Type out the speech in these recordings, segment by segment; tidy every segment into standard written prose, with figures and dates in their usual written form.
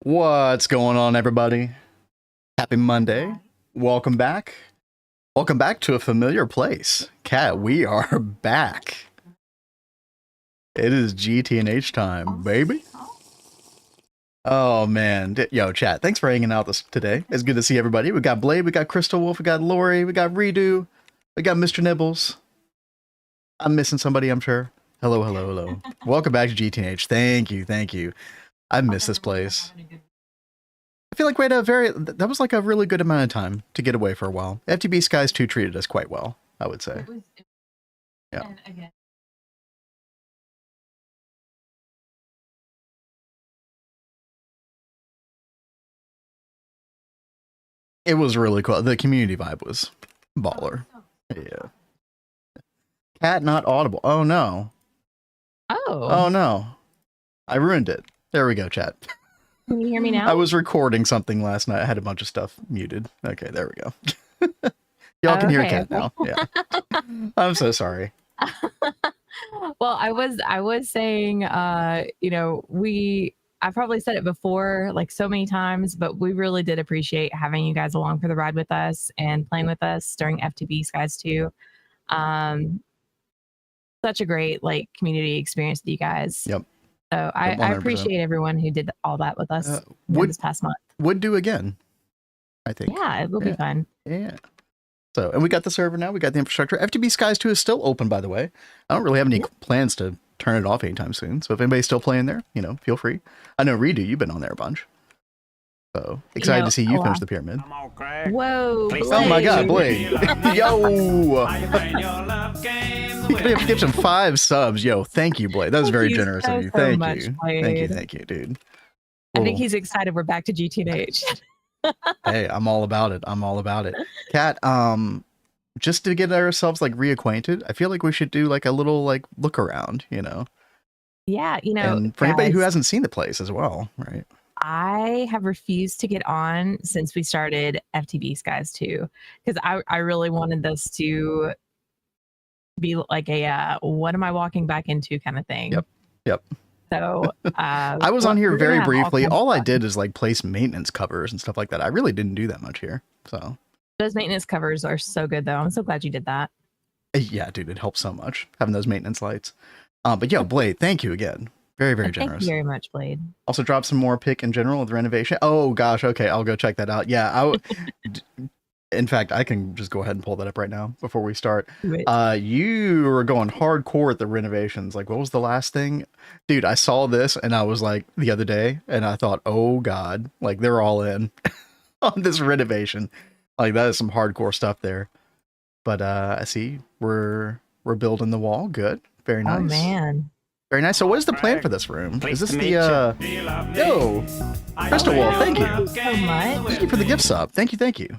What's going on, everybody? Happy Monday. Welcome back. Welcome back to a familiar place. Cat, we are back. It is GTNH time, baby. Oh, man. Yo, chat, thanks for hanging out today. It's good to see everybody. We got Blade, we got Crystal Wolf, we got Lori, we got Redo, we got Mr. Nibbles. I'm missing somebody, I'm sure. Hello, hello, hello. Welcome back to GTNH. Thank you, thank you. I miss this place. I feel like we had that was like a really good amount of time to get away for a while. FTB Skies 2 treated us quite well, I would say. Yeah. It was really cool. The community vibe was baller. Yeah. Cat not audible. Oh no. Oh no. I ruined it. There we go, chat. Can you hear me now? I was recording something last night. I had a bunch of stuff muted. Okay, there we go. Y'all can hear Cat now. Yeah. I'm so sorry. Well, I was saying, you know, I probably said it before, like so many times, but we really did appreciate having you guys along for the ride with us and playing with us during FTB Skies 2. Such a great like community experience with you guys. Yep. So I appreciate everyone who did all that with us this past month. Would do again, I think. Yeah, it will be fun. Yeah. So, and we got the server now. We got the infrastructure. FTB Skies 2 is still open, by the way. I don't really have any plans to turn it off anytime soon. So if anybody's still playing there, you know, feel free. I know, Redo, you've been on there a bunch. So excited to see you finish the pyramid. Whoa. Blade. Oh my God, Blade. Yo. You could have given him 5 subs. Yo, thank you, Blade. That was very generous of you. Thank you. Thank you, dude. I think he's excited we're back to GTNH. Hey, I'm all about it. I'm all about it. Cat, just to get ourselves like reacquainted, I feel like we should do like a little like look around, you know? Yeah, you know. And for anybody who hasn't seen the place as well, right? I have refused to get on since we started FTB Skies 2 because I really wanted this to be like a what am I walking back into kind of thing. Yep. So I was on here very briefly. All I did is like place maintenance covers and stuff like that. I really didn't do that much here. So those maintenance covers are so good though. I'm so glad you did that. Yeah, dude, it helps so much having those maintenance lights. But yo, Blade, thank you again. Very, very generous. Thank you very much, Blade. Also drop some more pick in general of the renovation. Oh gosh, okay, I'll go check that out. Yeah, in fact, I can just go ahead and pull that up right now before we start. You were going hardcore at the renovations. Like, what was the last thing? Dude, I saw this and I was like, the other day, and I thought, oh God, like they're all in on this renovation. Like that is some hardcore stuff there. But I see we're building the wall. Good. Very nice. Oh man. Very nice. So what is the plan for this room? Is this the yo, Crystal Wolf, thank you so much. Thank you for the gift sub. Thank you. Thank you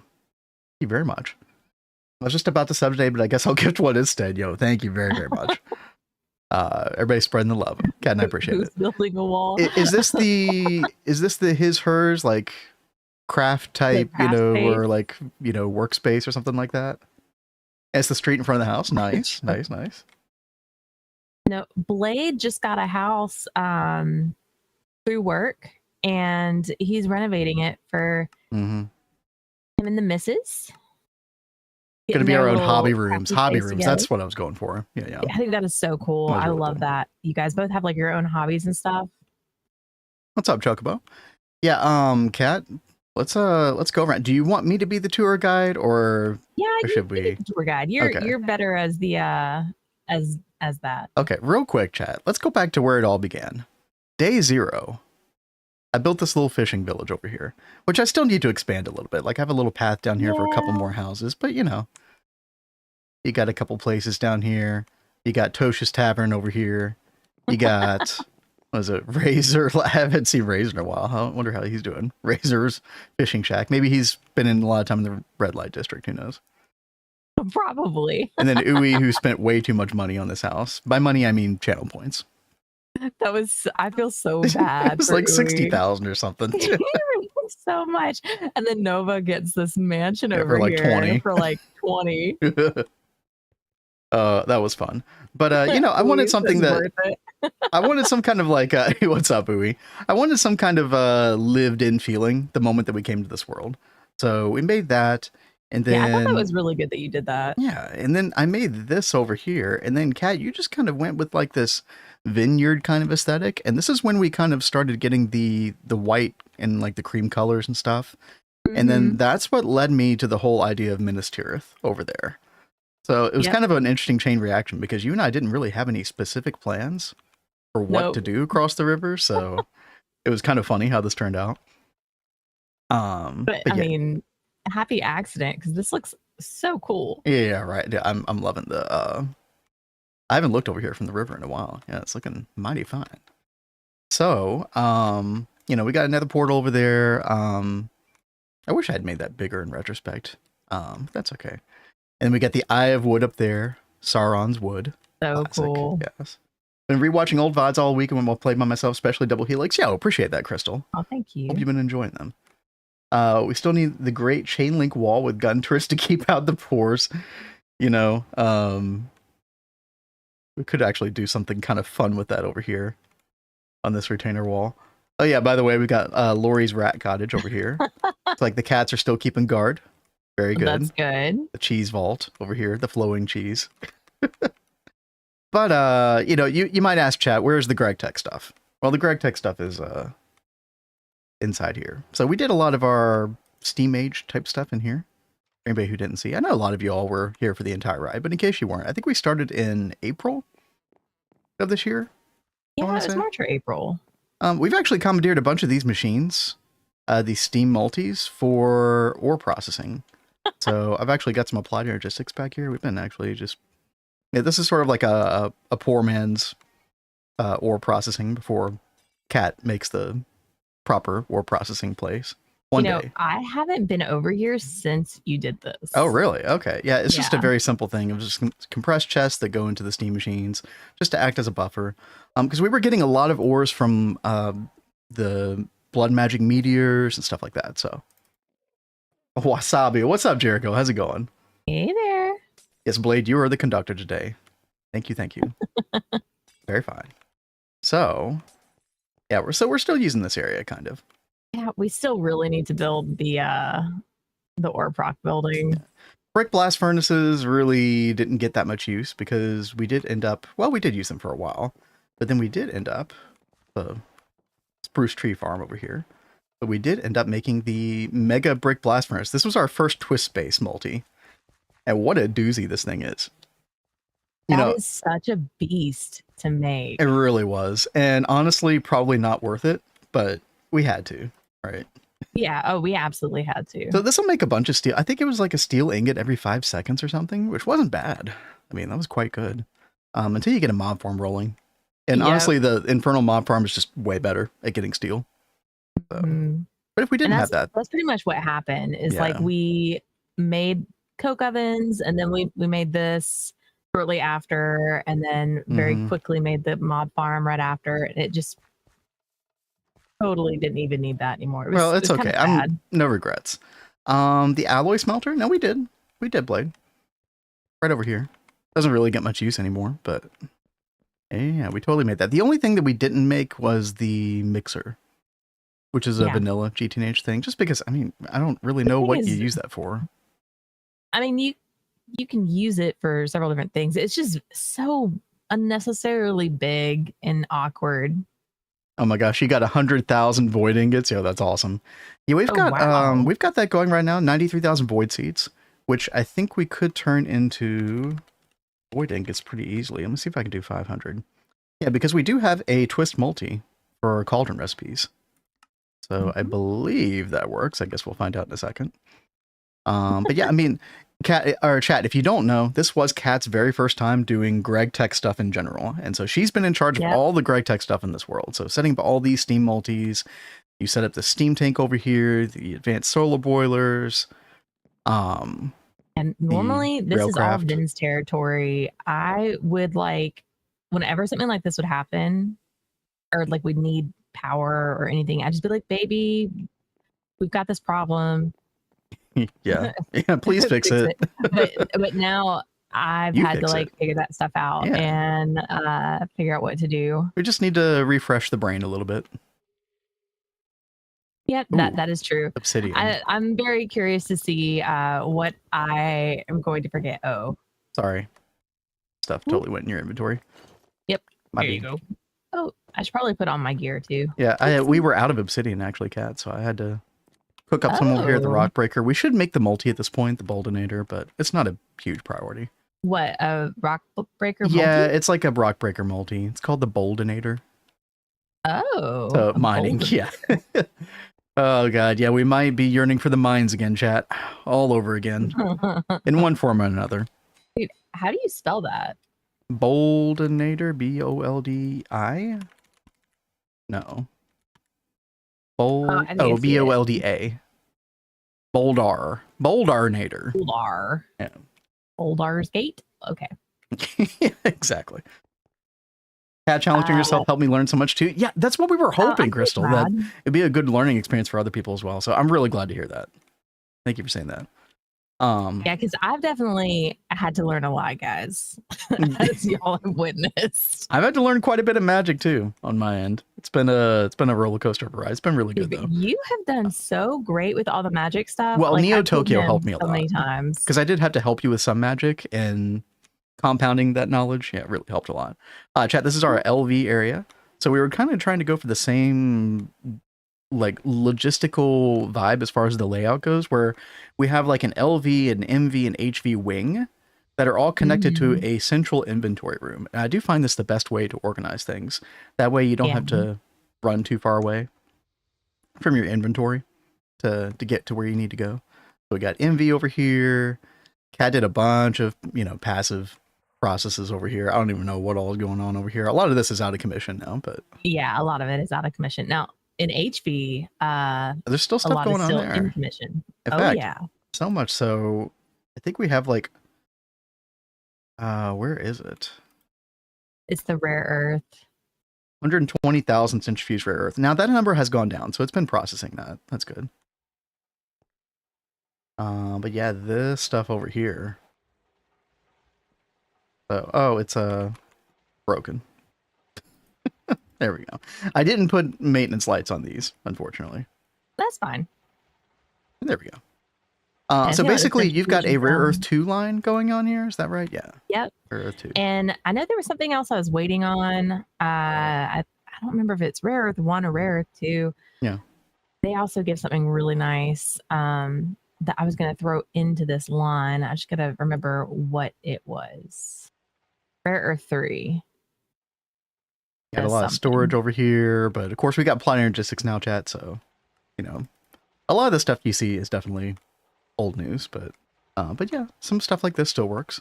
very much. I was just about to sub today, but I guess I'll gift one instead. Yo, thank you very, very much. Everybody spreading the love. Cat and I appreciate it. Building a wall. Is this the his hers like craft type, you know, or like, you know, workspace or something like that? And it's the street in front of the house. Nice, nice. No, Blade just got a house through work and he's renovating it for him and the missus. Gonna be our own hobby rooms. That's what I was going for. Yeah. I think that is so cool. I love that. You guys both have like your own hobbies and stuff. What's up, Chocobo? Yeah, Cat, let's go around. Do you want me to be the tour guide or should we? The tour guide. You're better as the as that. Okay, real quick, chat. Let's go back to where it all began. Day 0. I built this little fishing village over here, which I still need to expand a little bit. Like I have a little path down here for a couple more houses, but you know, you got a couple places down here. You got Tosha's Tavern over here. You got, what is it, Razor? I haven't seen Razor in a while. I wonder how he's doing. Razor's Fishing Shack. Maybe he's been in a lot of time in the red light district. Who knows? Probably. And then Uwe, who spent way too much money on this house. By money, I mean channel points. I feel so bad. It's like 60,000 or something. So much. And then Nova gets this mansion over for like here 20. for like 20. That was fun. But I wanted something that I wanted some kind of like hey, what's up, Uwe? I wanted some kind of lived in feeling the moment that we came to this world. So we made that, and then I thought that was really good that you did that. Yeah, and then I made this over here, and then Kat, you just kind of went with like this vineyard kind of aesthetic, and this is when we kind of started getting the white and like the cream colors and stuff. And then that's what led me to the whole idea of Minas Tirith over there. So it was kind of an interesting chain reaction because you and I didn't really have any specific plans for what to do across the river. So it was kind of funny how this turned out. But I mean, happy accident because this looks so cool. Yeah, right. Yeah, I'm loving the I haven't looked over here from the river in a while. Yeah, it's looking mighty fine. So, we got another portal over there. I wish I had made that bigger in retrospect. That's okay. And we got the Eye of Wood up there. Sauron's Wood. So classic. Cool. Yes. Been rewatching old VODs all week and when I'll play by myself, especially DoubleHelix. Yeah, I appreciate that, Crystal. Oh, thank you. Hope you've been enjoying them. We still need the great chain link wall with gun turrets to keep out the pores. We could actually do something kind of fun with that over here on this retainer wall. Oh yeah, by the way, we got Lori's rat cottage over here. It's like the cats are still keeping guard. Very good. That's good. The cheese vault over here, the flowing cheese. But you might ask chat, where's the Gregtech stuff? Well, the Gregtech stuff is inside here. So we did a lot of our Steam Age type stuff in here. Anybody who didn't see, I know a lot of you all were here for the entire ride, but in case you weren't, I think we started in April of this year. Yeah, it was March or April. We've actually commandeered a bunch of these machines, these Steam multis for ore processing. So I've actually got some applied energistics back here. We've been actually just, this is sort of like a poor man's ore processing before Cat makes the proper ore processing place. One day. I haven't been over here since you did this. Oh, really? Okay. Yeah, it's just a very simple thing. It was just compressed chests that go into the steam machines just to act as a buffer. Because we were getting a lot of ores from the blood magic meteors and stuff like that. So, Wasabi. What's up, Jericho? How's it going? Hey there. Yes, Blade, you are the conductor today. Thank you. Thank you. Very fine. So, yeah, we're still using this area, kind of. Yeah, we still really need to build the ore proc building. Brick blast furnaces really didn't get that much use because we did end up, well, we did use them for a while, but then we did end up the spruce tree farm over here. But we did end up making the mega brick blast furnace. This was our first twist space multi. And what a doozy this thing is. That is such a beast to make. It really was. And honestly, probably not worth it, but we had to. Right. Yeah. Oh, we absolutely had to. So this will make a bunch of steel. I think it was like a steel ingot every 5 seconds or something, which wasn't bad. I mean, that was quite good. Until you get a mob farm rolling. And honestly, the infernal mob farm is just way better at getting steel. So. But if we didn't have that, that's pretty much what happened. Is like we made coke ovens, and then we made this shortly after, and then very quickly made the mob farm right after. And it just totally didn't even need that anymore. Well, it's okay. I'm no regrets. The alloy smelter? No, we did. We did, Blade. Right over here. Doesn't really get much use anymore, but yeah, we totally made that. The only thing that we didn't make was the mixer, which is a vanilla GTNH thing, just because, I mean, I don't really know what you use that for. I mean, you can use it for several different things. It's just so unnecessarily big and awkward. Oh my gosh, you got 100,000 void ingots. Yeah, that's awesome. Yeah, we've got that going right now. 93,000 void seeds, which I think we could turn into void ingots pretty easily. Let me see if I can do 500. Yeah, because we do have a twist multi for our cauldron recipes. So I believe that works. I guess we'll find out in a second. But yeah, I mean, chat, if you don't know, this was Kat's very first time doing Gregtech stuff in general. And so she's been in charge of all the Gregtech stuff in this world. So setting up all these steam multis, you set up the steam tank over here, the advanced solar boilers. And normally this is all Vin's territory. I would like, whenever something like this would happen, or like we'd need power or anything, I'd just be like, baby, we've got this problem. Yeah, please fix it. But now I've You had to fix like it. figure that stuff out Yeah. and figure out what to do. We just need to refresh the brain a little bit. Yep, Ooh, that is true. obsidian. I'm very curious to see what I am going to forget. Oh, Sorry. Stuff Ooh. totally went in your inventory. Yep. My There you bad. go. Oh, I should probably put on my gear too. Yeah, we were out of obsidian actually, Kat, so I had to cook up some over here at the Oh, rock breaker. We should make the multi at this point, the Boldinator, but it's not a huge priority. what, a rock breaker Yeah, multi? it's like a rock breaker multi. It's called the Boldinator. Oh, So a mining, boulder. yeah. Oh god, yeah, we might be yearning for the mines again, chat. All over again. In one form or another. Dude, how do you spell that? Boldinator, B-O-L-D-I? No. I think I see it. B-O-L-D-A. Boldar. Boldarnator. Boldar. Yeah. Boldar's Gate? Okay. Yeah, exactly. Cat challenging yourself helped me learn so much too. Yeah, that's what we were hoping, Crystal, that it'd be a good learning experience for other people as well. So I'm really glad to hear that. Thank you for saying that. Yeah, because I've definitely had to learn a lot, guys. As y'all have witnessed. I've had to learn quite a bit of magic too on my end. It's been a roller coaster of a ride. It's been really good though. You have done so great with all the magic stuff. Well, like, Neo Tokyo helped me a so lot many times because I did have to help you with some magic and compounding that knowledge. Yeah, it really helped a lot. Chat, this is our LV area. So we were kind of trying to go for the same like logistical vibe as far as the layout goes, where we have like an LV, an MV, and HV wing that are all connected to a central inventory room. And I do find this the best way to organize things. That way you don't have to run too far away from your inventory to get to where you need to go. So we got MV over here. Cat did a bunch of, passive processes over here. I don't even know what all is going on over here. A lot of this is out of commission now, but yeah, a lot of it is out of commission now. In HV, there's still stuff going on there. In commission. In fact, so much so, I think we have like, where is it? It's the rare earth. 120,000 centrifuge rare earth. Now that number has gone down, so it's been processing that. That's good. But yeah, this stuff over here. Oh, it's broken. There we go. I didn't put maintenance lights on these, unfortunately. That's fine. There we go. So basically, you've got a Rare Earth 2 line going on here. Is that right? Yeah. Yep. Rare Earth 2. And I know there was something else I was waiting on. I don't remember if it's Rare Earth 1 or Rare Earth 2. Yeah. They also give something really nice that I was going to throw into this line. I just got to remember what it was. Rare Earth 3. Got a lot of storage over here, but of course we got Plot Energistics now, chat, so, a lot of the stuff you see is definitely old news, but yeah, some stuff like this still works.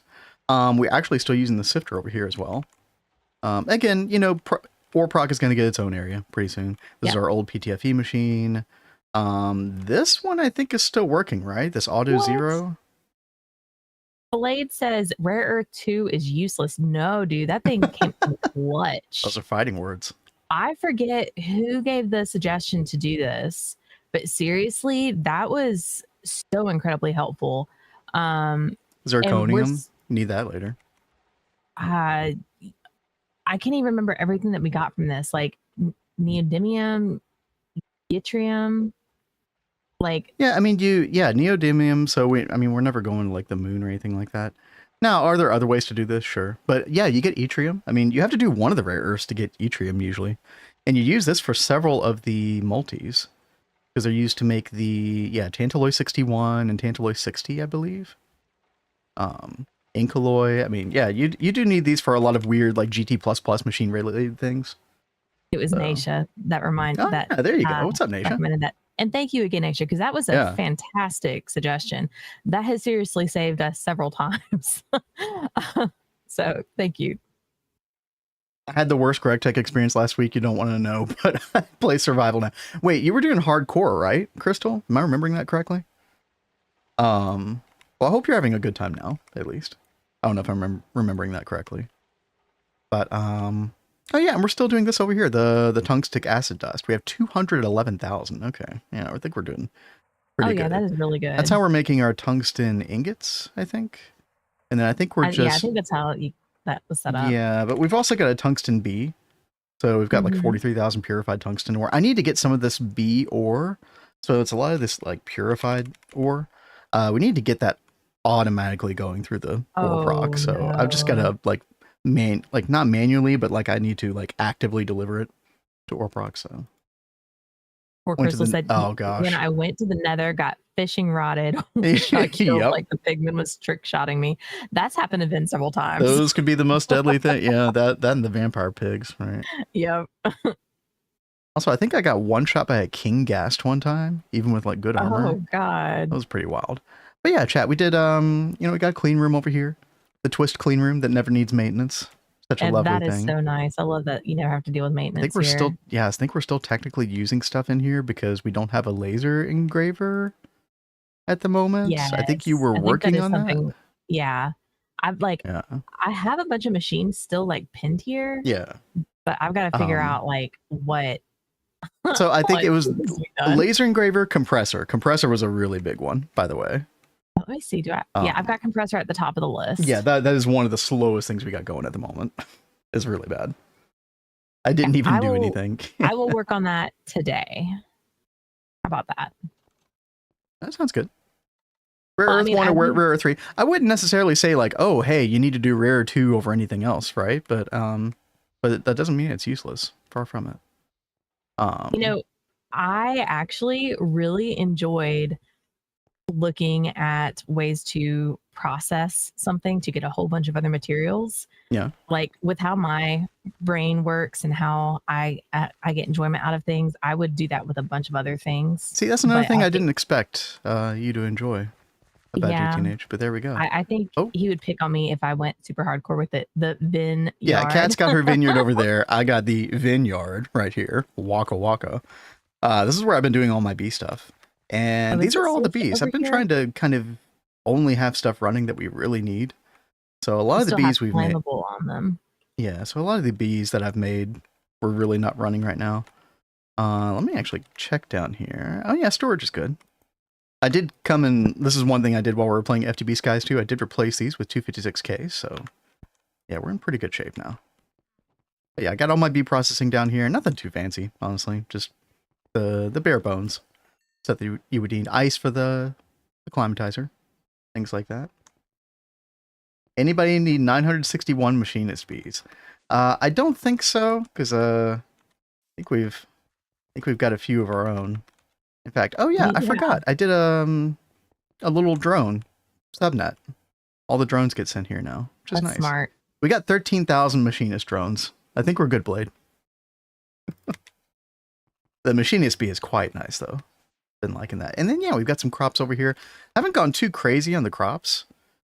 We're actually still using the sifter over here as well. Again, ore proc is going to get its own area pretty soon. This is our old PTFE machine. This one I think is still working, right? This Auto Zero. Blade says Rare Earth 2 is useless. No, dude, that thing came clutch. Those are fighting words. I forget who gave the suggestion to do this, but seriously, that was so incredibly helpful. Zirconium, need that later. I can't even remember everything that we got from this, like neodymium, yttrium. Neodymium. So we're never going to like the moon or anything like that. Now, are there other ways to do this? Sure. But yeah, you get yttrium. I mean, you have to do one of the rare earths to get yttrium usually. And you use this for several of the multis. Because they're used to make the, Tantalloy 61 and Tantalloy 60, I believe. Inkalloy. I mean, yeah, you do need these for a lot of weird like GT++ machine related things. It was Naisha that reminded that. Yeah, there you go. What's up, Naisha? Recommended that. And thank you again, Naisha, because that was a fantastic suggestion. That has seriously saved us several times. So thank you. I had the worst Gregtech experience last week. You don't want to know, but I play survival now. Wait, you were doing hardcore, right, Crystal? Am I remembering that correctly? Well, I hope you're having a good time now, at least. I don't know if I'm remembering that correctly. But, oh yeah, and we're still doing this over here, the tungstic acid dust. We have 211,000. Okay, yeah, I think we're doing pretty good. That is really good. That's how we're making our tungsten ingots, I think. And then I think we're Yeah, I think that's how that was set up. Yeah, but we've also got a tungsten B. So we've got like 43,000 purified tungsten ore. I need to get some of this B ore. So it's a lot of this like purified ore. We need to get that automatically going through the ore proc. So no. I've just got to like not manually, but like I need to like actively deliver it to ore proc. So poor Crystal said, oh gosh, when I went to the nether, got fishing rotted, shot killed, yep. like the pigman was trick shotting me. That's happened to Vin several times. Those could be the most deadly thing. Yeah, that and the vampire pigs, right? Yep. Also, I think I got one shot by a king ghast one time, even with like good armor. Oh god, that was pretty wild. But yeah, chat, we did we got a clean room over here, the twist clean room that never needs maintenance. Such a lovely thing. That is so nice. I love that you never have to deal with maintenance. I think we're still technically using stuff in here because we don't have a laser engraver at the moment. Yes. I think you were working on that. Yeah. I have a bunch of machines still like pinned here. Yeah. But I've got to figure out like what. So I think it was laser engraver, compressor. Compressor was a really big one, by the way. Let me see. I've got compressor at the top of the list. Yeah, that is one of the slowest things we got going at the moment. It's really bad. I didn't even do anything. I will work on that today. How about that? That sounds good. Rare Earth 1 or Rare Earth 3. I wouldn't necessarily say like, oh, hey, you need to do Rare 2 over anything else, right? But that doesn't mean it's useless. Far from it. I actually really enjoyed looking at ways to process something to get a whole bunch of other materials. Yeah. Like with how my brain works and how I get enjoyment out of things, I would do that with a bunch of other things. See, that's another thing I didn't expect you to enjoy about GTNH, but there we go. I think he would pick on me if I went super hardcore with it. The vineyard. Yeah, Kat's got her vineyard over there. I got the vineyard right here. Waka waka. This is where I've been doing all my bee stuff. And these are all the bees. I've been trying to kind of only have stuff running that we really need. So a lot of the bees we've made on them. Yeah, so a lot of the bees that I've made were really not running right now. Let me actually check down here. Oh yeah, storage is good. I did come in, this is one thing I did while we were playing FTB Skies 2. I did replace these with 256K, so yeah, we're in pretty good shape now. But yeah, I got all my bee processing down here. Nothing too fancy, honestly. Just the bare bones. So that you would need ice for the climatizer. Things like that. Anybody need 961 machinist bees? I don't think so, because I think we've got a few of our own. In fact, oh yeah, I forgot. I did a little drone subnet. All the drones get sent here now, which is nice. Smart. We got 13,000 machinist drones. I think we're good, Blade. The machinist bee is quite nice though. Been liking that. And then yeah, we've got some crops over here. I haven't gone too crazy on the crops.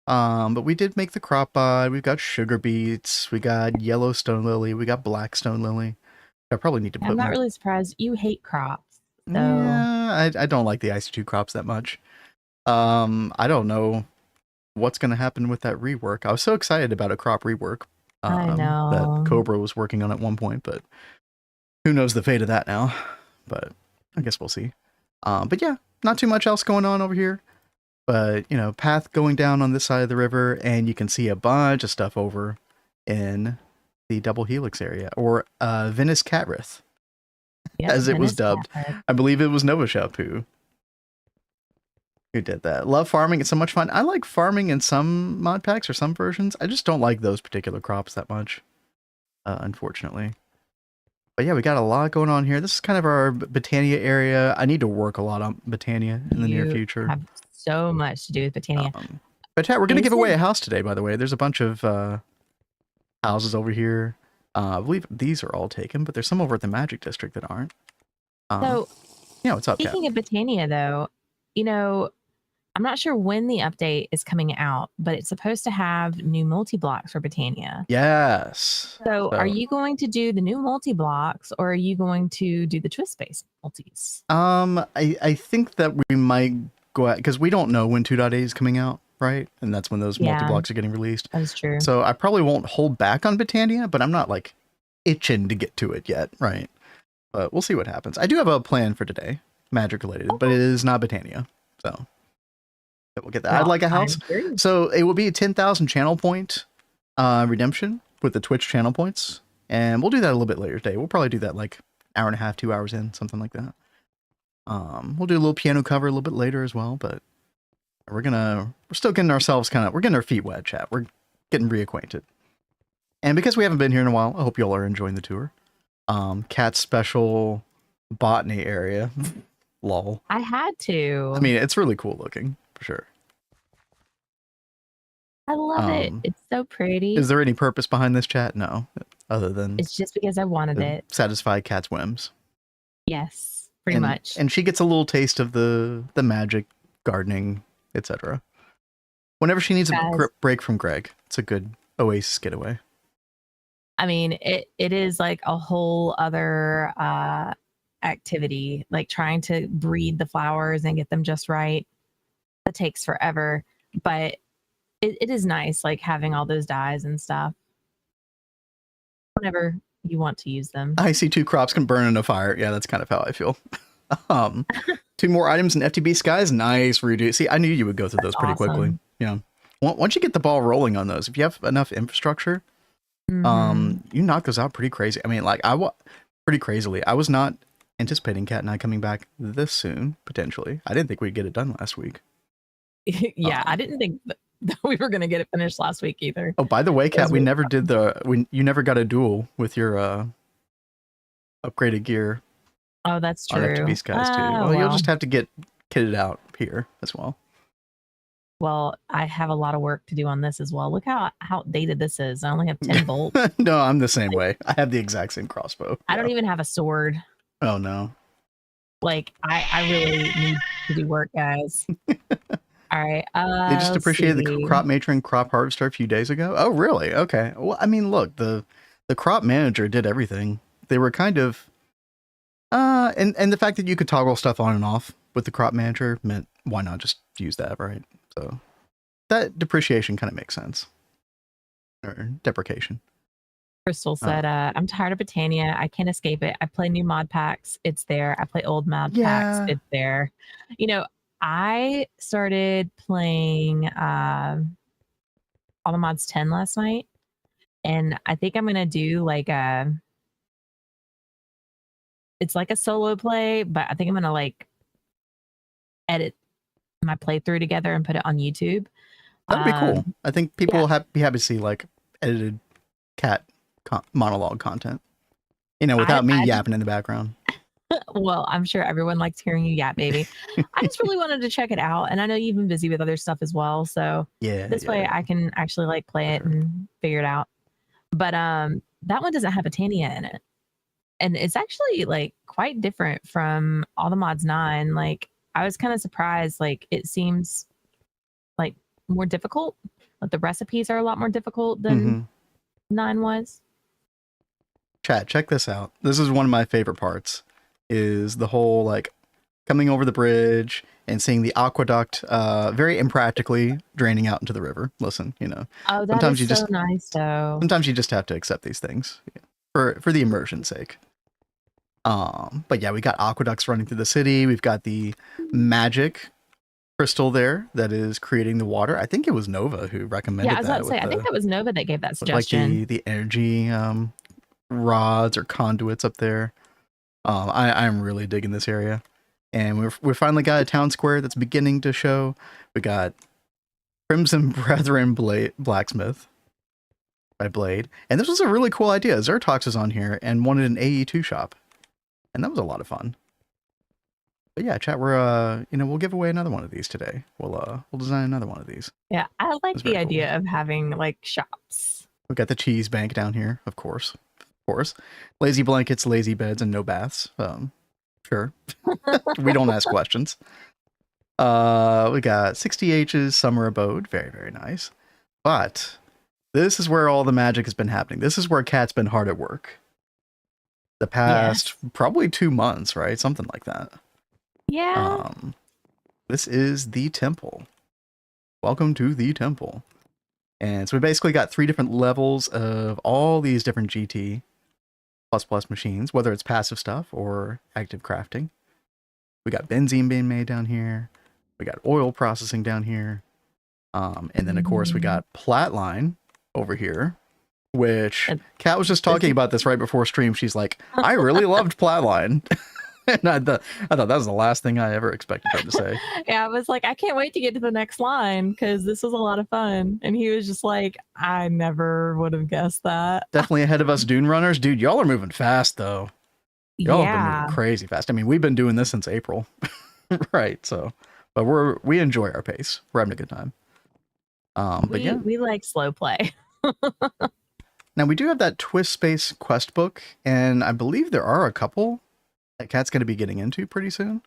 But we did make the crop bud. We've got sugar beets. We got yellow stone lily. We got black stone lily. I probably need to put I'm not really surprised. You hate crops. So. Yeah, I don't like the IC2 crops that much. I don't know what's going to happen with that rework. I was so excited about a crop rework. I know. That Cobra was working on at one point, but who knows the fate of that now. But I guess we'll see. But yeah, not too much else going on over here. But, you know, path going down on this side of the river, and you can see a bunch of stuff over in the DoubleHelix area, or Venice Catrith, as it was dubbed. I believe it was Novashep who did that. Love farming. It's so much fun. I like farming in some mod packs or some versions. I just don't like those particular crops that much, unfortunately. But yeah, we got a lot going on here. This is kind of our Botania area. I need to work a lot on Botania in the near future. Have so much to do with Botania. But chat, we're going to give away a house today, by the way. There's a bunch of houses over here. I believe these are all taken, but there's some over at the Magic District that aren't. So, yeah, what's up, speaking of Botania, though, you know, I'm not sure when the update is coming out, but it's supposed to have new multi-blocks for Botania. Yes. So are you going to do the new multi-blocks, or are you going to do the twist space multis? I think that we might go out, because we don't know when 2.8 is coming out, right? And that's when those multi-blocks are getting released. That's true. So I probably won't hold back on Botania, but I'm not like itching to get to it yet, right? But we'll see what happens. I do have a plan for today, magic related, but it is not Botania. So We'll get that. Well, I'd like a I'm house. curious. So it will be a 10,000 channel point redemption with the Twitch channel points. And we'll do that a little bit later today. We'll probably do that like hour and a half, 2 hours in, something like that. We'll do a little piano cover a little bit later as well, but we're still getting ourselves we're getting our feet wet, chat. We're getting reacquainted. And because we haven't been here in a while, I hope y'all are enjoying the tour. Cat's special botany area. Lol. I had to. I mean, it's really cool looking, for sure. I love it. It's so pretty. Is there any purpose behind this, chat? No. Other than it's just because I wanted it. Satisfy Cat's whims. Yes, pretty much. And she gets a little taste of the magic, gardening, etc. Whenever she needs a break from Greg, it's a good oasis getaway. I mean, it is like a whole other activity, like trying to breed the flowers and get them just right. That takes forever, but it is nice, like having all those dyes and stuff whenever you want to use them. I see 2 crops can burn in a fire. Yeah, that's kind of how I feel. 2 more items in FTB skies. Nice redo. See, I knew you would go through those pretty quickly. Yeah. Once you get the ball rolling on those, if you have enough infrastructure, you knock those out pretty crazy. I mean, like pretty crazily. I was not anticipating Cat and I coming back this soon, potentially. I didn't think we'd get it done last week. Yeah, I didn't think that we were going to get it finished last week either. Oh, by the way, Cat, we never did you never got a duel with your upgraded gear. Oh, that's true. On FTB skies too. Well, you'll just have to get kitted out here as well. Well, I have a lot of work to do on this as well. Look how outdated this is. I only have 10 bolts. No, I'm the same way. I have the exact same crossbow. I don't even have a sword. Oh, no. Like, I really need to do work, guys. All right. They just appreciated the crop matron crop harvester a few days ago. Oh, really? Okay. Well, I mean, look, the crop manager did everything. They were kind of... and the fact that you could toggle stuff on and off with the crop manager meant why not just use that, right? So that depreciation kind of makes sense. Or deprecation. Crystal said, I'm tired of Britannia. I can't escape it. I play new mod packs. It's there. I play old mod packs. It's there. You know, I started playing All the Mods 10 last night. And I think I'm going to do like it's like a solo play, but I think I'm going to like edit my playthrough together and put it on YouTube. That'd be cool. I think people will be happy to see like edited Cat monologue content, you know, without me yapping in the background. Well, I'm sure everyone likes hearing you yap, baby. I just really wanted to check it out, and I know you've been busy with other stuff as well, so this way I can actually like play it and figure it out. But that one doesn't have Britannia in it, and it's actually like quite different from All the Mods 9. Like, I was kind of surprised. Like, it seems like more difficult. Like, the recipes are a lot more difficult than 9 was. Chat, check this out. This is one of my favorite parts, is the whole like coming over the bridge and seeing the aqueduct very impractically draining out into the river. Listen, you know, sometimes you just nice though. Sometimes you just have to accept these things for the immersion's sake. But yeah, we got aqueducts running through the city. We've got the magic crystal there that is creating the water. I think it was Nova who recommended that. Yeah, I was about to say, I think that was Nova that gave that suggestion. Like the energy rods or conduits up there. I'm really digging this area. And we finally got a town square that's beginning to show. We got Crimson Brethren Blacksmith by Blade. And this was a really cool idea. Zertox is on here and wanted an AE2 shop. And that was a lot of fun. But yeah, chat, we're we'll give away another one of these today. We'll design another one of these. Yeah, I like the idea of having like shops. We got the cheese bank down here, of course. Lazy blankets, lazy beds, and no baths. Sure. We don't ask questions. We got 60H's summer abode. Very, very nice. But this is where all the magic has been happening. This is where Cat's been hard at work. The past probably 2 months, right? Something like that. Yeah. This is the temple. Welcome to the temple. And so we basically got 3 different levels of all these different GT++ machines, whether it's passive stuff or active crafting. We got benzene being made down here. We got oil processing down here. And then, of course, we got Platline over here, which Kat was just talking about this right before stream. She's like, I really loved Platline. And I thought that was the last thing I ever expected her to say. Yeah, I was like, I can't wait to get to the next line because this was a lot of fun. And he was just like, I never would have guessed that. Definitely ahead of us Dune runners. Dude, y'all are moving fast, though. Y'all have been moving crazy fast. I mean, we've been doing this since April. Right, so. But we enjoy our pace. We're having a good time. But yeah. We like slow play. Now, we do have that Twist Space quest book, and I believe there are a couple that Kat's going to be getting into pretty soon.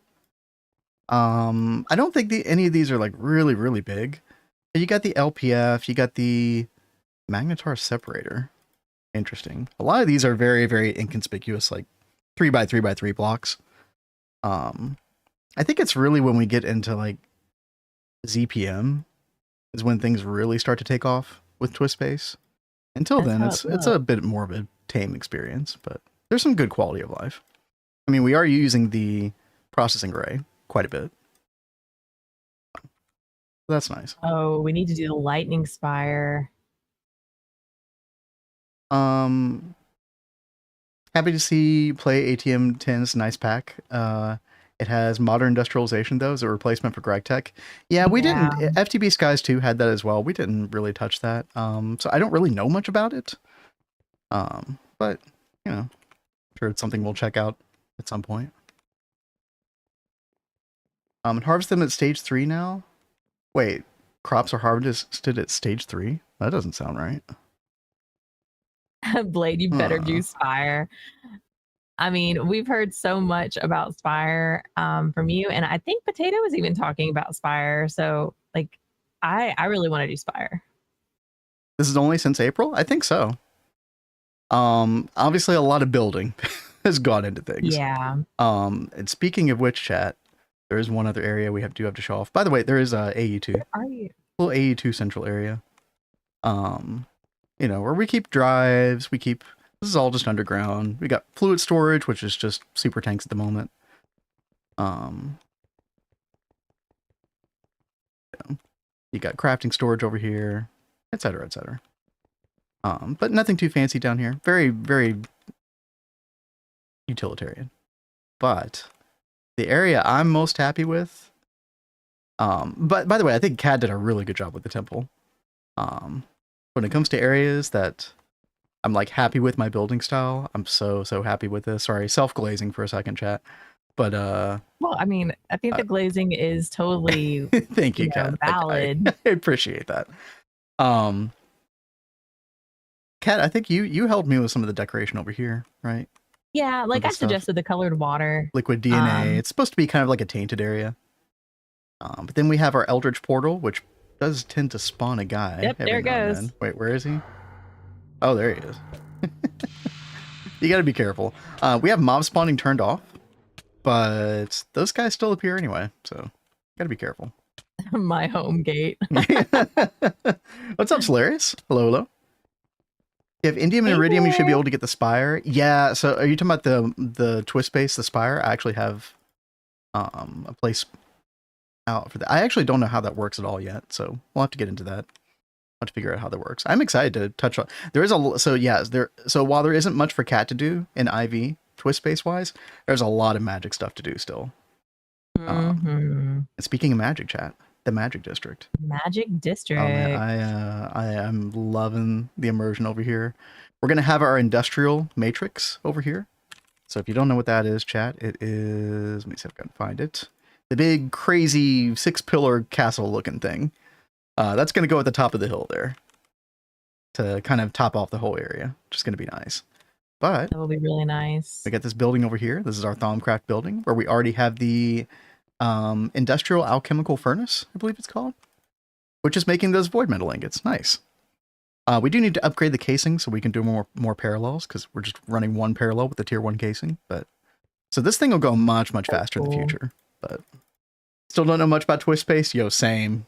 I don't think any of these are like really, really big. But you got the LPF, you got the Magnetar Separator. Interesting. A lot of these are very, very inconspicuous, like 3x3x3 blocks. I think it's really when we get into like ZPM is when things really start to take off with Twist Space. Until then, it's a bit more of a tame experience, but there's some good quality of life. I mean, we are using the processing array quite a bit. That's nice. Oh, we need to do the lightning spire. Happy to see play ATM 10's nice pack. It has modern industrialization, though, as a replacement for Gregtech. Yeah, we didn't. FTB Skies 2 had that as well. We didn't really touch that. So I don't really know much about it. But, you know, I'm sure it's something we'll check out at some point. And harvest them at stage 3 now? Wait, crops are harvested at stage 3? That doesn't sound right. Blade, you better do Spire. I mean, we've heard so much about Spire from you, and I think Potato was even talking about Spire. So, like, I really want to do Spire. This is only since April? I think so. Obviously, a lot of building has gone into things. Yeah. And speaking of which, chat, there is one other area we do have to show off. By the way, there is AE2. Where are you? Little AE2 central area. You know, where we keep drives, this is all just underground. We got fluid storage, which is just super tanks at the moment. You got crafting storage over here, etc., etc. But nothing too fancy down here. Very, very utilitarian. But the area I'm most happy with, but by the way, I think Kat did a really good job with the temple. When it comes to areas that I'm like happy with my building style, I'm so happy with this. Sorry, self-glazing for a second, chat. But well, I mean, I think the glazing is totally thank you, Kat. Valid. I appreciate that. Kat, I think you helped me with some of the decoration over here, right? Yeah, like I suggested the colored water. Liquid DNA. It's supposed to be kind of like a tainted area. But then we have our Eldritch Portal, which does tend to spawn a guy. Yep, there it goes. Wait, where is he? Oh, there he is. You gotta be careful. We have mob spawning turned off, but those guys still appear anyway, so gotta be careful. My home gate. What's up, Solarius? Hello, hello. You have indium and iridium, you should be able to get the spire. Yeah, so are you talking about the twist space, the spire? I actually have a place out for that. I actually don't know how that works at all yet, so we'll have to get into that. I'll have to figure out how that works. I'm excited to touch on. There is so while there isn't much for Cat to do in IV twist space wise, there's a lot of magic stuff to do still. And speaking of magic, chat, the Magic District. Magic District. Oh, man, I am loving the immersion over here. We're gonna have our industrial matrix over here. So if you don't know what that is, chat, it is. Let me see if I can find it. The big, crazy 6-pillar castle-looking thing. That's going to go at the top of the hill there to kind of top off the whole area, which is going to be nice. But that will be really nice. We got this building over here. This is our Thaumcraft building, where we already have the industrial alchemical furnace, I believe it's called, which is making those void metal ingots. Nice. We do need to upgrade the casing so we can do more parallels, because we're just running one parallel with the tier 1 casing. But so this thing will go much faster in the future. But still don't know much about twist space. Yo, same.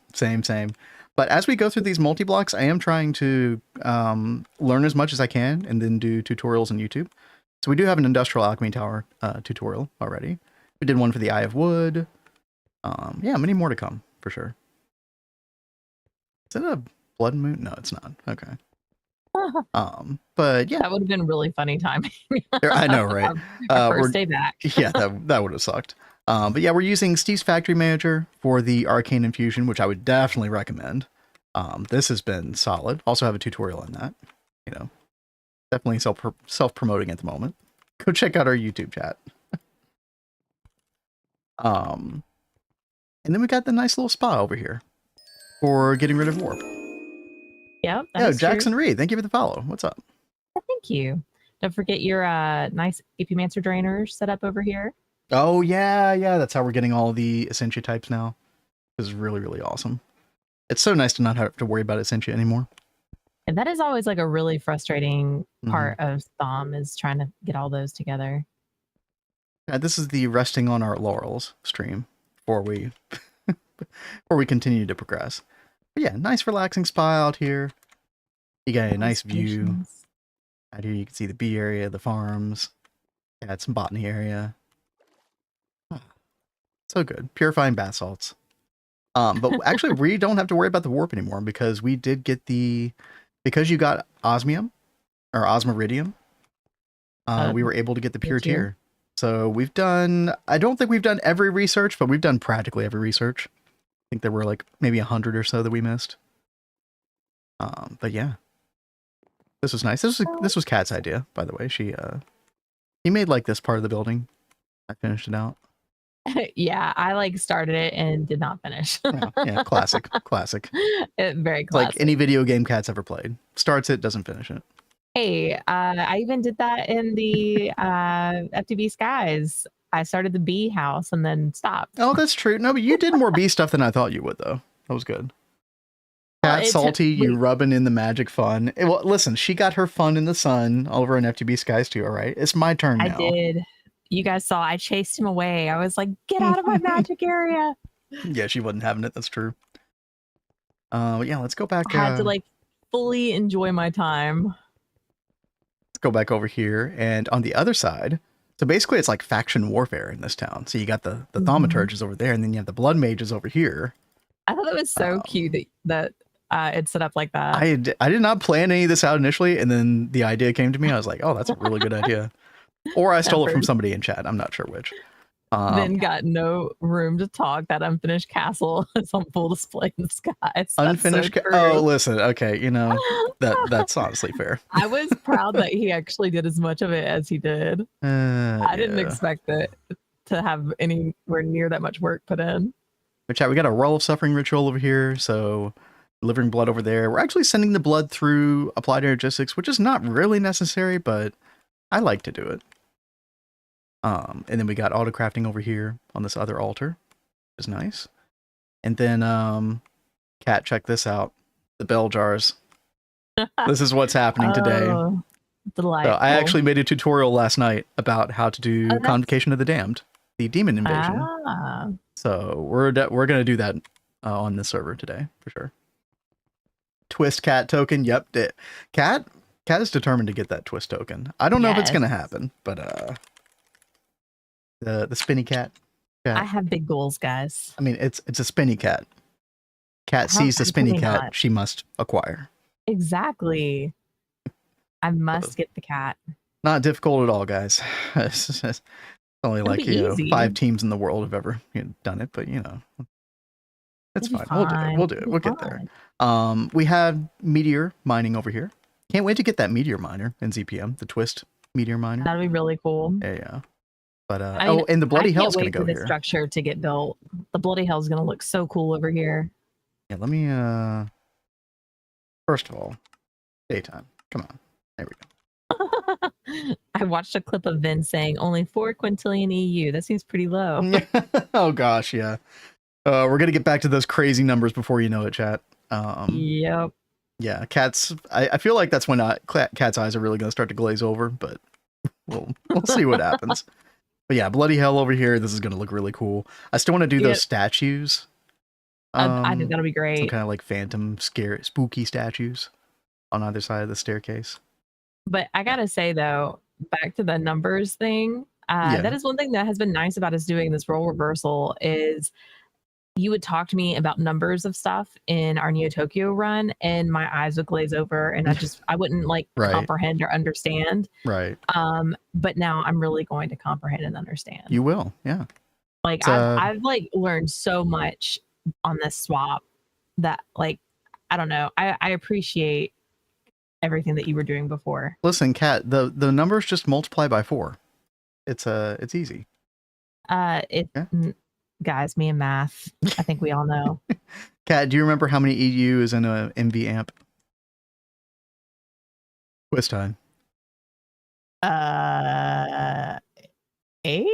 But as we go through these multi-blocks, I am trying to learn as much as I can and then do tutorials on YouTube. So we do have an Industrial Alchemy Tower tutorial already. We did one for the Eye of Wood. Yeah, many more to come for sure. Is it a blood moon? No, it's not. Okay. But yeah, that would have been really funny timing. I know, right? Our first day back. Yeah, that would have sucked. But yeah, we're using Steve's Factory Manager for the Arcane Infusion, which I would definitely recommend. This has been solid. Also have a tutorial on that. You know, definitely self-promoting at the moment. Go check out our YouTube chat. And then we got the nice little spa over here for getting rid of warp. Yep. Yeah, Jackson Reed, thank you for the follow. What's up? Thank you. Don't forget your nice Epimancer drainers set up over here. Oh yeah, that's how we're getting all the Essentia types now. This is really, really awesome. It's so nice to not have to worry about Essentia anymore. And that is always like a really frustrating part of Thom, is trying to get all those together. Yeah, this is the resting on our laurels stream before we continue to progress. But yeah, nice relaxing spa out here. You got a nice view. Out here you can see the bee area, the farms. Got some botany area. So good. Purifying bath salts. But actually we don't have to worry about the warp anymore because we did get because you got osmium or osmiridium, we were able to get the pure tier. So we've done, I don't think we've done every research, but we've done practically every research. I think there were like maybe 100 or so that we missed. But yeah, this was nice. This was Kat's idea, by the way. He made like this part of the building. I finished it out. Yeah, I like started it and did not finish. Yeah, classic. Very classic. Like any video game Kat's ever played. Starts it, doesn't finish it. Hey, I even did that in the FTV Skies. I started the bee house and then stopped. Oh, that's true. No, but you did more bee stuff than I thought you would, though. That was good. Cat Salty, you rubbing in the magic fun. Well, listen, she got her fun in the sun over in FTB Skies too, all right? It's my turn now. I did. You guys saw I chased him away. I was like, get out of my magic area. Yeah, she wasn't having it. That's true. Yeah, let's go back. I had to like fully enjoy my time. Let's go back over here. And on the other side, so basically it's like faction warfare in this town. So you got the thaumaturges over there, and then you have the blood mages over here. I thought that was so cute that it's set up like that. I did not plan any of this out initially, and then the idea came to me. I was like, oh, that's a really good idea. Or I stole it from somebody in chat. I'm not sure which. Then got no room to talk. That unfinished castle is on full display in the skies. Unfinished. Oh, listen. Okay, you know that's honestly fair. I was proud that he actually did as much of it as he did. I didn't expect it to have anywhere near that much work put in. But chat, we got a Roll of Suffering ritual over here. So delivering blood over there. We're actually sending the blood through applied energistics, which is not really necessary, but I like to do it. And then we got auto crafting over here on this other altar, which is nice. And then, Kat, check this out. The bell jars. This is what's happening today. Delightful. So I actually made a tutorial last night about how to do Convocation of the Damned, the demon invasion. So we're gonna do that on this server today for sure. Twist Cat token. Yep. Cat is determined to get that twist token. I don't know if it's gonna happen, but the spinny cat. I have big goals, guys. I mean, it's a spinny cat. Cat sees the spinny cat, she must acquire. Exactly. I must get the cat. Not difficult at all, guys. It's only like 5 teams in the world have ever done it, but it's fine. We'll do it. We'll get there. We have meteor mining over here. Can't wait to get that meteor miner in ZPM, the twist meteor miner. That'd be really cool. Yeah. But and the bloody hell's gonna go here. The structure to get built. The bloody hell's gonna look so cool over here. Yeah, let me first of all, daytime. Come on. There we go. I watched a clip of Vin saying only 4 quintillion EU. That seems pretty low. Oh gosh, yeah. We're gonna get back to those crazy numbers before you know it, chat. Yep. Yeah, Cat's. I feel like that's when Cat's eyes are really gonna start to glaze over, but we'll see what happens. But yeah, bloody hell over here. This is gonna look really cool. I still want to do those statues. I think that'll be great. Some kind of like phantom, scary, spooky statues on either side of the staircase. But I gotta say though, back to the numbers thing. That is one thing that has been nice about us doing this role reversal is you would talk to me about numbers of stuff in our Neo Tokyo run, and my eyes would glaze over, and I wouldn't like Right. comprehend or understand. Right. But now I'm really going to comprehend and understand. You will, yeah. Like I've like learned so much on this swap that like I don't know. I appreciate everything that you were doing before. Listen, Kat, the numbers just multiply by 4. It's easy. Guys, me and math. I think we all know. Kat, do you remember how many EU is in a MV amp? Quiz time. 8?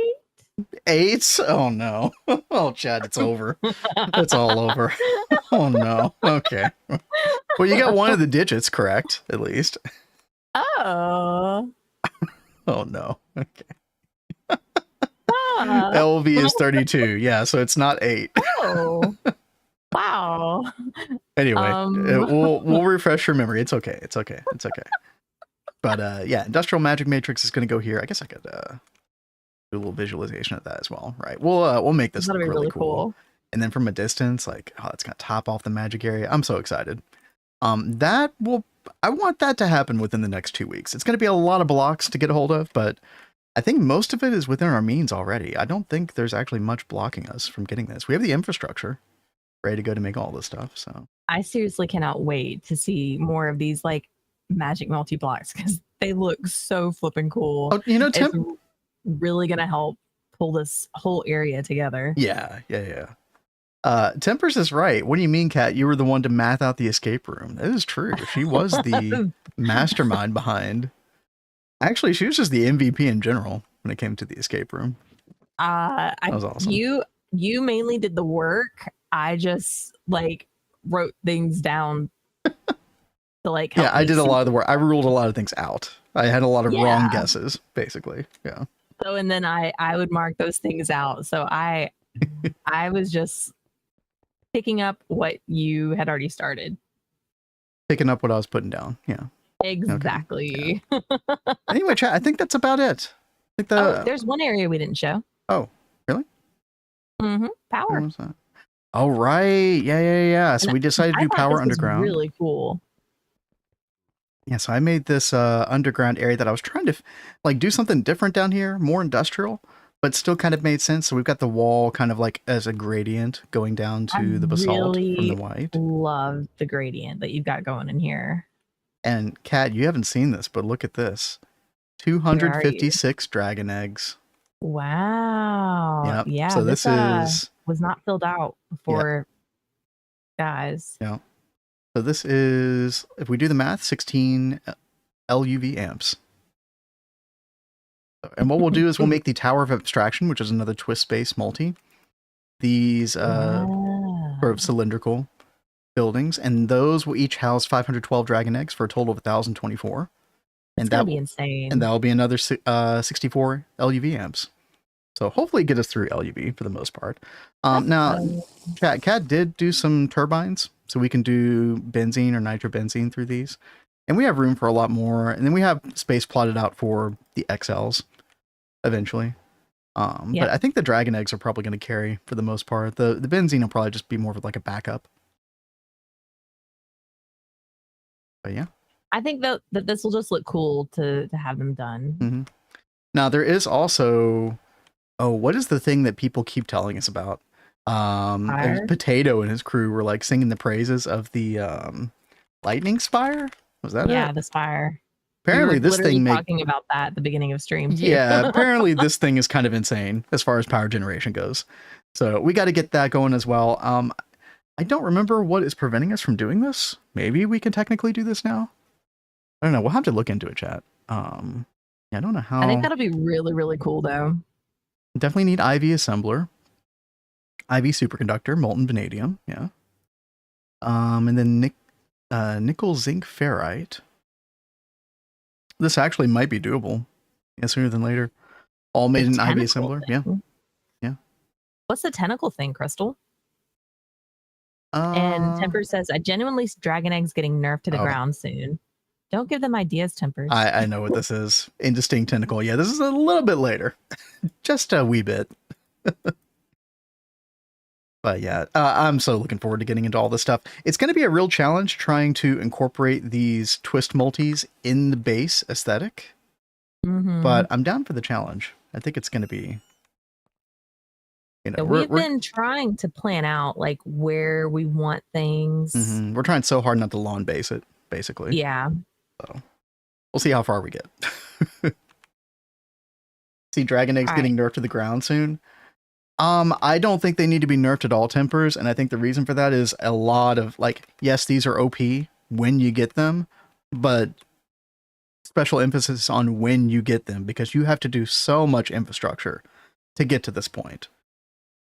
8? Oh no. Oh, Chad, it's over. It's all over. Oh no. Okay. Well, you got one of the digits correct, at least. Oh. Oh no. Okay. LV is 32. Yeah, so it's not 8. Oh. Wow. Anyway, we'll refresh your memory. It's okay. It's okay. It's okay. But yeah, Industrial Magic Matrix is going to go here. I guess I could do a little visualization of that as well, right? We'll make this look really cool. And then from a distance, like, oh, it's going to top off the magic area. I'm so excited. I want that to happen within the next 2 weeks. It's going to be a lot of blocks to get a hold of, but I think most of it is within our means already. I don't think there's actually much blocking us from getting this. We have the infrastructure ready to go to make all this stuff. So I seriously cannot wait to see more of these like magic multi-blocks because they look so flipping cool. Oh, you know, it's really going to help pull this whole area together. Yeah. Tempers is right. What do you mean, Kat? You were the one to math out the escape room. That is true. She was the mastermind behind. Actually, she was just the MVP in general when it came to the escape room. That was awesome. You mainly did the work. I just like wrote things down to like help. Yeah, I did a lot of the work. I ruled a lot of things out. I had a lot of wrong guesses, basically. Yeah. So and then I would mark those things out. So I was just picking up what you had already started. Picking up what I was putting down. Yeah. Exactly. Okay. Yeah. Anyway, chat, I think that's about it. I think there's one area we didn't show. Oh, really? Mm-hmm. Power. Oh, right. Yeah. So we decided to do power underground. Really cool. Yeah, so I made this underground area that I was trying to like do something different down here, more industrial, but still kind of made sense. So we've got the wall kind of like as a gradient going down to the basalt from the white. Love the gradient that you've got going in here. And Kat, you haven't seen this, but look at this. 256 dragon eggs. Wow. Yep. Yeah. So this was not filled out before, guys. Yeah. So this is, if we do the math, 16 LUV amps. And what we'll do is we'll make the Tower of Abstraction, which is another twist space multi. These sort of cylindrical buildings, and those will each house 512 dragon eggs for a total of 1,024. And that'll be insane. And that will be another 64 LUV amps. So hopefully get us through LUV for the most part. Now, Kat did do some turbines, so we can do benzene or nitrobenzene through these. And we have room for a lot more. And then we have space plotted out for the XLs eventually. But I think the dragon eggs are probably going to carry for the most part. The benzene will probably just be more of like a backup. But yeah. I think that this will just look cool to have them done. Mm-hmm. Now there is also, what is the thing that people keep telling us about? Potato and his crew were like singing the praises of the lightning spire. Was that it? The spire. Apparently this thing talking about that at the beginning of stream too. Yeah, apparently this thing is kind of insane as far as power generation goes. So we got to get that going as well. I don't remember what is preventing us from doing this. Maybe we can technically do this now. I don't know. We'll have to look into it, chat. I don't know how. I think that'll be really, really cool, though. Definitely need IV assembler, IV superconductor, molten vanadium, yeah. And then nickel, zinc, ferrite. This actually might be doable. Yeah, sooner than later. All made in IV assembler, yeah. What's the tentacle thing, Crystal? And Temper says, I genuinely see dragon eggs getting nerfed to the ground soon. Don't give them ideas, Tempers. I know what this is. Indistinct tentacle. Yeah, this is a little bit later. Just a wee bit. But But yeah, I'm so looking forward to getting into all this stuff. It's going to be a real challenge trying to incorporate these twist multis in the base aesthetic. But I'm down for the challenge. I think it's going to be, you know, we've been trying to plan out like where we want things. We're trying so hard not to lawn base it, basically. Yeah. So we'll see how far we get. See Dragon Eggs getting nerfed to the ground soon. I don't think they need to be nerfed at all, Tempers, and I think the reason for that is a lot of, like, yes, these are OP when you get them, but special emphasis on when you get them, because you have to do so much infrastructure to get to this point.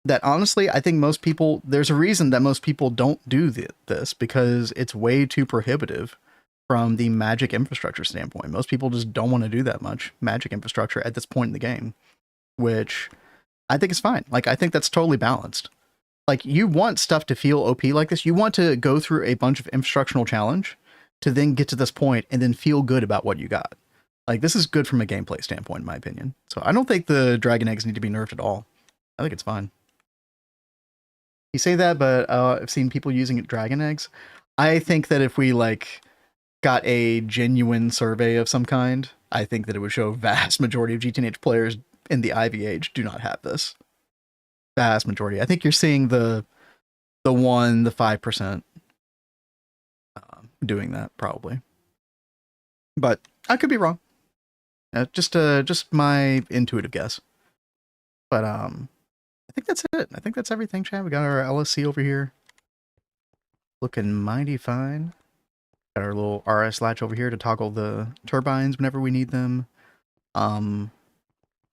That honestly, I think most people, there's a reason that most people don't do this, because it's way too prohibitive from the magic infrastructure standpoint. Most people just don't want to do that much magic infrastructure at this point in the game, which I think is fine. Like, I think that's totally balanced. Like, you want stuff to feel OP like this. You want to go through a bunch of infrastructural challenge to then get to this point and then feel good about what you got. Like, this is good from a gameplay standpoint, in my opinion. So I don't think the Dragon Eggs need to be nerfed at all. I think it's fine. You say that, but I've seen people using Dragon Eggs. I think that if we, like, got a genuine survey of some kind, I think that it would show vast majority of GTNH players in the Ivy Age do not have this. Vast majority. I think you're seeing the 5% doing that, probably. But I could be wrong. Just my intuitive guess. But I think that's it. I think that's everything, Chad. We got our LSC over here. Looking mighty fine. Got our little RS latch over here to toggle the turbines whenever we need them.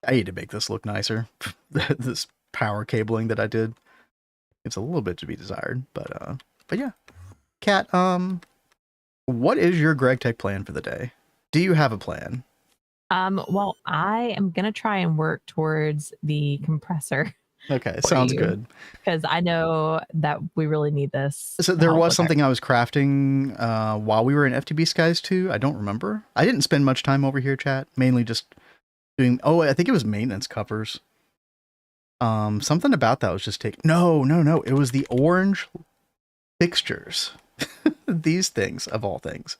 I need to make this look nicer. This power cabling that I did, it's a little bit to be desired, but yeah. Kat, what is your Gregtech plan for the day? Do you have a plan? Well, I am gonna try and work towards the compressor. Okay, sounds good. Because I know that we really need this. So there was something I was crafting while we were in FTB Skies 2. I don't remember. I didn't spend much time over here, chat. Mainly just doing, I think it was maintenance covers. Something about that was just taking, no. It was the orange fixtures. These things, of all things.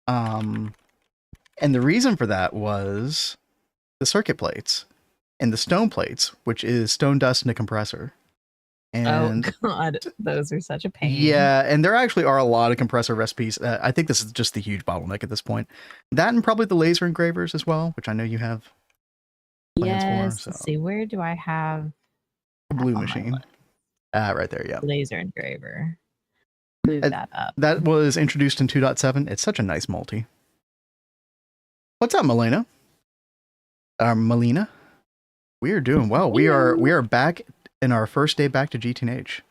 And the reason for that was the circuit plates and the stone plates, which is stone dust in a compressor. And oh god, those are such a pain. Yeah, and there actually are a lot of compressor recipes. I think this is just the huge bottleneck at this point. That and probably the laser engravers as well, which I know you have plans yes, for. Let's see, where do I have the blue machine? Right there, yeah. Laser engraver. Move that up. That was introduced in 2.7. It's such a nice multi. What's up, Melina? Melina? We are doing well. We are back in our first day back to GTNH.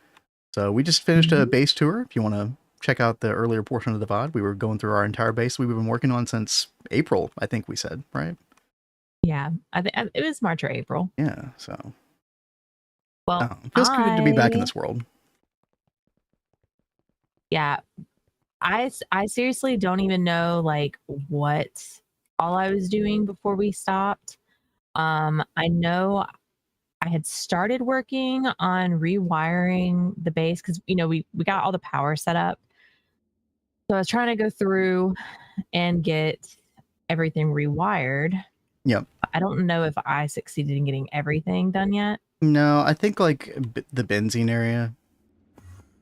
So we just finished a base tour. If you want to check out the earlier portion of the VOD, we were going through our entire base we've been working on since April, I think we said, right? Yeah, I think it was March or April. Yeah, so. Well, feels good to be back in this world. Yeah, I seriously don't even know like what all I was doing before we stopped. I know I had started working on rewiring the base because, you know, we got all the power set up. So I was trying to go through and get everything rewired. Yep. I don't know if I succeeded in getting everything done yet. No, I think like the benzene area.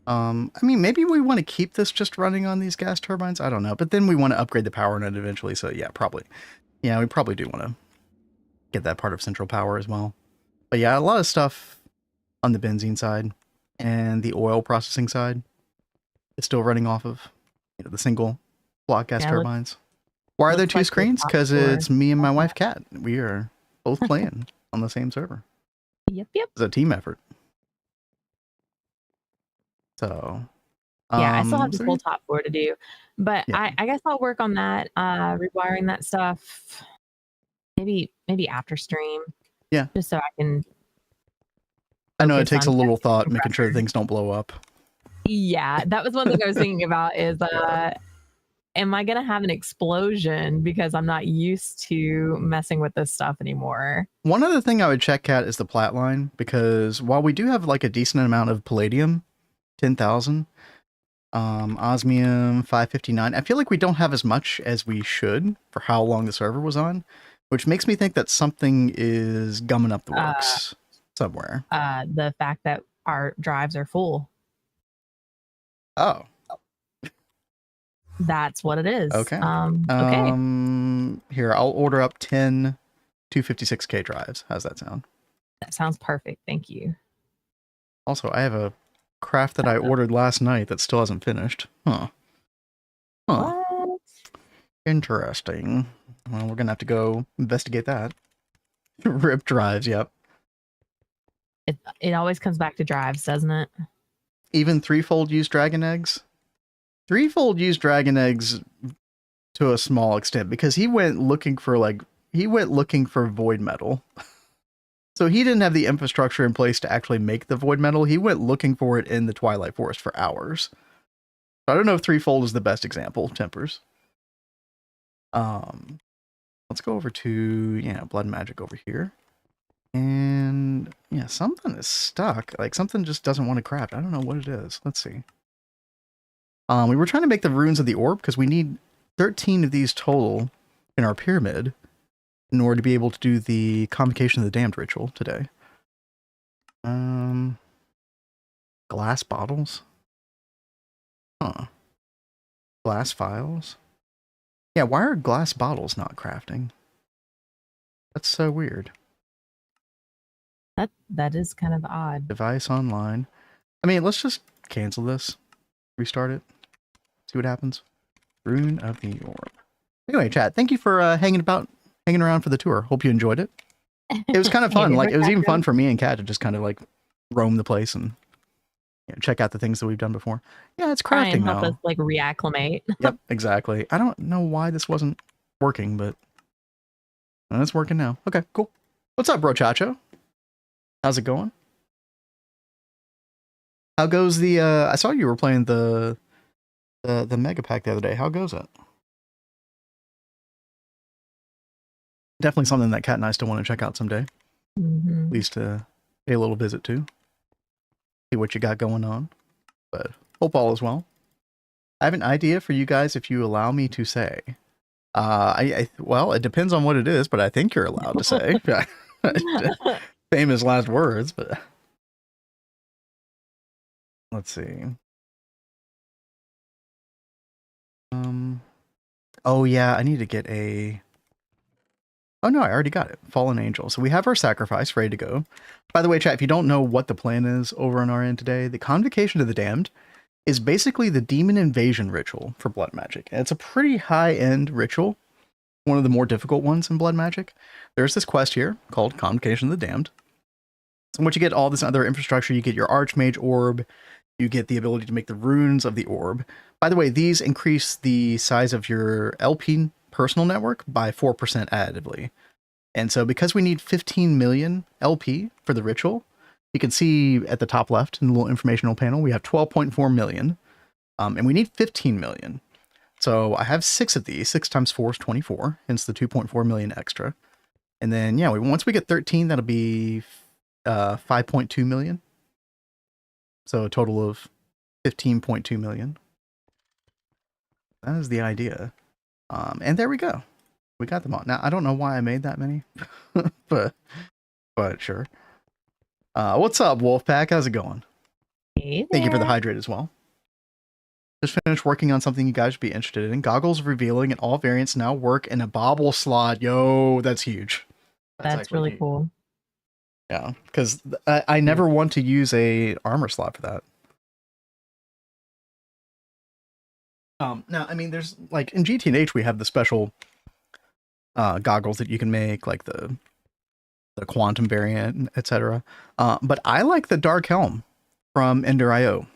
I mean, maybe we want to keep this just running on these gas turbines. I don't know. But then we want to upgrade the power node eventually. So yeah, probably. Yeah, we probably do want to get that part of central power as well. But yeah, a lot of stuff on the benzene side and the oil processing side is still running off of, you know, the single block gas turbines. Why are there two screens? Because it's me and my wife, Kat. We are both playing on the same server. Yep. It's a team effort. So, yeah, I still have the full top floor to do, but yeah. I guess I'll work on that, rewiring that stuff. Maybe after stream. Yeah, just so I can. I know it takes a little thought, making sure things don't blow up. Yeah, that was one thing I was thinking about. Is am I going to have an explosion because I'm not used to messing with this stuff anymore? One other thing I would check, Kat, is the plat line, because while we do have like a decent amount of palladium, 10,000, osmium 559, I feel like we don't have as much as we should for how long the server was on, which makes me think that something is gumming up the works somewhere. The fact that our drives are full. Oh. That's what it is. Okay. Okay. Here, I'll order up 10 256K drives. How's that sound? That sounds perfect. Thank you. Also, I have a craft that I ordered last night that still hasn't finished. Huh. What? Interesting. Well, we're gonna have to go investigate that. Rip drives, yep. It always comes back to drives, doesn't it? Even threefold use dragon eggs? Threefold used dragon eggs to a small extent, because he went looking for void metal. So he didn't have the infrastructure in place to actually make the void metal. He went looking for it in the Twilight Forest for hours. I don't know if threefold is the best example, Tempers. Let's go over to, blood magic over here. And yeah, something is stuck. Like something just doesn't want to craft. I don't know what it is. Let's see. We were trying to make the runes of the orb because we need 13 of these total in our pyramid in order to be able to do the Convocation of the Damned ritual today. Glass bottles? Huh. Glass files? Yeah, why are glass bottles not crafting? That's so weird. That is kind of odd. Device online. I mean, let's just cancel this. Restart it. See what happens. Rune of the orb. Anyway, chat, thank you for hanging around for the tour. Hope you enjoyed it. It was kind of fun. Like, it was even fun for me and Kat to just kind of like roam the place and check out the things that we've done before. Yeah, it's crafting now. Help us like reacclimate. Yep, exactly. I don't know why this wasn't working, but it's working now. Okay, cool. What's up, Brochacho? How's it going? How goes the I saw you were playing the mega pack the other day. How goes it? Definitely something that Kat and I still want to check out someday. At least pay a little visit to. See what you got going on. But hope all is well. I have an idea for you guys if you allow me to say. Well, it depends on what it is, but I think you're allowed to say. Famous last words, but let's see. Oh yeah, I need to get a... Oh no, I already got it. Fallen Angel. So we have our sacrifice ready to go. By the way, chat, if you don't know what the plan is over on our end today, the Convocation of the Damned is basically the demon invasion ritual for blood magic. And it's a pretty high-end ritual. One of the more difficult ones in blood magic. There's this quest here called Convocation of the Damned. So once you get all this other infrastructure, you get your Archmage orb, you get the ability to make the runes of the orb. By the way, these increase the size of your LP personal network by 4% additively. And so because we need 15 million LP for the ritual, you can see at the top left in the little informational panel, we have 12.4 million. And we need 15 million. So I have 6 of these. 6 times 4 is 24, hence the 2.4 million extra. And then, yeah, once we get 13, that'll be 5.2 million. So a total of 15.2 million. That is the idea. And there we go. We got them all. Now, I don't know why I made that many, but sure. What's up, Wolfpack? How's it going? Hey there. Thank you for the hydrate as well. Just finished working on something you guys should be interested in. Goggles revealing and all variants now work in a bobble slot. Yo, that's huge. That's really cool. Yeah, because I never want to use a armor slot for that. Now, I mean, there's like in GTNH we have the special goggles that you can make, like the quantum variant, etc. But I like the dark helm from Ender.io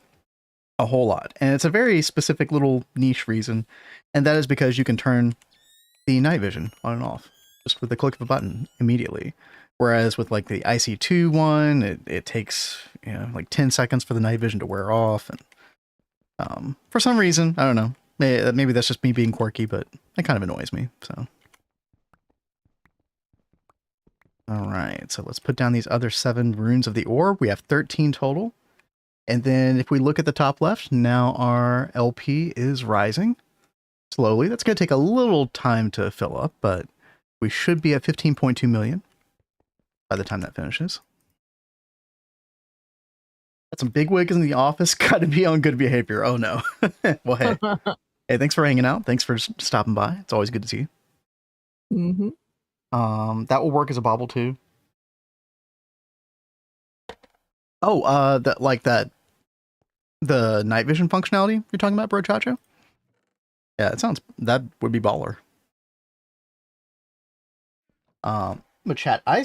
a whole lot, and it's a very specific little niche reason, and that is because you can turn the night vision on and off just with the click of a button immediately. Whereas with like the IC2 one, it takes like 10 seconds for the night vision to wear off, and for some reason, I don't know, Maybe that's just me being quirky, but it kind of annoys me. So, all right. So let's put down these other 7 runes of the ore. We have 13 total. And then if we look at the top left, now our LP is rising slowly. That's going to take a little time to fill up, but we should be at 15.2 million by the time that finishes. Got some big wigs in the office. Got to be on good behavior. Oh no. Well, hey. Hey, thanks for hanging out. Thanks for stopping by. It's always good to see you. That will work as a bobble too. Oh, the night vision functionality you're talking about, Bro Chacho? Yeah, that would be baller. But chat, I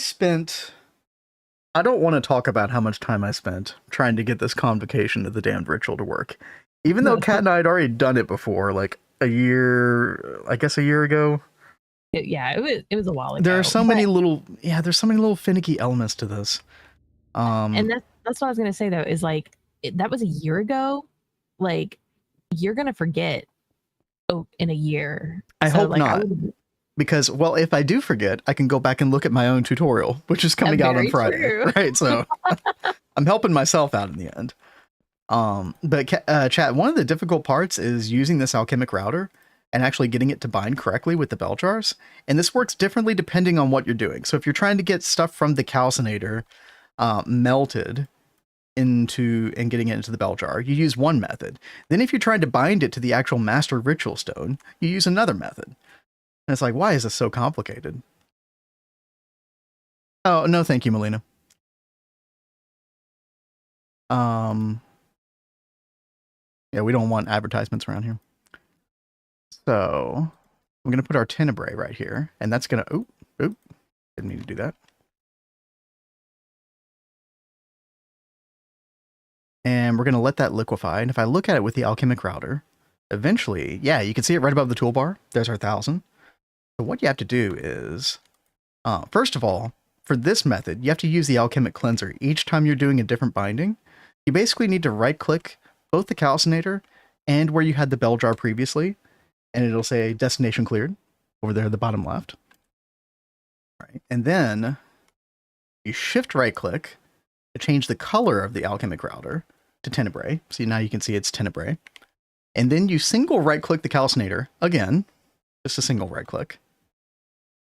don't want to talk about how much time I spent trying to get this convocation of the damned ritual to work. Even though Kat and I had already done it before, like a year ago. It was a while ago. There are so many little finicky elements to this. And that's what I was gonna say though, is like that was a year ago. Like you're gonna forget in a year. I hope not. Because, well, if I do forget, I can go back and look at my own tutorial, which is coming out on Friday. True. Right? So I'm helping myself out in the end. But chat, one of the difficult parts is using this alchemic router and actually getting it to bind correctly with the bell jars. And this works differently depending on what you're doing. So if you're trying to get stuff from the calcinator melted into and getting it into the bell jar, you use one method. Then if you're trying to bind it to the actual master ritual stone, you use another method. And it's like, why is this so complicated? Oh, no, thank you, Melina. Yeah, we don't want advertisements around here. So I'm going to put our tenebrae right here, and that's going to, didn't mean to do that. And we're going to let that liquefy. And if I look at it with the alchemic router, eventually, yeah, you can see it right above the toolbar. There's our 1,000. So what you have to do is, first of all, for this method, you have to use the alchemic cleanser each time you're doing a different binding. You basically need to right-click both the calcinator and where you had the bell jar previously, and it'll say destination cleared over there at the bottom left. Right. And then you shift right-click to change the color of the alchemic router to tenebrae. See, now you can see it's tenebrae. And then you single right-click the calcinator again, just a single right-click.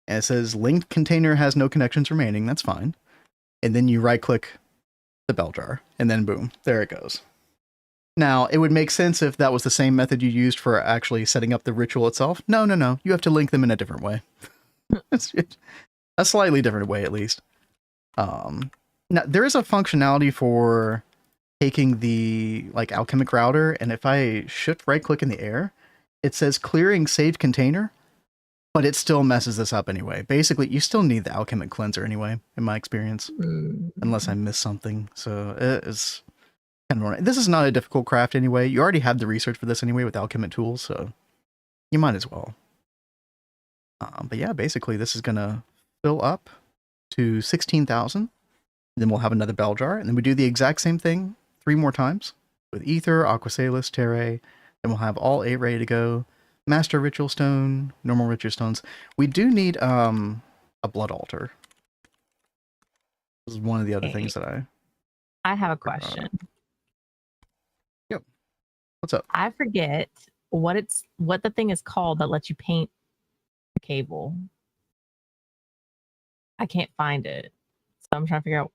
And it says linked container has no connections remaining. That's fine. And then you right click the bell jar and then boom, there it goes. Now it would make sense if that was the same method you used for actually setting up the ritual itself. No. You have to link them in a different way. A slightly different way, at least. Now there is a functionality for taking the alchemic router. And if I shift right click in the air, it says clearing saved container. But it still messes this up anyway. Basically, you still need the alchemic cleanser anyway, in my experience. Unless I miss something. So it's kind of... This is not a difficult craft anyway. You already have the research for this anyway with alchemic tools, so you might as well. But yeah, basically this is going to fill up to 16,000. Then we'll have another bell jar. And then we do the exact same thing 3 more times. With Ether, Aquasalis, Terrae. Then we'll have all 8 ready to go. Master Ritual Stone, normal Ritual Stones. We do need a Blood Altar. This is one of the other things that I have a question. Yep. What's up? I forget what the thing is called that lets you paint the cable. I can't find it. So I'm trying to figure out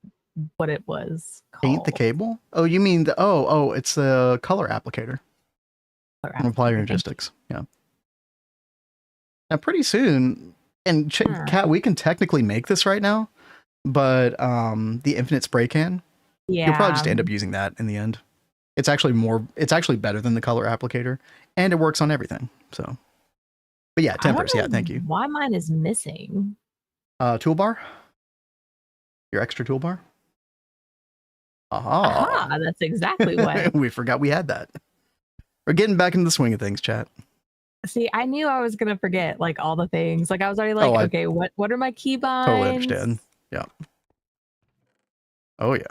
what it was called. Paint the cable? Oh, you mean the it's the color applicator. Apply your logistics. Yeah. Now, pretty soon, and Kat, we can technically make this right now, but the infinite spray can, you'll probably just end up using that in the end. It's actually better than the color applicator, and it works on everything. So, but yeah, tempers. Yeah, thank you. Why mine is missing? Toolbar. Your extra toolbar. Aha, that's exactly what. We forgot we had that. We're getting back into the swing of things, chat. See, I knew I was gonna forget all the things. Like I was already okay, what are my key binds? Totally understand. Yeah. Oh yeah.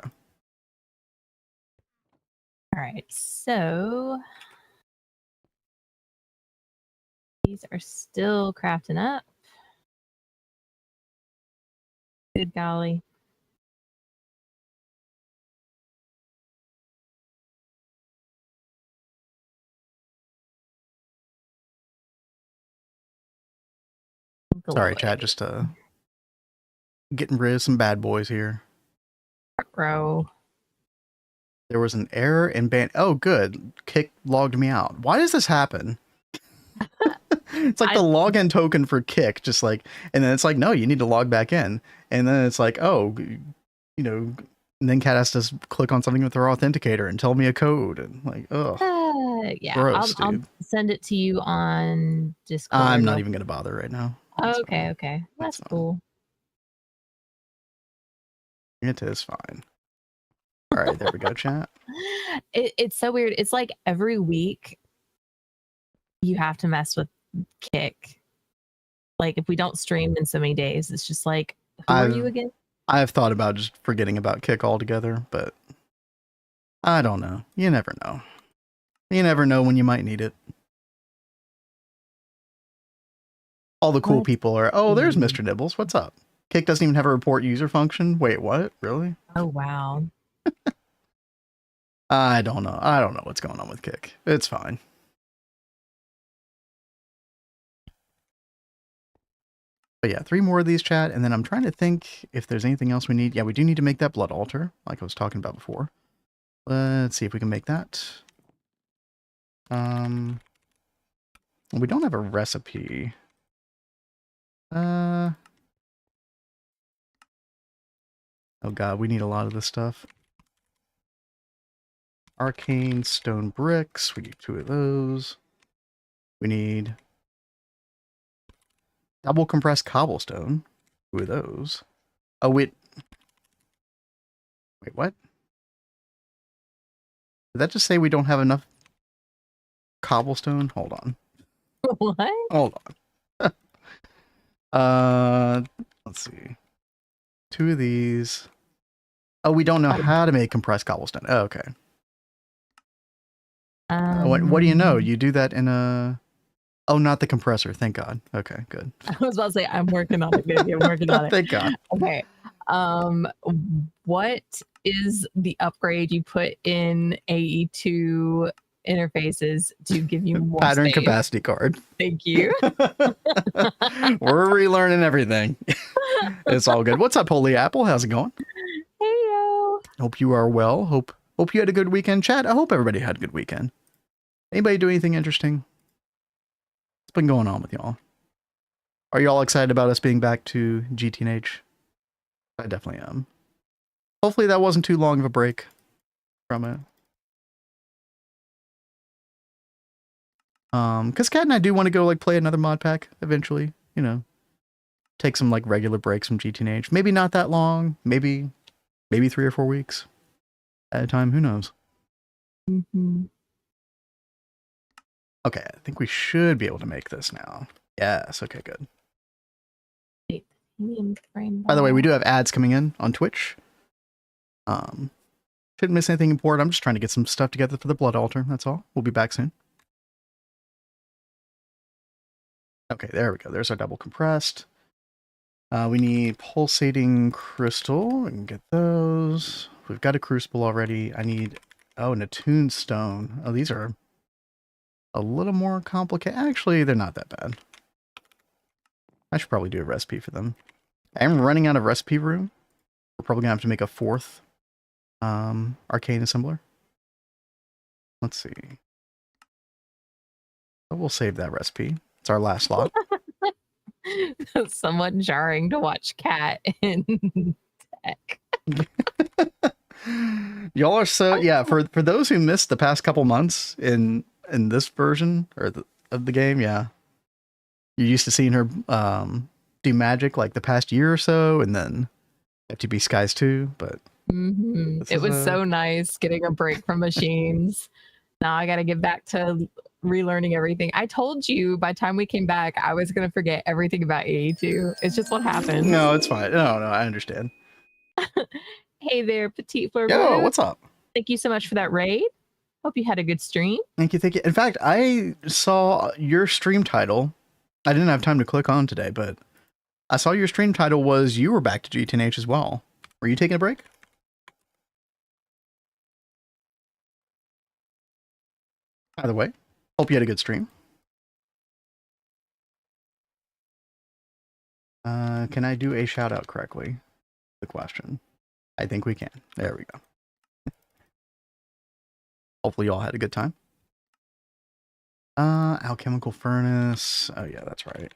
All right, so These are still crafting up. Good golly. Sorry, chat. Just getting rid of some bad boys here. Bro. There was an error in ban. Oh, good. Kick logged me out. Why does this happen? It's like the login token for Kick, just like, and then it's like, no, you need to log back in. And then it's like, oh, you know, and then Kat has to click on something with her authenticator and tell me a code. And like, oh, yeah, gross, I'll send it to you on Discord. I'm not even going to bother right now. Okay, okay. That's cool. It is fine. All right, there we go, chat. It's so weird. It's like every week you have to mess with Kick. Like if we don't stream in so many days, it's just like, who are you again? I've thought about just forgetting about Kick altogether, but I don't know. You never know. You never know when you might need it. All the cool people are, oh, there's Mr. Nibbles. What's up? Kick doesn't even have a report user function. Wait, what? Really? Oh, wow. I don't know. I don't know what's going on with Kick. It's fine. But yeah, 3 more of these, chat, and then I'm trying to think if there's anything else we need. Yeah, we do need to make that blood altar, like I was talking about before. Let's see if we can make that. We don't have a recipe. Oh god, we need a lot of this stuff. Arcane stone bricks. We need 2 of those. We need double compressed cobblestone. 2 of those. Oh, wait, what? Did that just say we don't have enough cobblestone? Hold on. What? Hold on. Let's see. 2 of these. Oh, we don't know how to make compressed cobblestone. Oh, okay. What do you know? You do that in a... Oh, not the compressor. Thank God. Okay, good. I was about to say, I'm working on it, baby. I'm working on it. Thank God. Okay. What is the upgrade you put in AE2 interfaces to give you more pattern space? Capacity card? Thank you. We're relearning everything. It's all good. What's up, Holy Apple? How's it going? Hey, yo. Hope you are well. Hope you had a good weekend, chat. I hope everybody had a good weekend. Anybody do anything interesting? What's been going on with y'all? Are y'all excited about us being back to GTNH? I definitely am. Hopefully that wasn't too long of a break from it. Because Kat and I do want to go like play another mod pack eventually, you know. Take some like regular breaks from GTNH. Maybe not that long, maybe 3 or 4 weeks at a time, who knows. Okay, I think we should be able to make this now. Yes, okay, good. By the way, we do have ads coming in on Twitch. Shouldn't miss anything important. I'm just trying to get some stuff together for the blood altar, that's all. We'll be back soon. Okay, there we go. There's our double compressed. We need pulsating crystal. We can get those. We've got a crucible already. I need, an attuned stone. Oh, these are a little more complicated. Actually, they're not that bad. I should probably do a recipe for them. I am running out of recipe room. We're probably gonna have to make a 4th arcane assembler. Let's see. But we'll save that recipe. It's our last slot. Somewhat jarring to watch Kat in tech. Y'all are so, yeah, for those who missed the past couple months in this version of the game, yeah. You're used to seeing her do magic like the past year or so, and then FTB Skies 2, but it was so nice getting a break from machines. Now I got to get back to relearning everything. I told you by the time we came back, I was going to forget everything about AE2. It's just what happened. No, it's fine. No, I understand. Hey there, Petite Fleur. Yo, what's up? Thank you so much for that raid. Hope you had a good stream. Thank you. In fact, I saw your stream title I didn't have time to click on today, but I saw your stream title was you were back to GTNH as well. Were you taking a break? By the way, hope you had a good stream. Can I do a shout out correctly? The question. I think we can. There we go. Hopefully y'all had a good time. Alchemical furnace. Oh yeah, that's right.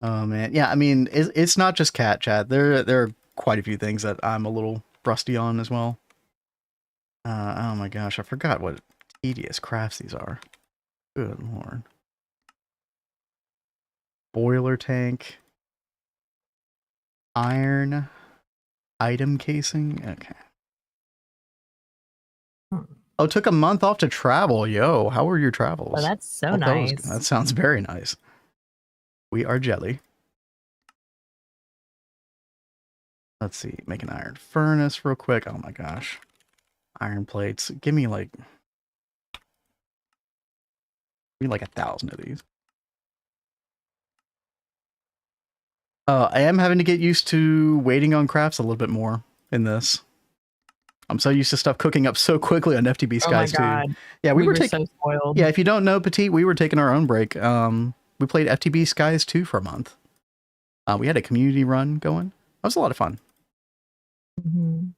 Oh man, yeah. I mean, it's not just cat chat. There are quite a few things that I'm a little rusty on as well. Oh my gosh, I forgot what tedious crafts these are. Good lord. Boiler tank. Iron. Item casing. Okay. Oh, took a month off to travel. Yo, how were your travels? Oh, that's so nice. That sounds very nice. We are jelly. Let's see. Make an iron furnace real quick. Oh my gosh. Iron plates. Give me like 1,000 of these. I am having to get used to waiting on crafts a little bit more in this. I'm so used to stuff cooking up so quickly on FTB Skies too. Yeah, we were so spoiled. Yeah, if you don't know, Petite, we were taking our own break. We played FTB Skies 2 for a month. We had a community run going. That was a lot of fun. Mm-hmm.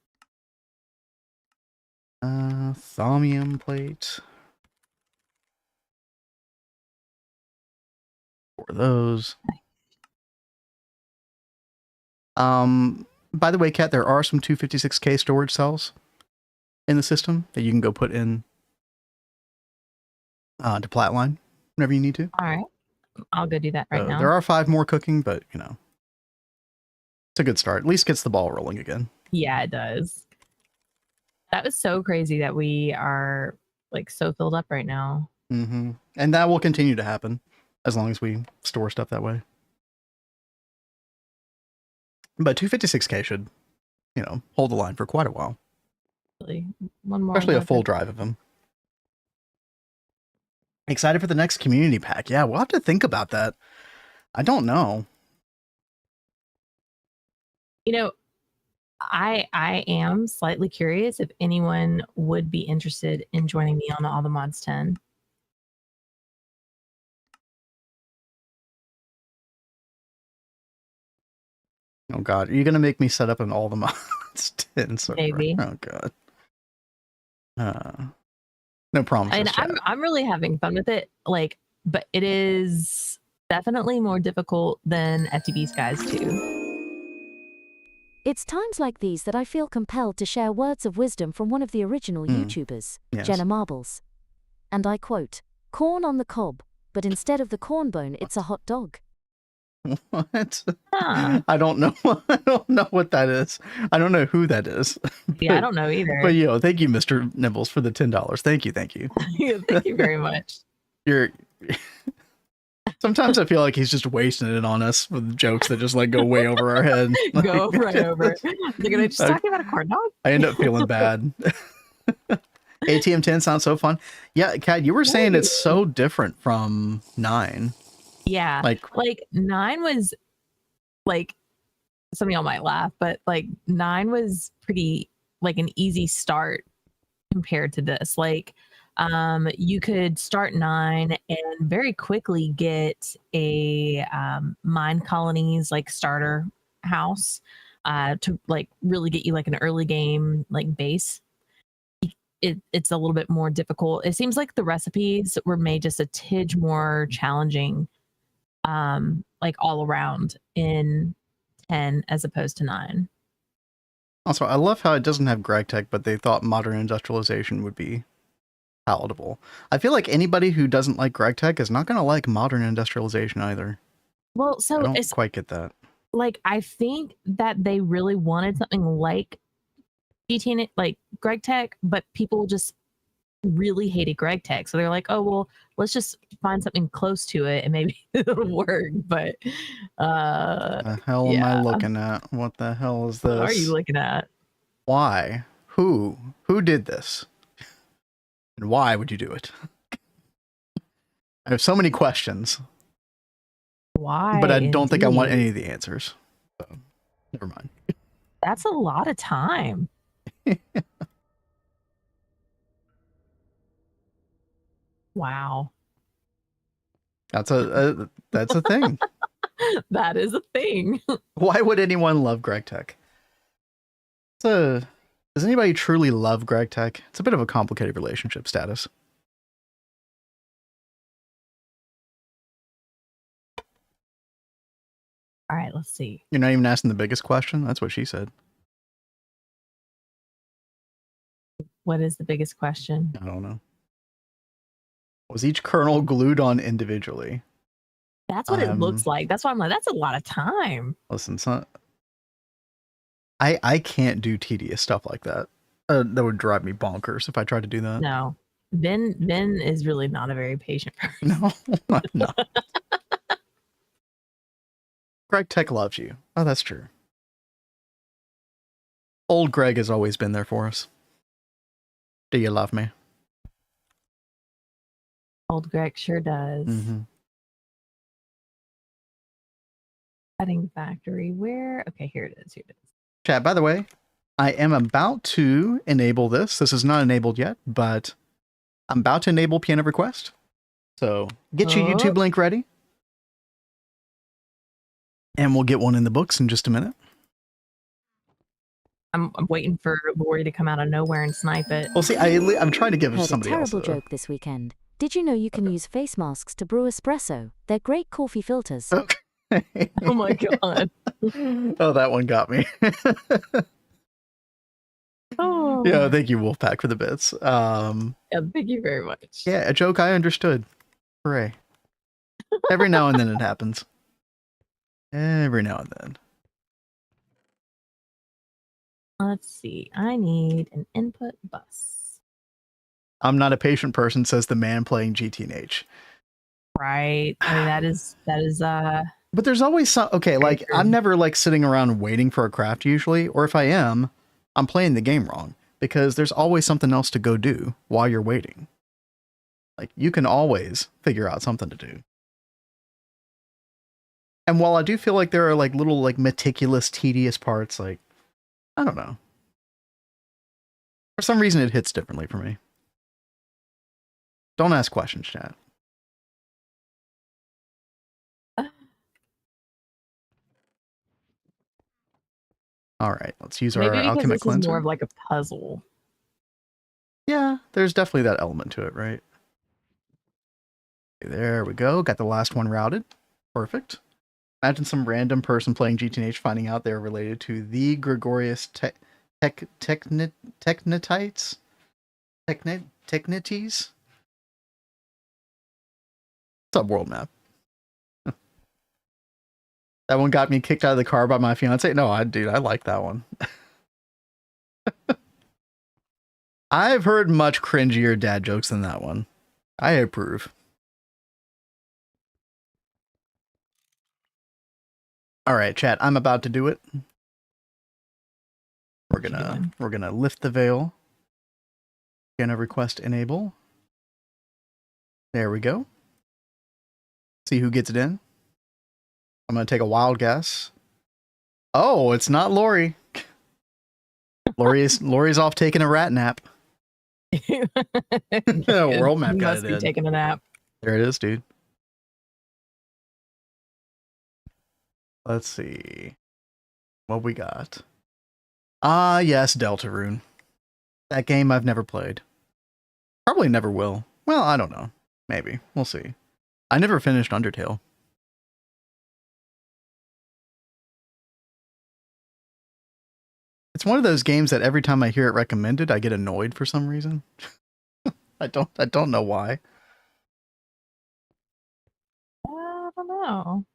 Thaumium plate. For those. By the way, Kat, there are some 256K storage cells in the system that you can go put in to Platline whenever you need to. All right. I'll go do that right now. There are 5 more cooking, but you know, it's a good start. At least gets the ball rolling again. Yeah, it does. That was so crazy that we are like so filled up right now. Mm-hmm. And that will continue to happen as long as we store stuff that way. But 256K should, you know, hold the line for quite a while. Really? One more. Especially a full drive of them. Excited for the next community pack. Yeah, we'll have to think about that. I don't know. You know, I am slightly curious if anyone would be interested in joining me on All the Mods 10. Oh god, are you gonna make me set up an All the Mods 10 server? Maybe. Oh god. No promises. And I'm really having fun with it. Like, but it is definitely more difficult than FTB Skies 2. It's times like these that I feel compelled to share words of wisdom from one of the original YouTubers, yes. Jenna Marbles. And I quote, "Corn on the cob, but instead of the corn bone, it's a hot dog." What? Huh. I don't know. I don't know what that is. I don't know who that is. Yeah, I don't know either. But yo, thank you, Mr. Nibbles, for the $10. Thank you. Thank you very much. Sometimes I feel like he's just wasting it on us with jokes that just like go way over our head. Go right over. They're gonna just talking about a corn dog. I end up feeling bad. ATM 10 sounds so fun. Yeah, Kat, you were saying it's so different from 9. Yeah, like 9 was like, some of y'all might laugh, but like 9 was pretty like an easy start compared to this. Like, you could start 9 and very quickly get a mine colonies like starter house to like really get you like an early game like base. It's a little bit more difficult. It seems like the recipes were made just a tidge more challenging, like all around in 10 as opposed to 9. Also, I love how it doesn't have Gregtech, but they thought modern industrialization would be palatable. I feel like anybody who doesn't like Gregtech is not going to like modern industrialization either. Well, so I don't quite get that. Like, I think that they really wanted something like GTNH, like Gregtech, but people just really hated Gregtech. So they're like, oh, well, let's just find something close to it and maybe it'll work. But the hell am I looking at? What the hell is this? What are you looking at? Why? Who did this? And why would you do it? I have so many questions. Why? But I don't think I want indeed? any of the answers. So, never mind. That's a lot of time. Wow. That's a thing. That is a thing. Why would anyone love Gregtech? Does anybody truly love Gregtech? It's a bit of a complicated relationship status. All right, let's see. You're not even asking the biggest question? That's what she said. What is the biggest question? I don't know. Was each kernel glued on individually? That's what it looks like. That's why I'm like, that's a lot of time. Listen, son, I can't do tedious stuff like that. That would drive me bonkers if I tried to do that. No. Ben is really not a very patient person. No, no. Gregtech loves you. Oh, that's true. Old Greg has always been there for us. Do you love me? Old Greg sure does. Cutting factory. Where? Okay, here it is. Here it is. Chat, by the way, I am about to enable this. This is not enabled yet, but I'm about to enable piano request. So get your YouTube link ready. And we'll get one in the books in just a minute. I'm waiting for Lori to come out of nowhere and snipe it. Well, see, I'm trying to give Heard somebody a else terrible joke this weekend. Did you know you can use face masks to brew espresso? They're great coffee filters. Okay. Oh my god. Oh, that one got me. Oh. Yeah, thank you, Wolfpack, for the bits. Yeah, thank you very much. Yeah, a joke I understood. Hooray. Every now and then it happens. Every now and then. Let's see. I need an input bus. I'm not a patient person, says the man playing GTNH. Right. I mean, that is But there's always some, okay, like I'm never like sitting around waiting for a craft usually, or if I am, I'm playing the game wrong because there's always something else to go do while you're waiting. Like you can always figure out something to do. And while I do feel like there are like little like meticulous, tedious parts, like, I don't know. For some reason it hits differently for me. Don't ask questions, chat. All right, let's use our alchemic cleanser. This is more of like a puzzle. Yeah, there's definitely that element to it, right? Okay, there we go. Got the last one routed. Perfect. Imagine some random person playing GTNH finding out they're related to the Gregorius Technetites? Technetes? What's up, world map? That one got me kicked out of the car by my fiance. No, dude, I like that one. I've heard much cringier dad jokes than that one. I approve. All right, chat, I'm about to do it. We're gonna lift the veil. Gonna request enable. There we go. See who gets it in. I'm gonna take a wild guess. Oh, it's not Lori. Lori's off taking a rat nap. World map got it in. Taking a nap. There it is, dude. Let's see what we got. Ah, yes, Deltarune. That game I've never played. Probably never will. Well, I don't know. Maybe. We'll see. I never finished Undertale. It's one of those games that every time I hear it recommended, I get annoyed for some reason. I don't know why. I don't know.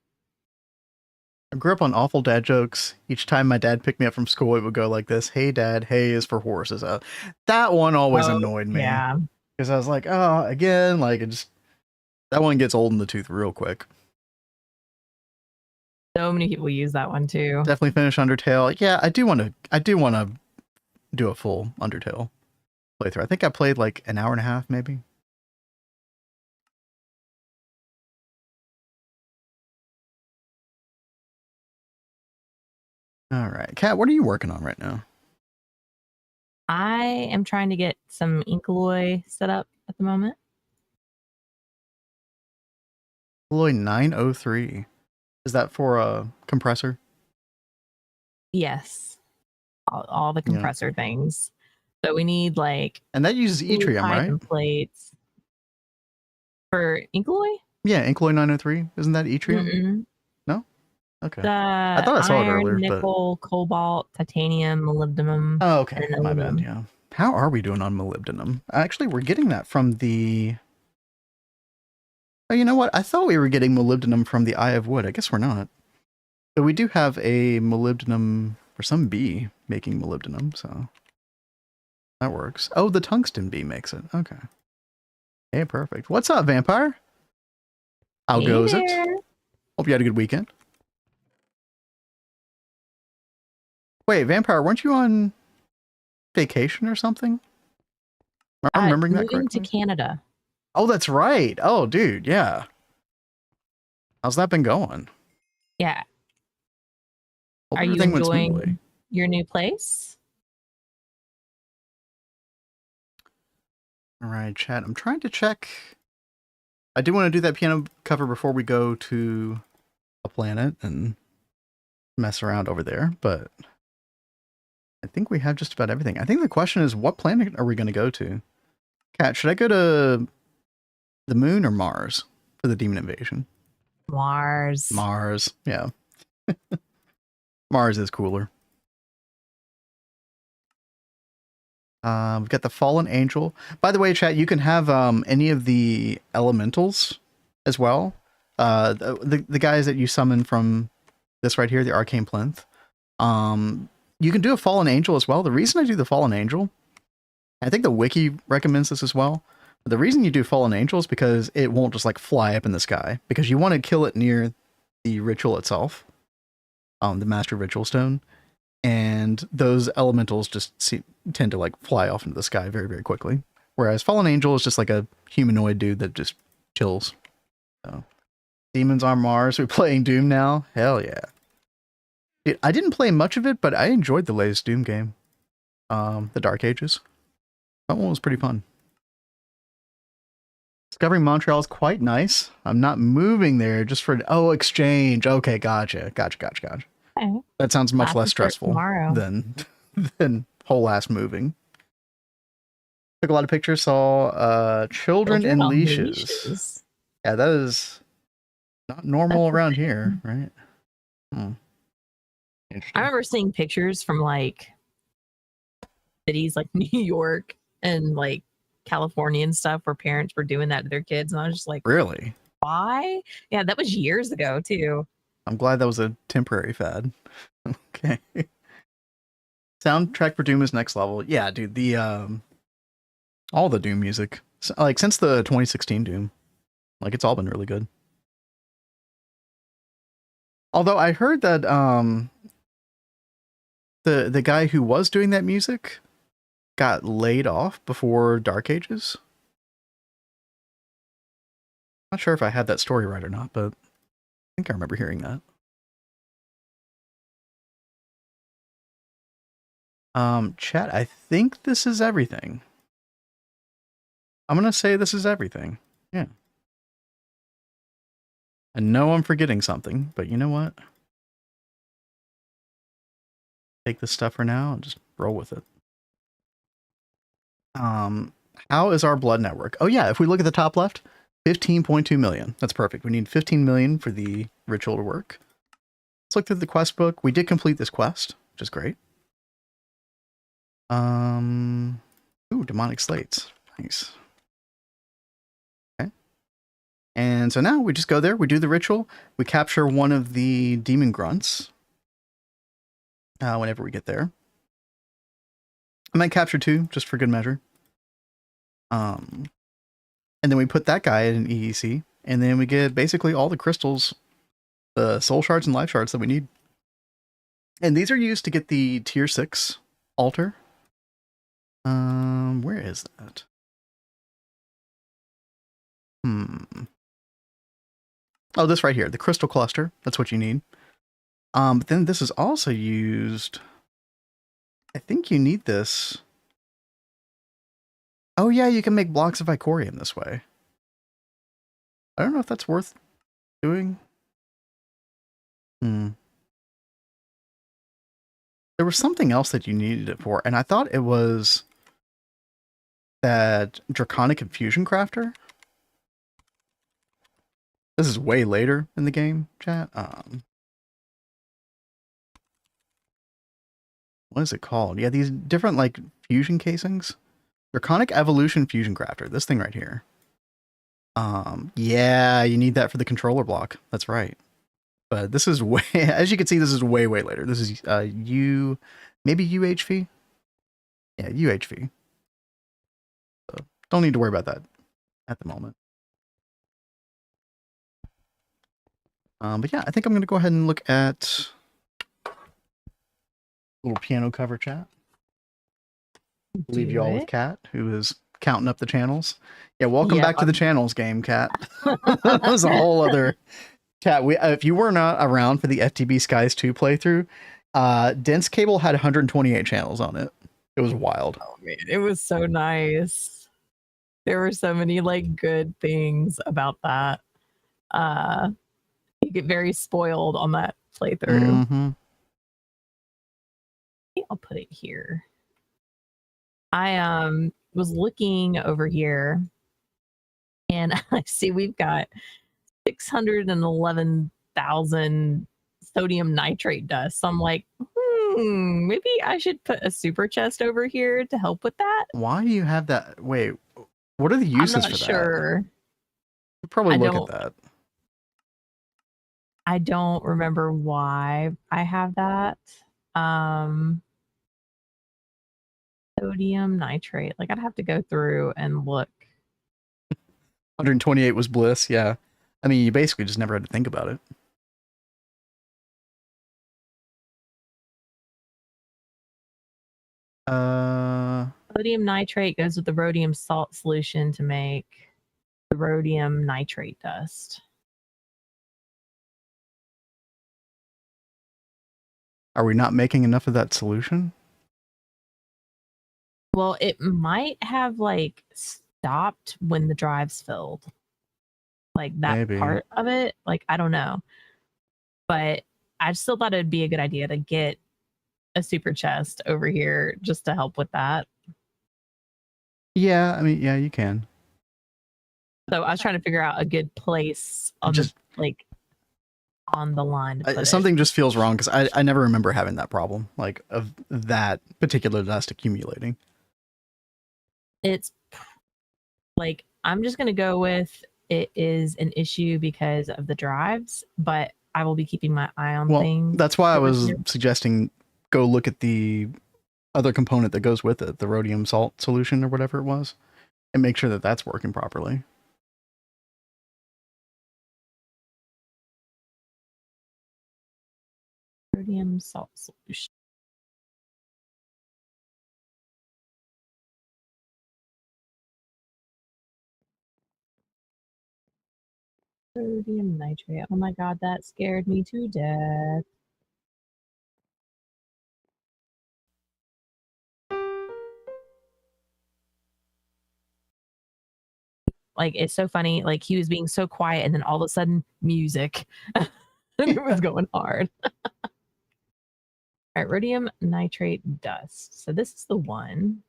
I grew up on awful dad jokes. Each time my dad picked me up from school, it would go like this: "Hey, Dad, hay is for horses." That one always annoyed me. Yeah. Because I was like, oh, again, like that one gets old in the tooth real quick. So many people use that one too. Definitely finish Undertale. Yeah, I do want to do a full Undertale playthrough. I think I played like an hour and a half, maybe. All right. Kat, what are you working on right now? I am trying to get some Inkaloy set up at the moment. Alloy 903. Is that for a compressor? Yes. All the Yeah. compressor things. So we need like And that uses fluid yttrium, pipe right? and plates. For Inkaloy? Yeah, Inkaloy 903. Isn't that yttrium? Mm-mm. No? Okay. The I thought I saw it earlier, iron, but nickel, cobalt, titanium, molybdenum, oh, okay. and My bad. aluminum. Yeah. How are we doing on molybdenum? Actually, we're getting that from the. Oh, you know what? I thought we were getting molybdenum from the Eye of Wood. I guess we're not. But we do have a molybdenum for some bee making molybdenum, so that works. Oh, the tungsten bee makes it. Okay. Hey, perfect. What's up, vampire? How Hey goes there. it? Hope you had a good weekend. Wait, vampire, weren't you on vacation or something? Am I remembering that Moving to correctly? Canada. Oh, that's right. Oh, dude, yeah. How's that been going? Yeah. Hope Are you everything went smoothly. enjoying your new place? All right, chat. I'm trying to check. I do want to do that piano cover before we go to a planet and mess around over there, but I think we have just about everything. I think the question is, what planet are we going to go to? Kat, should I go to the moon or Mars for the demon invasion? Mars. Mars, yeah. Mars is cooler. We've got the fallen angel. By the way, chat, you can have any of the elementals as well. The guys that you summon from this right here, the arcane plinth. You can do a fallen angel as well. The reason I do the fallen angel, I think the wiki recommends this as well. The reason you do fallen angel is because it won't just like fly up in the sky, because you want to kill it near the ritual itself, the master ritual stone. And those elementals just tend to like fly off into the sky very, very quickly. Whereas Fallen Angel is just like a humanoid dude that just chills. So, Demons on Mars. We're playing Doom now. Hell yeah. Dude, I didn't play much of it, but I enjoyed the latest Doom game. The Dark Ages. That one was pretty fun. Discovering Montreal is quite nice. I'm not moving there just for exchange. Okay, gotcha. Okay. That sounds much less stressful than whole ass moving. Took a lot of pictures, saw children and leashes. Yeah, that is not normal around here, right? I remember seeing pictures from like cities like New York and like California and stuff where parents were doing that to their kids, and I was just like, really? Why? Yeah, that was years ago too. I'm glad that was a temporary fad. Okay. Soundtrack for Doom is next level. Yeah, dude, the all the Doom music, like since the 2016 Doom, like it's all been really good. Although I heard that the guy who was doing that music got laid off before Dark Ages. Not sure if I had that story right or not, but I think I remember hearing that. Chat, I think this is everything. I'm gonna say this is everything. Yeah. I know I'm forgetting something, but you know what? Take this stuff for now and just roll with it. How is our blood network? Oh yeah, if we look at the top left, 15.2 million. That's perfect. We need 15 million for the ritual to work. Let's look through the quest book. We did complete this quest, which is great. Ooh, demonic slates. Nice. Okay. And so now we just go there, we do the ritual, we capture one of the demon grunts. Whenever we get there. I might capture two, just for good measure. And then we put that guy in an EEC, and then we get basically all the crystals, the soul shards and life shards that we need. And these are used to get the tier 6 altar. Where is that? Oh, this right here, the crystal cluster. That's what you need. But then this is also used. I think you need this. Oh yeah, you can make blocks of Icorium this way. I don't know if that's worth doing. There was something else that you needed it for, and I thought it was that Draconic Infusion Crafter. This is way later in the game, chat. What is it called? Yeah, these different like fusion casings. Draconic Evolution Fusion Crafter. This thing right here. Yeah, you need that for the controller block. That's right. But this is way, as you can see, this is way later. This is maybe UHV. Yeah, UHV. So don't need to worry about that at the moment. But yeah, I think I'm gonna go ahead and look at little piano cover chat. Leave you all with Cat, who is counting up the channels. Yeah, welcome back to the channels game, Cat. That was a whole other Cat. If you were not around for the FTB Skies 2 playthrough, Dense Cable had 128 channels on it. It was wild. Oh man, it was so nice. There were so many like good things about that. You get very spoiled on that playthrough. I'll put it here. I was looking over here and I see we've got 611,000 sodium nitrate dust. So I'm like, maybe I should put a super chest over here to help with that. Why do you have that? Wait, what are the uses for that? Sure. You probably look at that. I don't remember why I have that. Sodium nitrate. Like I'd have to go through and look. 128 was bliss, yeah. I mean, you basically just never had to think about it. Sodium nitrate goes with the rhodium salt solution to make the rhodium nitrate dust. Are we not making enough of that solution? Well, it might have like stopped when the drive's filled. Like that part of it. Like, I don't know. But I still thought it'd be a good idea to get a super chest over here just to help with that. Yeah, I mean, yeah, you can. So I was trying to figure out a good place on just like on the line. Something just feels wrong because I never remember having that problem, like of that particular dust accumulating. It's like, I'm just going to go with it is an issue because of the drives, but I will be keeping my eye on things. That's why I was suggesting go look at the other component that goes with it, the rhodium salt solution or whatever it was, and make sure that that's working properly. Rhodium salt solution. Sodium nitrate. Oh my god, that scared me to death. Like, it's so funny. Like, he was being so quiet, and then all of a sudden, music. It was going hard. All right, rhodium nitrate dust. So this is the one.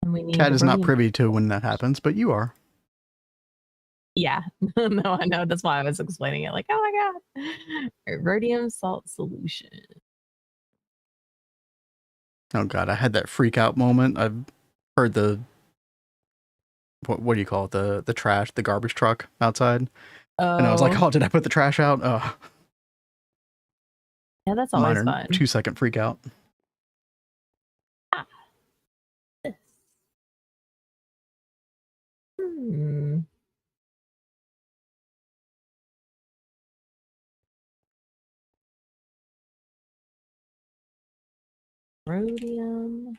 And we need Cat is not privy to when that happens, but you are. Yeah. No, I know. That's why I was explaining it. Like, oh my god. All right, rhodium salt solution. Oh god, I had that freak out moment. I've heard the what do you call it? The trash, the garbage truck outside. Oh. And I was like, oh, did I put the trash out? Oh. Yeah, that's always fun. 2-second freak out. Ah. Rhodium.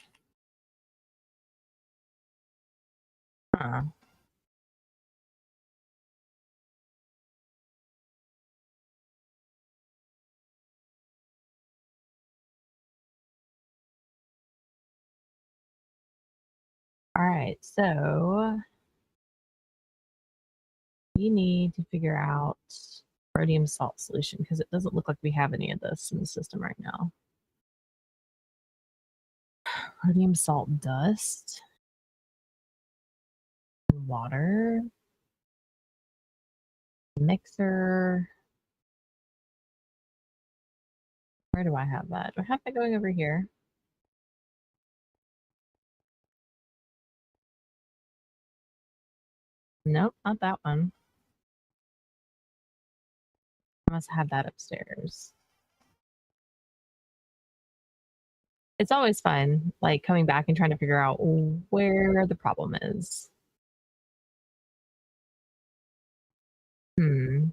right, so we need to figure out rhodium salt solution because it doesn't look like we have any of this in the system right now. Rhodium salt dust, water, mixer. Where do I have that? Do I have that going over here? Nope, not that one. I must have that upstairs. It's always fun, like coming back and trying to figure out where the problem is. Hmm.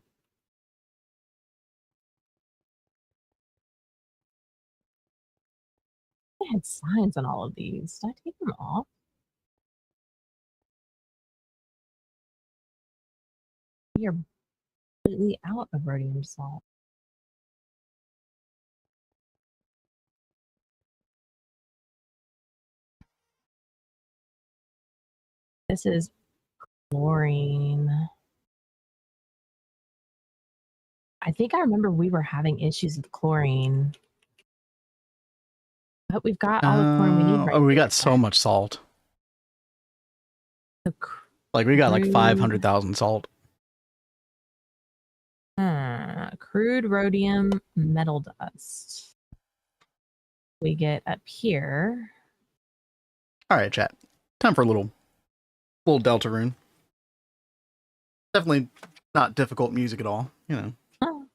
I had signs on all of these. Did I take them off? We are completely out of rhodium salt. This is chlorine. I think I remember we were having issues with chlorine. But we've got all the chlorine we need right Oh, we here. got so much salt. The Like we got like crude- 500,000 salt. Crude rhodium metal dust. We get up here. All right, chat. Time for a little Deltarune. Definitely not difficult music at all, you know. Oh.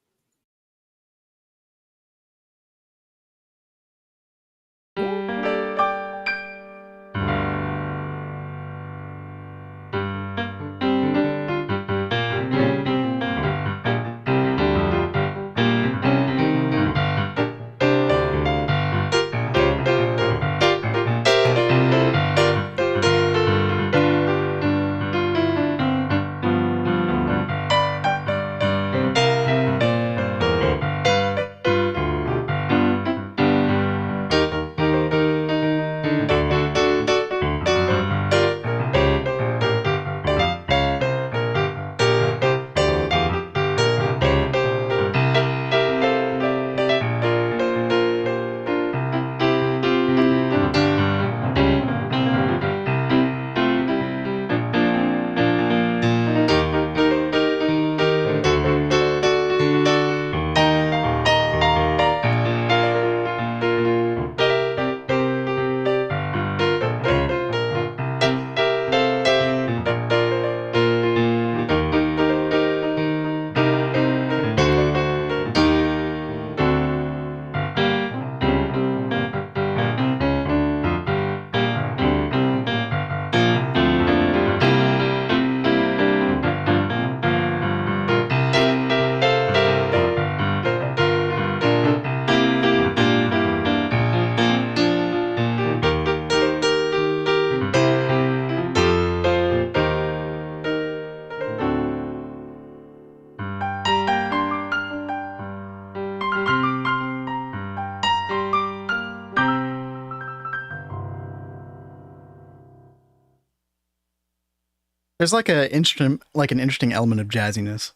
There's like an interesting element of jazziness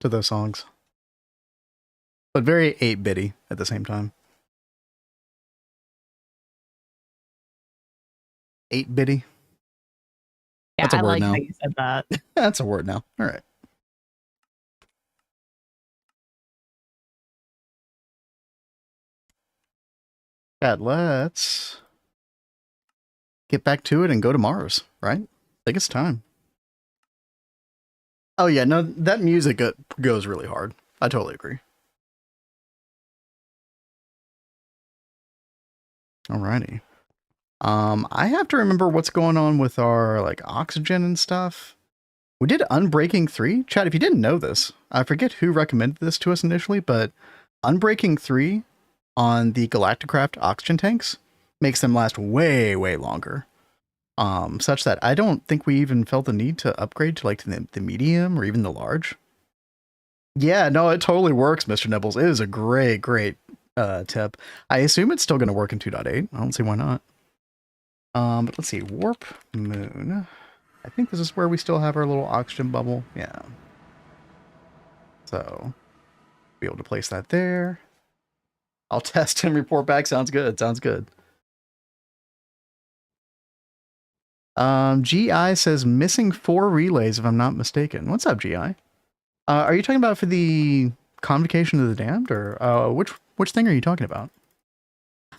to those songs, but very 8-bitty at the same time. 8-bitty. Yeah, That's a I word like now. how you said that. That's a word now. All right. Chat, let's get back to it and go to Mars, right? I think it's time. Oh yeah, no, that music goes really hard. I totally agree. Alrighty. I have to remember what's going on with our like oxygen and stuff. We did Unbreaking 3. Chat, if you didn't know this, I forget who recommended this to us initially, but Unbreaking 3 on the Galacticraft oxygen tanks makes them last way, way longer. Such that I don't think we even felt the need to upgrade to like the medium or even the large. Yeah, no, it totally works, Mr. Nibbles. It is a great tip. I assume it's still going to work in 2.8. I don't see why not. But let's see, warp moon. I think this is where we still have our little oxygen bubble. Yeah. So, be able to place that there. I'll test and report back. Sounds good. Sounds good. GI says missing 4 relays, if I'm not mistaken. What's up, GI? Are you talking about for the Convocation of the Damned, or which thing are you talking about?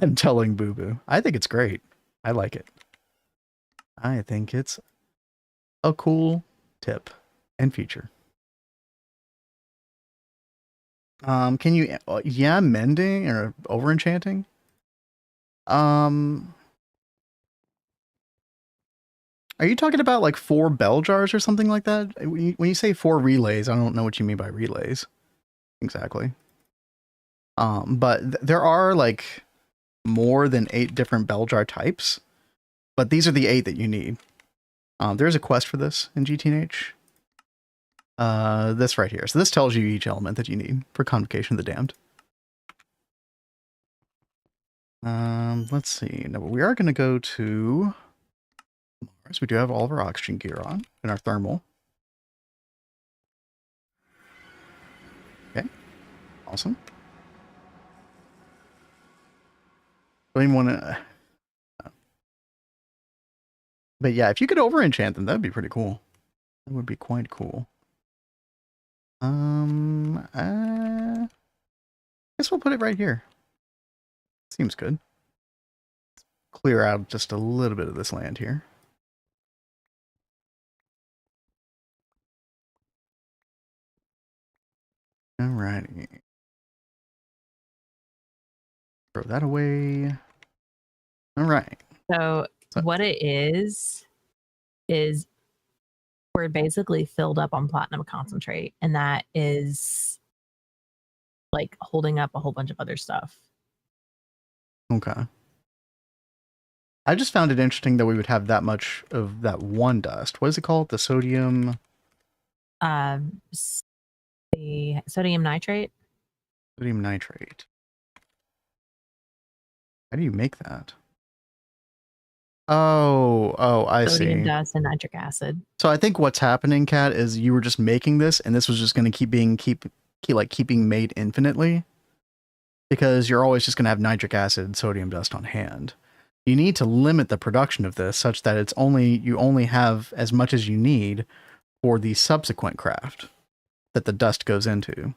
I'm telling Boo Boo. I think it's great. I like it. I think it's a cool tip and feature. Can you, yeah, mending or over enchanting? Are you talking about like 4 bell jars or something like that? When you say 4 relays, I don't know what you mean by relays exactly. But there are like more than 8 different bell jar types, but these are the 8 that you need. There's a quest for this in GTNH. This right here. So this tells you each element that you need for Convocation of the Damned. Let's see. Now we are going to go to Mars. We do have all of our oxygen gear on and our thermal. Okay. Awesome. Don't even want to... But yeah, if you could over enchant them, that'd be pretty cool. That would be quite cool. I guess we'll put it right here. Seems good. Clear out just a little bit of this land here. Alrighty. Throw that away. Alright. So what it is we're basically filled up on platinum concentrate, and that is like holding up a whole bunch of other stuff. Okay. I just found it interesting that we would have that much of that one dust. What is it called? The sodium... The sodium nitrate. Sodium nitrate. How do you make that? Oh, I see. Sodium dust and nitric acid. So I think what's happening, Kat, is you were just making this, and this was just going to keep being made infinitely, because you're always just going to have nitric acid and sodium dust on hand. You need to limit the production of this such that you only have as much as you need for the subsequent craft that the dust goes into.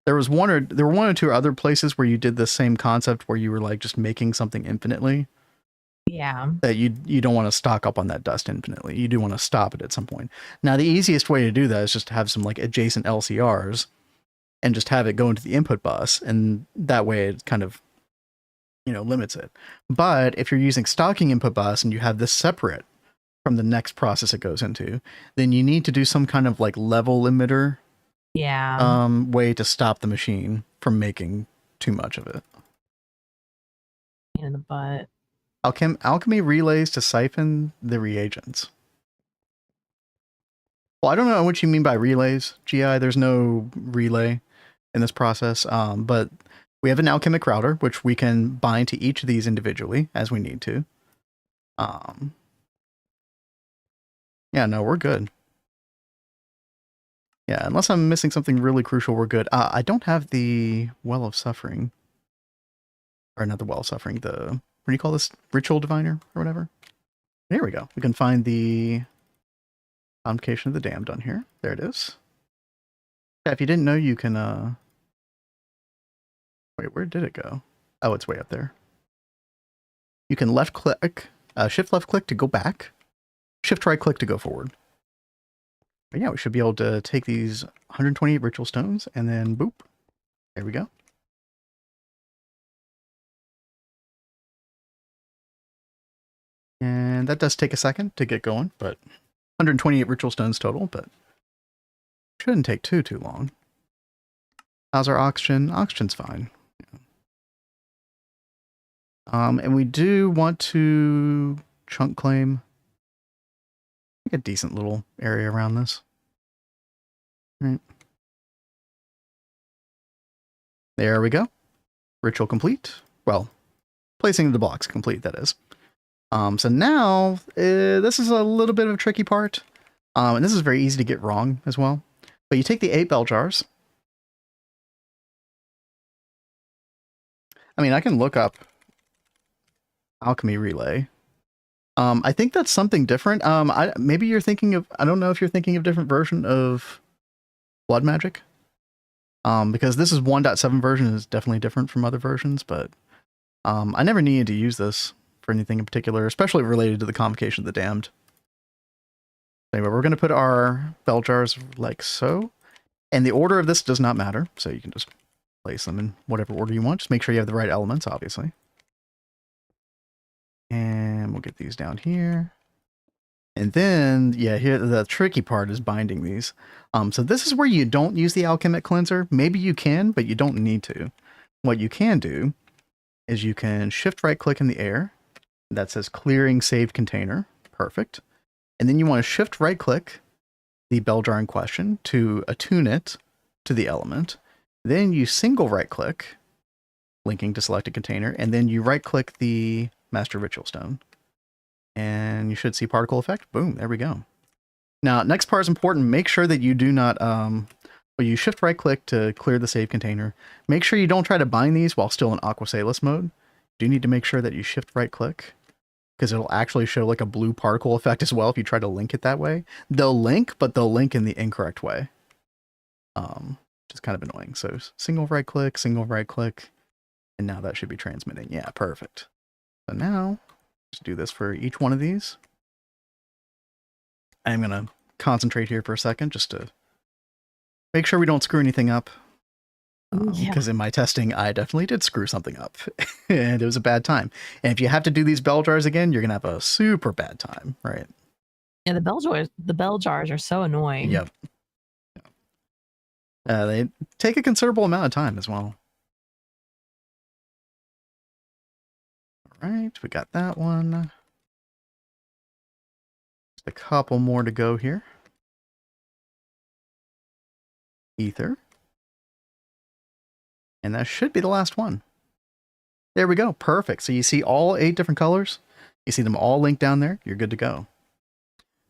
There were one or two other places where you did the same concept where you were like just making something infinitely. Yeah. That you don't want to stock up on that dust infinitely. You do want to stop it at some point. Now, the easiest way to do that is just to have some like adjacent LCRs and just have it go into the input bus, and that way it kind of, limits it. But if you're using stocking input bus and you have this separate from the next process it goes into, then you need to do some kind of like level limiter way to stop the machine from making too much of it. In the butt. Alchemy relays to siphon the reagents. Well, I don't know what you mean by relays, GI. There's no relay in this process, but we have an alchemic router, which we can bind to each of these individually as we need to. Yeah, no, we're good. Yeah, unless I'm missing something really crucial, we're good. I don't have the Well of Suffering. Or not the Well of Suffering, what do you call this? Ritual Diviner or whatever? There we go. We can find the Convocation of the Damned on here. There it is. Yeah, if you didn't know, you can, wait, where did it go? Oh, it's way up there. You can left click, shift left click to go back, shift right click to go forward. But yeah, we should be able to take these 128 ritual stones and then boop. There we go. And that does take a second to get going, but 128 ritual stones total, but shouldn't take too long. How's our oxygen? Oxygen's fine. And we do want to chunk claim a decent little area around this. Right. There we go. Ritual complete. Well, placing the blocks complete, that is. So now this is a little bit of a tricky part. And this is very easy to get wrong as well. But you take the 8 bell jars. I mean, I can look up alchemy relay. I think that's something different. Maybe you're thinking of, I don't know if you're thinking of a different version of blood magic. Because this is 1.7 version is definitely different from other versions, but I never needed to use this for anything in particular, especially related to the Convocation of the Damned. Anyway, we're going to put our bell jars like so. And the order of this does not matter, so you can just place them in whatever order you want. Just make sure you have the right elements, obviously. And we'll get these down here. And then, yeah, here the tricky part is binding these. So this is where you don't use the alchemic cleanser. Maybe you can, but you don't need to. What you can do is you can shift right click in the air. That says clearing saved container. Perfect. And then you want to shift right click the bell jar in question to attune it to the element. Then you single right click, linking to selected container, and then you right click the master ritual stone. And you should see particle effect. Boom, there we go. Now, next part is important. Make sure that you do not, well, you shift right click to clear the save container. Make sure you don't try to bind these while still in Aqua Salus mode. You do need to make sure that you shift right click, because it'll actually show like a blue particle effect as well if you try to link it that way. They'll link, but they'll link in the incorrect way. Which is kind of annoying. So single right click, and now that should be transmitting. Yeah, perfect. So now, just do this for each one of these. I'm going to concentrate here for a second just to make sure we don't screw anything up. Because in my testing, I definitely did screw something up. And it was a bad time. And if you have to do these bell jars again, you're going to have a super bad time, right? Yeah, the bell jars are so annoying. Yep. They take a considerable amount of time as well. All right, we got that one. Just a couple more to go here. Ether. And that should be the last one. There we go. Perfect. So you see all 8 different colors. You see them all linked down there. You're good to go.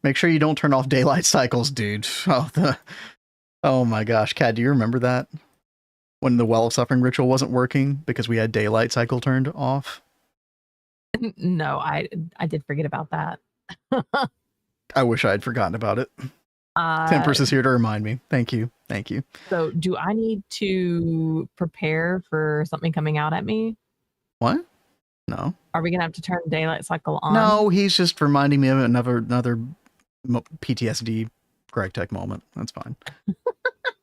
Make sure you don't turn off daylight cycles, dude. Oh my gosh. Kat, do you remember that? When the Well of Suffering ritual wasn't working because we had daylight cycle turned off? No, I did forget about that. I wish I had forgotten about it. Temperance is here to remind me. Thank you. Thank you. So do I need to prepare for something coming out at me? What? No. Are we going to have to turn daylight cycle on? No, he's just reminding me of another PTSD Gregtech moment. That's fine.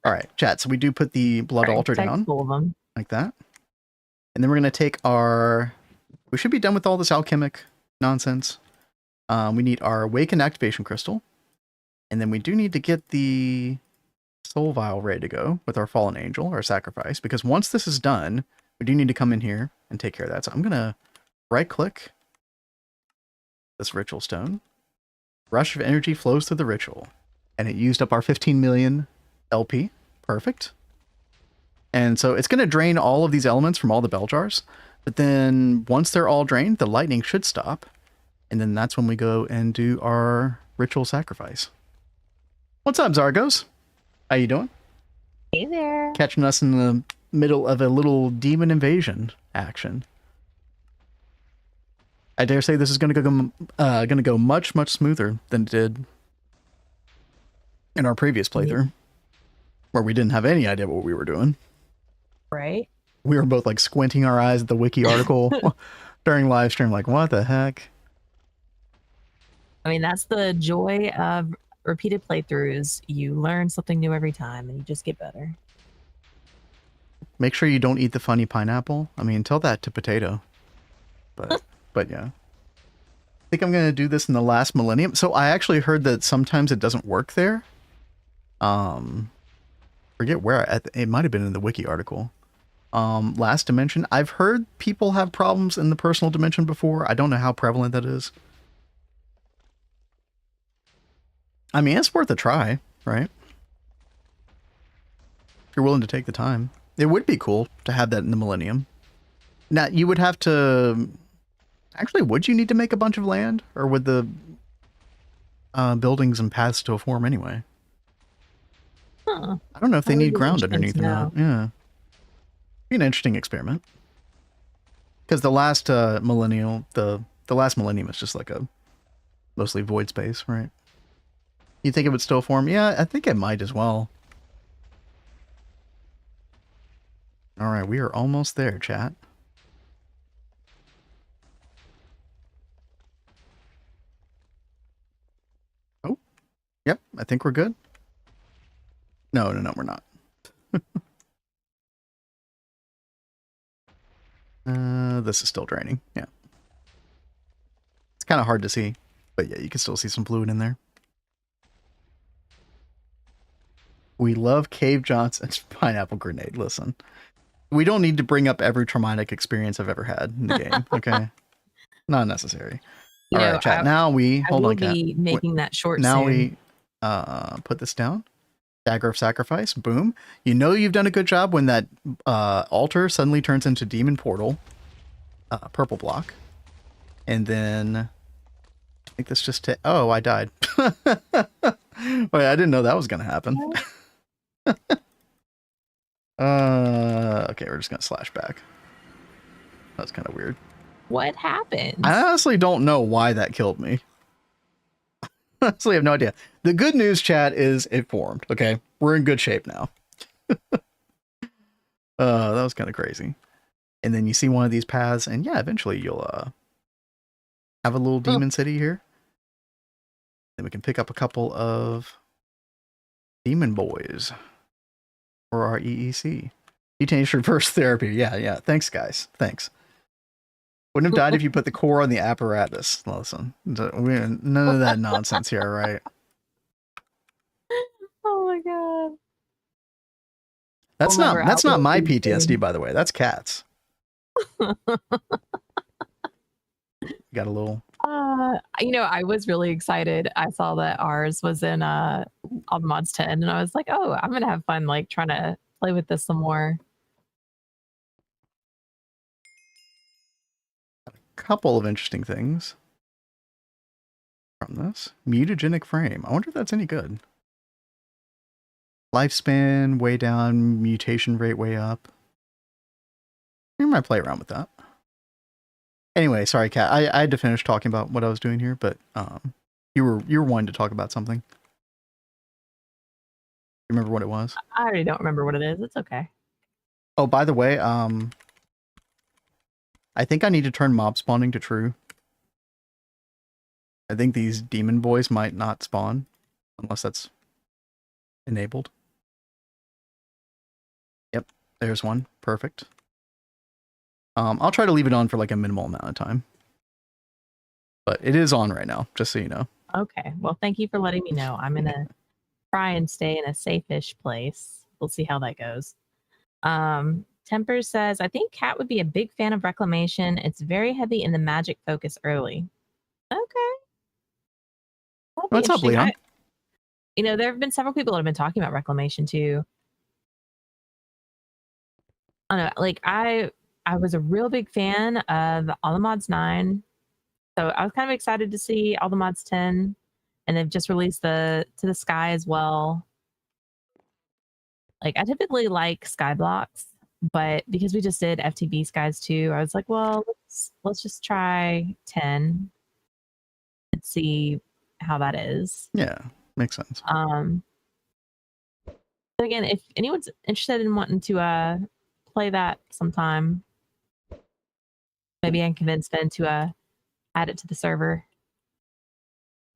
All right, chat. So we do put the blood altar down. Full of them. Like that. And then we're going to take our... We should be done with all this alchemic nonsense. We need our Awakened Activation Crystal. And then we do need to get the Soul Vial ready to go with our Fallen Angel, our sacrifice. Because once this is done, we do need to come in here and take care of that. So I'm going to right-click this Ritual Stone. Rush of energy flows through the ritual. And it used up our 15 million LP. Perfect. And so it's going to drain all of these elements from all the bell jars. But then once they're all drained, the lightning should stop. And then that's when we go and do our ritual sacrifice. What's up, Zargos? How you doing? Hey there. Catching us in the middle of a little demon invasion action. I dare say this is going to go much smoother than it did in our previous playthrough, where we didn't have any idea what we were doing. Right. We were both like squinting our eyes at the wiki article during live stream, like, what the heck? I mean, that's the joy of repeated playthroughs. You learn something new every time and you just get better. Make sure you don't eat the funny pineapple. I mean, tell that to Potato. But yeah. I think I'm going to do this in the last millennium. So I actually heard that sometimes it doesn't work there. Forget where. It might have been in the wiki article. Last dimension. I've heard people have problems in the personal dimension before. I don't know how prevalent that is. I mean, it's worth a try, right? If you're willing to take the time. It would be cool to have that in the millennium. Now, you would have to Actually, would you need to make a bunch of land, or would the buildings and paths still form anyway? Huh. I don't know if they That would need be ground interesting underneath to or not. know. Yeah. Be an interesting experiment. Because the last millennial, the last millennium is just like a mostly void space, right? You think it would still form? Yeah, I think it might as well. All right, we are almost there, chat. Oh, yep, I think we're good. No, we're not. This is still draining. Yeah. It's kind of hard to see, but yeah, you can still see some fluid in there. We love Cave Johnson's pineapple grenade. Listen, we don't need to bring up every traumatic experience I've ever had in the game. Okay, not necessary. All right, chat. Now we I will be making that short now soon. we put this down. Dagger of Sacrifice. Boom. You know you've done a good job when that altar suddenly turns into Demon Portal. Purple block. And then I think this just oh, I died. Wait, I didn't know that was gonna happen. Okay, we're just gonna slash back. That's kind of weird. What happened? I honestly don't know why that killed me. Honestly, I have no idea. The good news, chat, is it formed. Okay, we're in good shape now. That was kind of crazy. And then you see one of these paths, and yeah, eventually you'll have a little demon city here. Then we can pick up a couple of demon boys for our EEC. GTNH reverse therapy. Yeah. Thanks, guys. Thanks. Wouldn't have died if you put the core on the apparatus. Listen, none of that nonsense here, right? Oh my god. That's not my PTSD, by the way. That's Cat's. Got a little. I was really excited. I saw that ours was in All the Mods 10, and I was like, oh, I'm gonna have fun like trying to play with this some more. A couple of interesting things from this. Mutagenic frame. I wonder if that's any good. Lifespan way down, mutation rate way up. We might play around with that. Anyway, sorry, Kat. I had to finish talking about what I was doing here, but you were wanting to talk about something. You remember what it was? I already don't remember what it is. It's okay. Oh, by the way, I think I need to turn mob spawning to true. I think these demon boys might not spawn unless that's enabled. Yep, there's one. Perfect. I'll try to leave it on for like a minimal amount of time. But it is on right now, just so you know. Okay. Well, thank you for letting me know. I'm gonna try and stay in a safe-ish place. We'll see how that goes. Temper says, I think Kat would be a big fan of Reclamation. It's very heavy in the magic focus early. Okay. What's up, Leon? There have been several people that have been talking about Reclamation too. I don't know, like I was a real big fan of All the Mods 9. So I was kind of excited to see All the Mods 10. And they've just released the To the Sky as well. Like I typically like Skyblocks, but because we just did FTB Skies 2, I was like, well, let's just try 10 and see how that is. Yeah, makes sense. But again, if anyone's interested in wanting to play that sometime, maybe I can convince Ben to add it to the server.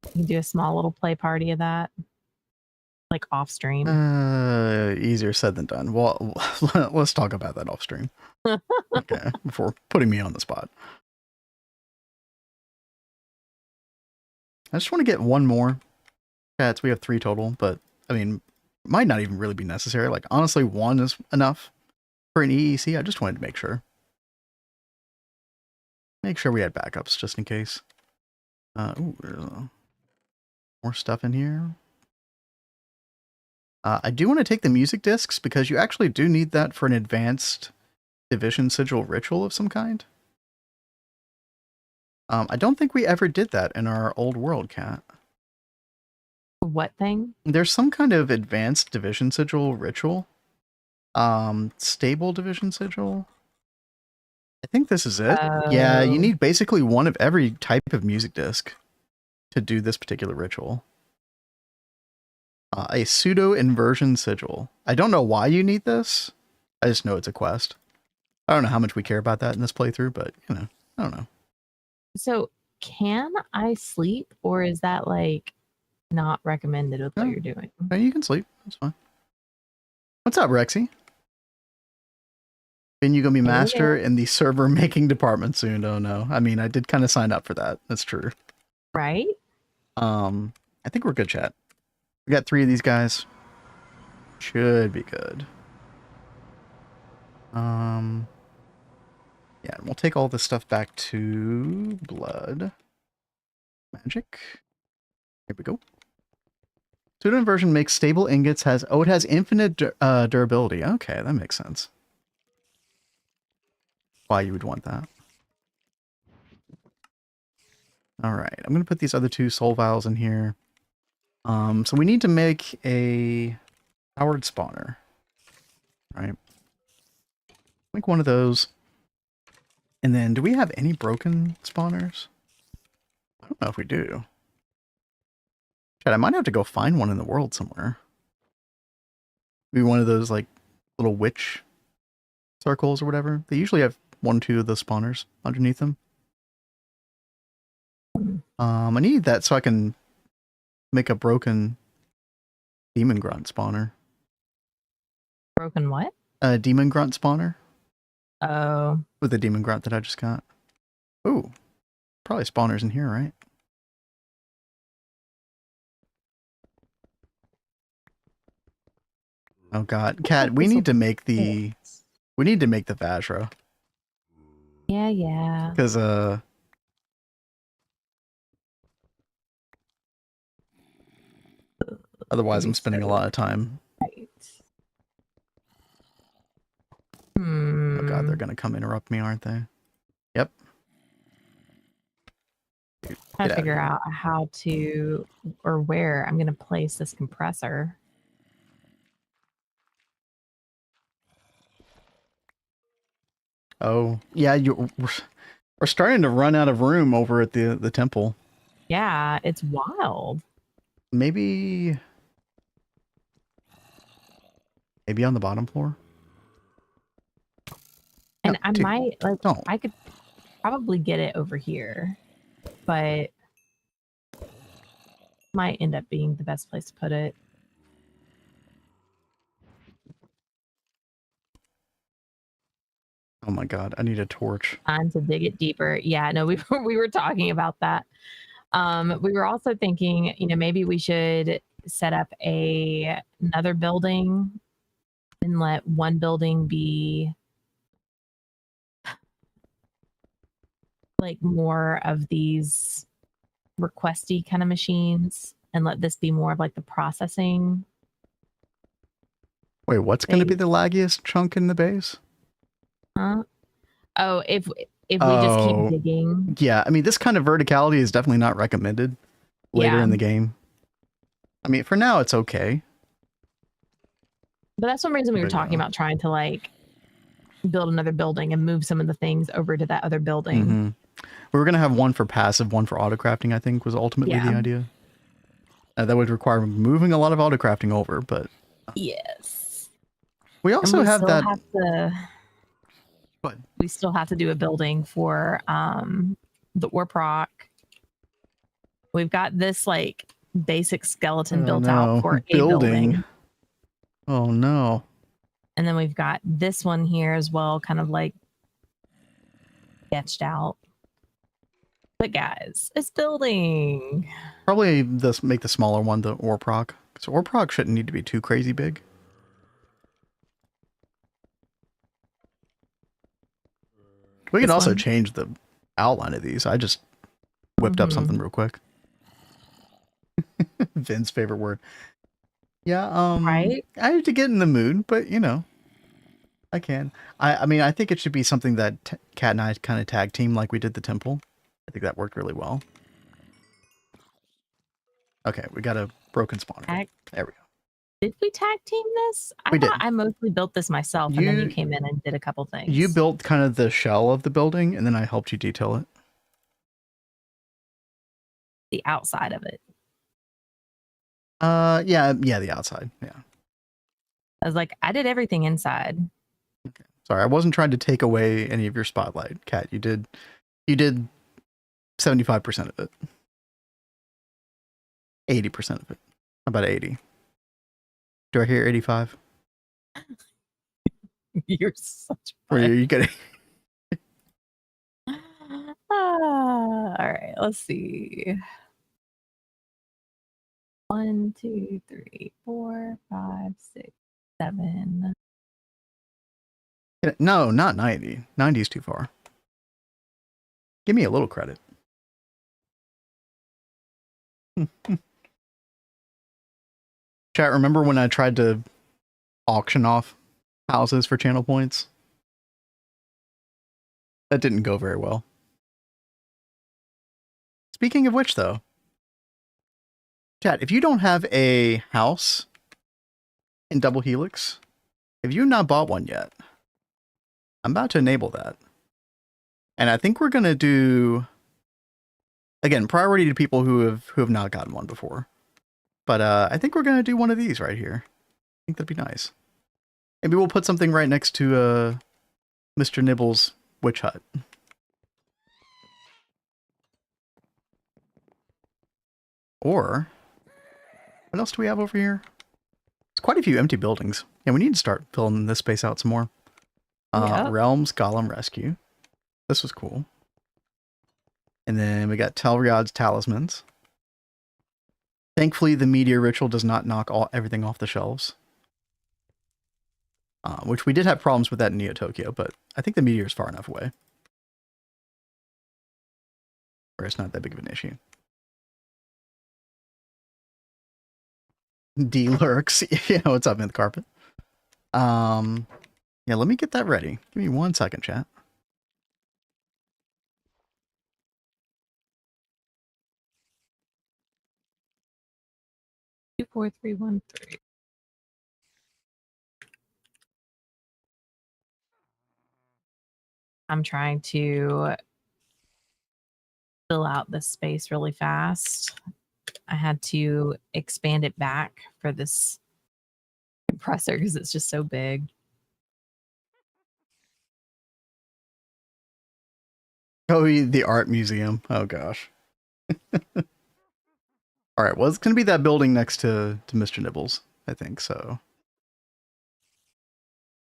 You can do a small little play party of that, like off stream. Easier said than done. Well, let's talk about that off stream. Okay, before putting me on the spot. I just want to get one more. Cats, we have 3 total, but I mean, might not even really be necessary. Like, honestly, 1 is enough for an EEC. I just wanted to make sure. Make sure we had backups just in case. Ooh, there's more stuff in here. I do want to take the music discs because you actually do need that for an advanced division sigil ritual of some kind. I don't think we ever did that in our old world, Cat. What thing? There's some kind of advanced division sigil ritual. Stable division sigil. I think this is it. Yeah, you need basically one of every type of music disc to do this particular ritual. A pseudo inversion sigil. I don't know why you need this. I just know it's a quest. I don't know how much we care about that in this playthrough, but you know, I don't know. So can I sleep, or is that like not recommended with what you're doing? No, you can sleep. That's fine. What's up, Rexy? And you're gonna be master in the server making department soon. Oh no. I mean, I did kind of sign up for that. That's true. Right? I think we're good, chat. We got 3 of these guys. Should be good. Yeah, we'll take all this stuff back to blood. Magic. Here we go. Pseudo inversion makes stable ingots, it has infinite durability. Okay, that makes sense. Why you would want that. Alright, I'm going to put these other 2 soul vials in here. So we need to make a powered spawner. Right. Make one of those. And then, do we have any broken spawners? I don't know if we do. Chad, I might have to go find one in the world somewhere. Maybe one of those, like, little witch circles or whatever. They usually have 1 or 2 of those spawners underneath them. I need that so I can make a broken demon grunt spawner. Broken what? A demon grunt spawner. Oh. With the demon grunt that I just got. Ooh. Probably spawners in here, right? Oh god. Cat, we need to make the Vajra. Yeah. Because otherwise I'm spending a lot of time. Right. Oh god, they're gonna come interrupt me, aren't they? Yep. Trying to figure out how to, or where I'm gonna place this compressor. Oh, yeah, we're starting to run out of room over at the temple. Yeah, it's wild. Maybe on the bottom floor? And No, I could probably get it over here, but might end up being the best place to put it. Oh my god, I need a torch. Time to dig it deeper. Yeah, no, we were talking about that. We were also thinking, maybe we should set up another building and let one building be like more of these requesty kind of machines, and let this be more of like the processing. Wait, what's going to be the laggiest chunk in the base? Oh, if we just keep digging. Yeah, I mean, this kind of verticality is definitely not recommended later in the game. I mean, for now, it's okay. But that's one reason we were talking about trying to like build another building and move some of the things over to that other building. Mm-hmm. We were going to have one for passive, one for autocrafting, I think was ultimately the idea. That would require moving a lot of autocrafting over, but... Yes. We also have that... We still have to do a building for the ore proc. We've got this like basic skeleton built out for a building. Oh no. And then we've got this one here as well, kind of like sketched out. But guys, it's building. Probably make the smaller one the ore proc. Because ore proc shouldn't need to be too crazy big. We can also change the outline of these. I just whipped up something real quick. Vin's favorite word. Yeah, right? I have to get in the mood, but I can. I mean, I think it should be something that Kat and I kind of tag team like we did the temple. I think that worked really well. Okay, we got a broken spawner. There we go. Did we tag team this? We thought did. I mostly built this myself, and then you came in and did a couple things. You built kind of the shell of the building, and then I helped you detail it. The outside of it. Yeah, the outside. Yeah. I was like, I did everything inside. Okay. Sorry, I wasn't trying to take away any of your spotlight, Kat. You did 75% of it. 80% of it. How about 80? Do I hear 85? You're such Or are you getting? All right, let's see. 1, 2, 3, 4, 5, 6, 7. No, not 90. 90 is too far. Give me a little credit. Chat, remember when I tried to auction off houses for channel points? That didn't go very well. Speaking of which, though, chat, if you don't have a house in DoubleHelix, if you've not bought one yet, I'm about to enable that. And I think we're going to do, again, priority to people who have not gotten one before. But I think we're going to do one of these right here. I think that'd be nice. Maybe we'll put something right next to Mr. Nibble's witch hut. Or, what else do we have over here? There's quite a few empty buildings. Yeah, we need to start filling this space out some more. Realms Golem Rescue. This was cool. And then we got Telriad's Talismans. Thankfully, the Meteor Ritual does not knock everything off the shelves. Which we did have problems with that in Neo Tokyo, but I think the Meteor is far enough away. Where it's not that big of an issue. D-Lurks. Yeah, what's up, Myth Carpet? Yeah, let me get that ready. Give me 1 second, chat. Two, 4, 3, 1, 3. I'm trying to fill out this space really fast. I had to expand it back for this compressor because it's just so big. Oh, the art museum. Oh, gosh. All right, well, it's going to be that building next to Mr. Nibbles, I think, so.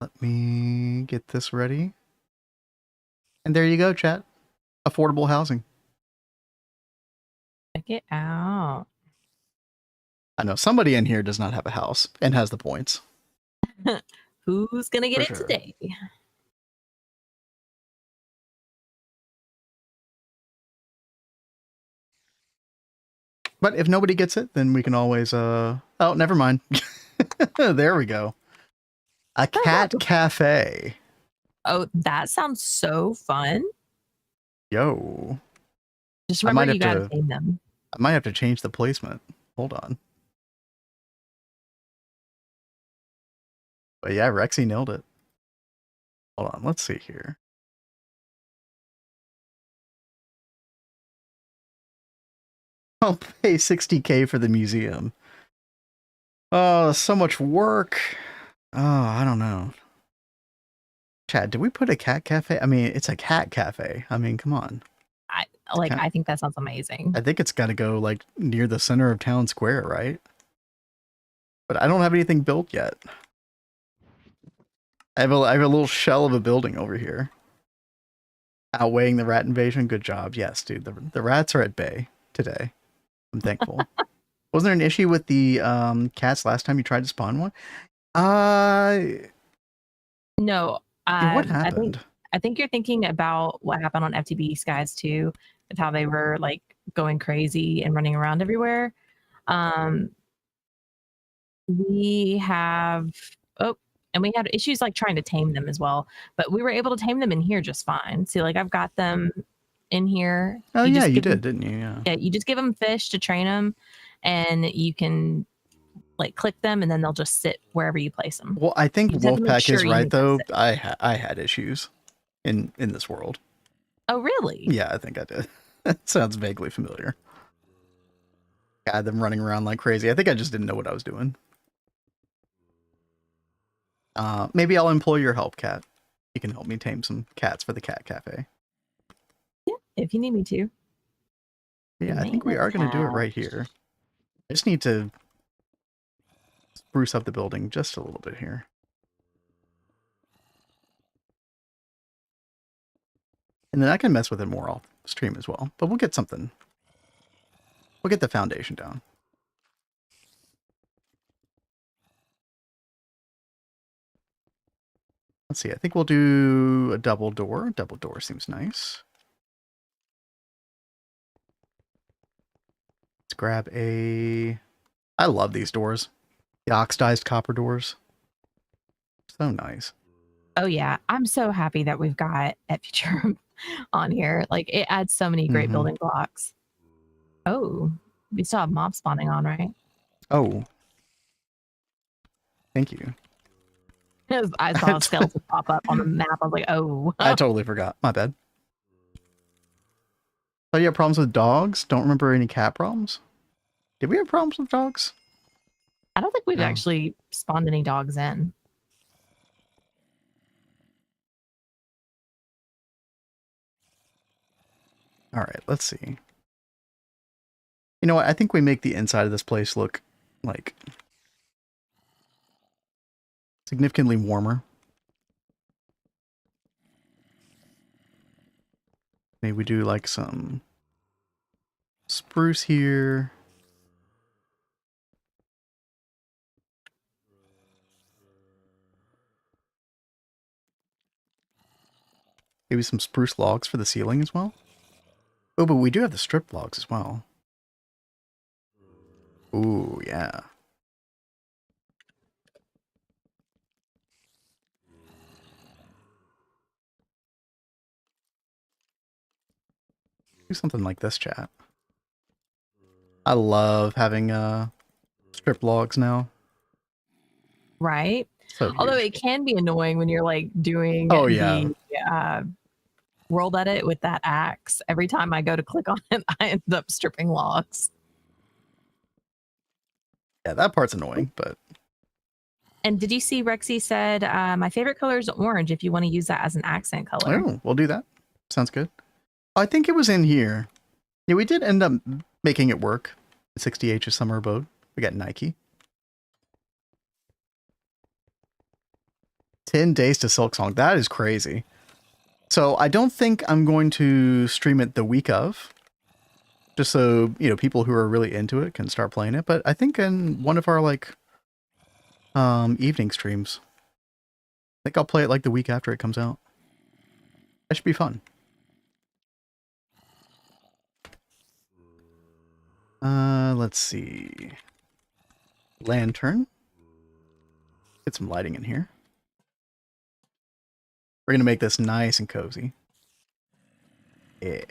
Let me get this ready. And there you go, chat. Affordable housing. Check it out. I know somebody in here does not have a house and has the points. Who's going to get For it sure. today? But if nobody gets it, then we can always, oh, never mind. There we go. A cat cafe. Oh, that sounds so fun. Yo. Just remember you got to tame them. I might have to change the placement. Hold on. But yeah, Rexy nailed it. Hold on, let's see here. I'll pay 60K for the museum. Oh, so much work. Oh, I don't know. Chad, did we put a cat cafe? I mean, it's a cat cafe. I mean, come on. I think that sounds amazing. I think it's got to go like near the center of town square, right? But I don't have anything built yet. I have a little shell of a building over here. Outweighing the rat invasion. Good job. Yes, dude. The rats are at bay today. I'm thankful. Wasn't there an issue with the cats last time you tried to spawn one? No. What happened? I think you're thinking about what happened on FTB Skies too, with how they were like going crazy and running around everywhere. We have and we had issues like trying to tame them as well, but we were able to tame them in here just fine. See, like I've got them in here. Oh, You yeah, just you give did, them, didn't you? Yeah. yeah, you just give them fish to train them, and you can like click them, and then they'll just sit wherever you place them. Well, I think You just have to make Wolfpack sure is you right, make them though. sit. I had issues in this world. Oh, really? Yeah, I think I did. That sounds vaguely familiar. God, them running around like crazy. I think I just didn't know what I was doing. Maybe I'll employ your help, Cat. You can help me tame some cats for the cat cafe. Yeah, if you need me to. Yeah, I think we are going to do it right here. I just need to spruce up the building just a little bit here. And then I can mess with it more off stream as well. But we'll get something. We'll get the foundation down. Let's see. I think we'll do a double door. Double door seems nice. Let's grab a... I love these doors. The oxidized copper doors. So nice. Oh yeah, I'm so happy that we've got at Future on here. Like it adds so many great building blocks. Oh, we still have mob spawning on, right? Oh. Thank you. I saw a skeleton pop up on the map. I was like, oh. I totally forgot. My bad. Oh, you have problems with dogs? Don't remember any cat problems? Did we have problems with dogs? I don't think we've No. actually spawned any dogs in. All right, let's see. You know what? I think we make the inside of this place look like significantly warmer. Maybe we do like some spruce here. Maybe some spruce logs for the ceiling as well. Oh, but we do have the strip logs as well. Ooh, yeah. Do something like this, chat. I love having strip logs now. Right. So Although huge. it can be annoying when you're like doing yeah. the world edit with that axe. Every time I go to click on it, I end up stripping logs. Yeah, that part's annoying, but... And did you see Rexy said, my favorite color is orange if you want to use that as an accent color. Oh, we'll do that. Sounds good. I think it was in here. Yeah, we did end up making it work. 60H of Summer Abode. We got Nike. 10 days to Silk Song. That is crazy. So I don't think I'm going to stream it the week of. Just so, you know, people who are really into it can start playing it. But I think in one of our, like, evening streams, I think I'll play it, like, the week after it comes out. That should be fun. Let's see. Lantern. Get some lighting in here. We're going to make this nice and cozy. Yeah.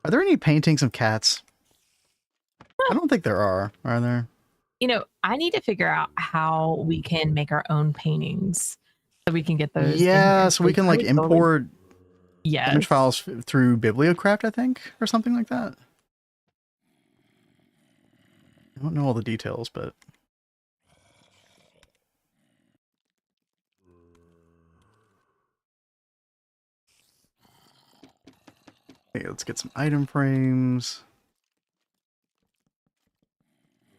Are there any paintings of cats? I don't think there are there? You know, I need to figure out how we can make our own paintings so we can get those. Yeah, so we can like import image files through Bibliocraft, I think, or something like that. I don't know all the details, but okay, let's get some item frames.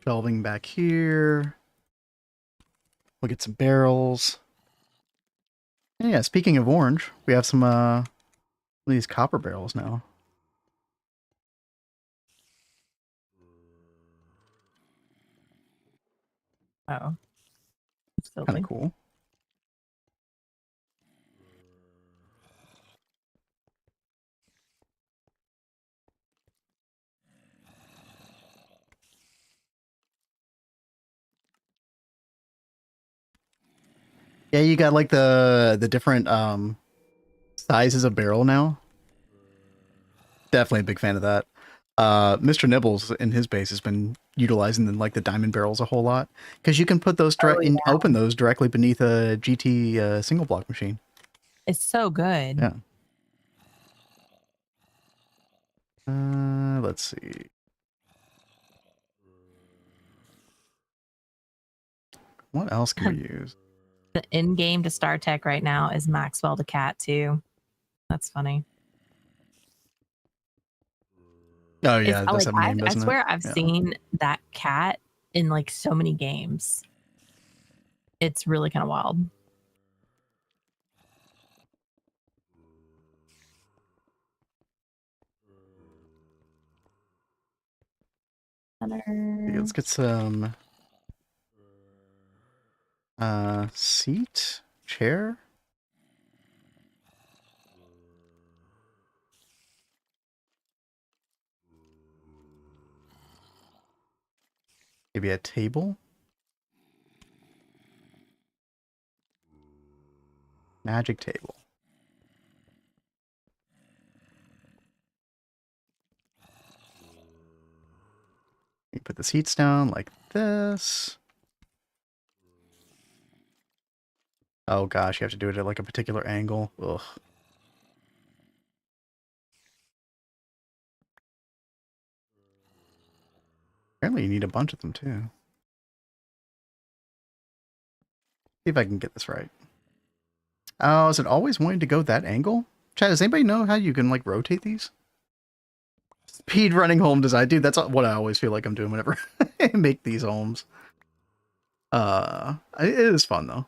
Shelving back here. We'll get some barrels. And yeah, speaking of orange, we have some these copper barrels now. Oh. Kind of cool. Yeah, you got like the different sizes of barrel now. Definitely a big fan of that. Mr. Nibbles in his base has been utilizing the diamond barrels a whole lot because you can put those open those directly beneath a GT single block machine. It's so good. Yeah. Let's see. What else can we use? The in game to Star Tech right now is Maxwell the cat too. That's funny. Oh yeah, that's a name, I doesn't swear it? I've seen that cat in like so many games. It's really kind of wild. Let's get some seat, chair. Maybe a table. Magic table. You put the seats down like this. Oh gosh, you have to do it at like a particular angle. Ugh. Apparently you need a bunch of them too. See if I can get this right. Oh, is it always wanting to go that angle? Chad, does anybody know how you can like rotate these? Speed running home design. Dude, that's what I always feel like I'm doing whenever I make these homes. It is fun though.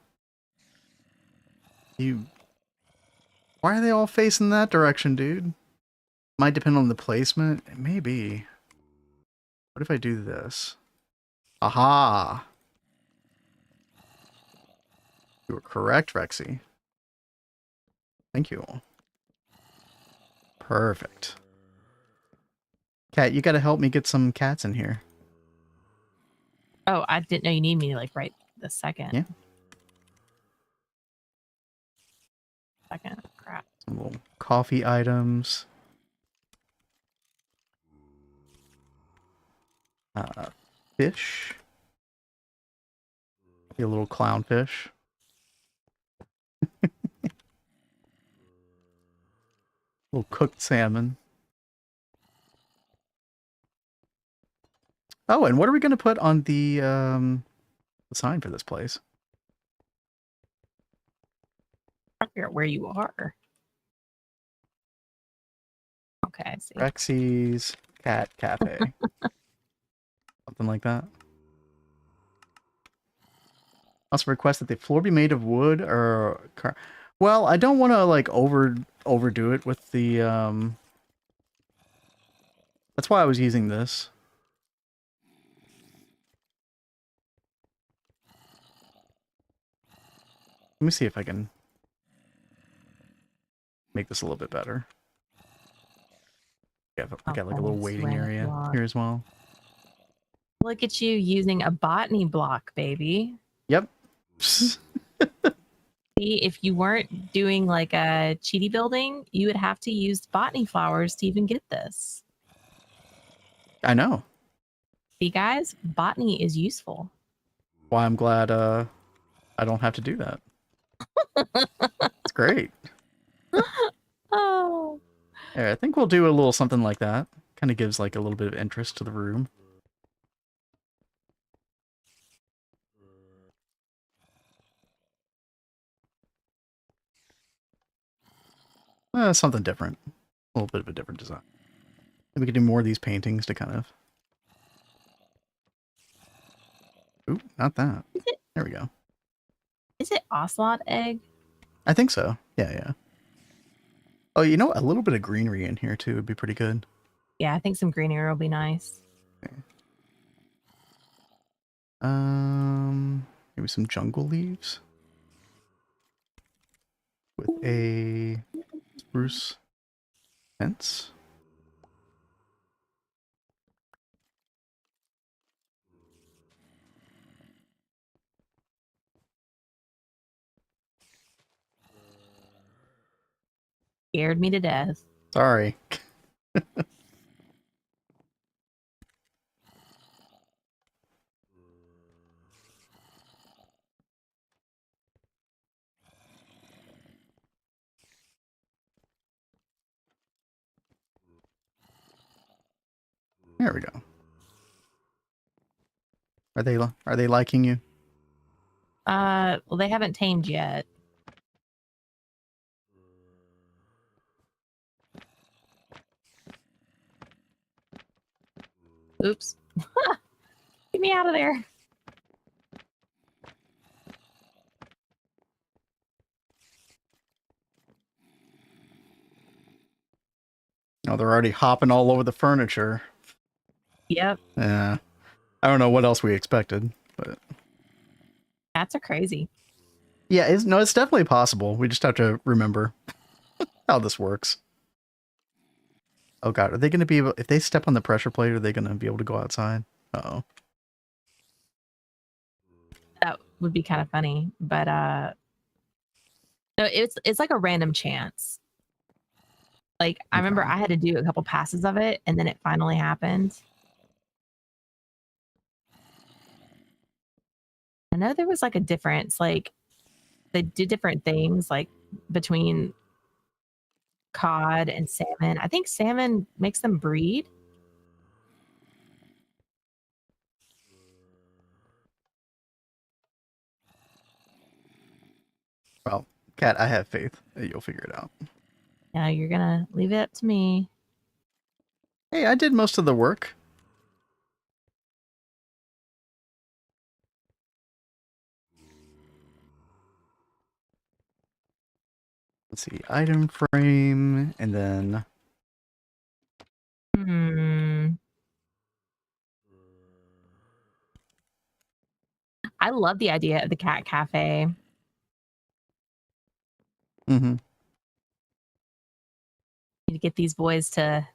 Why are they all facing that direction, dude? Might depend on the placement. It may be. What if I do this? Aha! You were correct, Rexy. Thank you. Perfect. Cat, you gotta help me get some cats in here. Oh, I didn't know you need me like right this second. Yeah. Second. Crap. Some little coffee items. Fish. Be a little clownfish. Little cooked salmon. Oh, and what are we gonna put on the sign for this place? I figure out where you are. Okay, I see. Rexy's Cat Cafe. Something like that. Also request that the floor be made of wood or well, I don't want to like overdo it with the that's why I was using this. Let me see if I can make this a little bit better. Yeah, I got like a little waiting area here as well. Look at you using a botany block, baby. Yep. See, if you weren't doing like a cheaty building, you would have to use botany flowers to even get this. I know. See, guys, botany is useful. Why I'm glad I don't have to do that. It's great. Oh. Yeah, I think we'll do a little something like that. Kind of gives like a little bit of interest to the room. Something different. A little bit of a different design. Maybe we could do more of these paintings to kind of... Ooh, not that. There we go. Is it ocelot egg? I think so. Yeah. Oh, you know, a little bit of greenery in here too would be pretty good. Yeah, I think some greenery will be nice. Okay. Maybe some jungle leaves with a spruce fence. Scared me to death. Sorry. There we go. Are they liking you? Well, they haven't tamed yet. Oops. Get me out of there. Oh, they're already hopping all over the furniture. Yep. Yeah. I don't know what else we expected, but Cats are crazy. yeah, it's definitely possible. We just have to remember how this works. Oh god, are they going to be able, if they step on the pressure plate, are they going to be able to go outside? Uh-oh. That would be kind of funny, but no, it's like a random chance. Like I remember I had to do a couple passes of it and then it finally happened. I know there was like a difference, like they do different things like between cod and salmon. I think salmon makes them breed. Well, Cat, I have faith that you'll figure it out. Now you're gonna leave it up to me. Hey, I did most of the work. Let's see, item frame, and then I love the idea of the cat cafe. mm-hmm. Need to get these boys to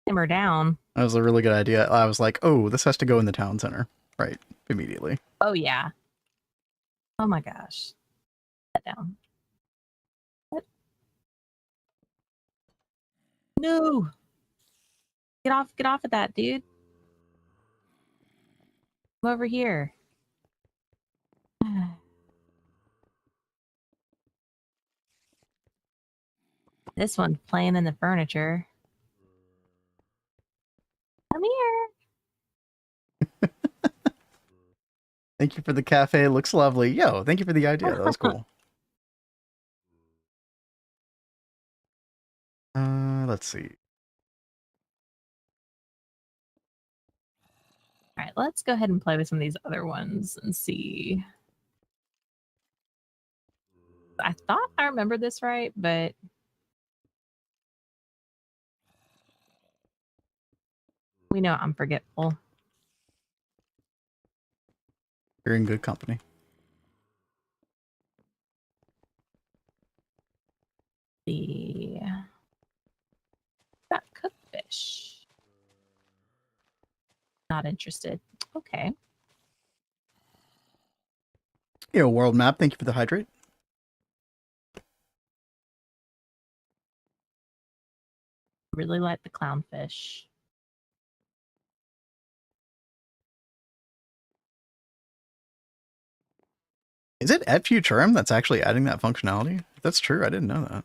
simmer down. That was a really good idea. I was like, oh, this has to go in the town center. Right, immediately. Oh yeah. Oh my gosh. Set down. What? No. Get off of that, dude. Come over here. This one's playing in the furniture. Come here. Thank you for the cafe. It looks lovely. Yo, thank you for the idea. That was cool. Let's see. All right, let's go ahead and play with some of these other ones and see. I thought I remembered this right, but we know I'm forgetful. You're in good company. The got cooked fish. Not interested. Okay. Yo, world map. Thank you for the hydrate. Really like the clownfish. Is it at Futurum that's actually adding that functionality? If that's true, I didn't know that.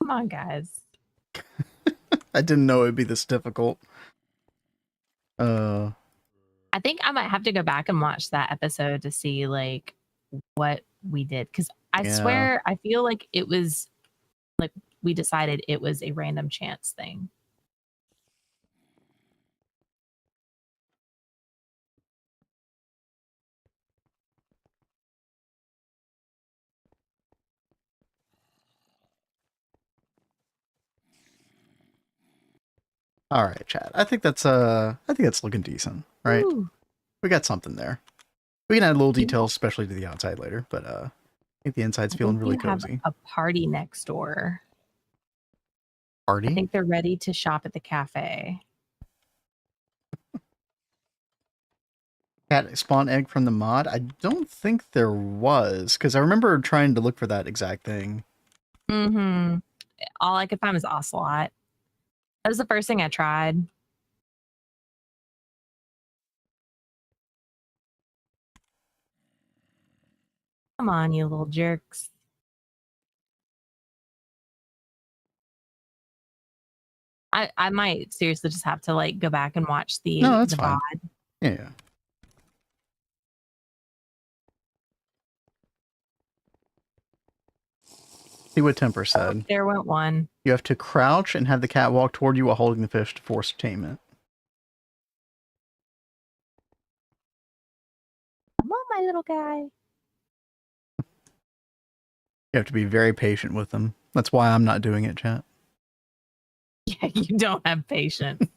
Come on, guys. I didn't know it'd be this difficult. I think I might have to go back and watch that episode to see like what we did, because I swear I feel like it was like we decided it was a random chance thing. All right, chat. I think that's looking decent, right? Ooh. We got something there. We can add little details, especially to the outside later, but I think the inside's feeling really cozy. Have a party next door. Party? I think they're ready to shop at the cafe. cat spawn egg from the mod? I don't think there was, because I remember trying to look for that exact thing. Mm-hmm. All I could find was ocelot. That was the first thing I tried. Come on, you little jerks. I might seriously just have to like go back and watch the No, that's fine. VOD. Yeah. See what Temper said. Oh, there went one. You have to crouch and have the cat walk toward you while holding the fish to force attainment. Come on, my little guy. You have to be very patient with them. That's why I'm not doing it, chat. Yeah, you don't have patience.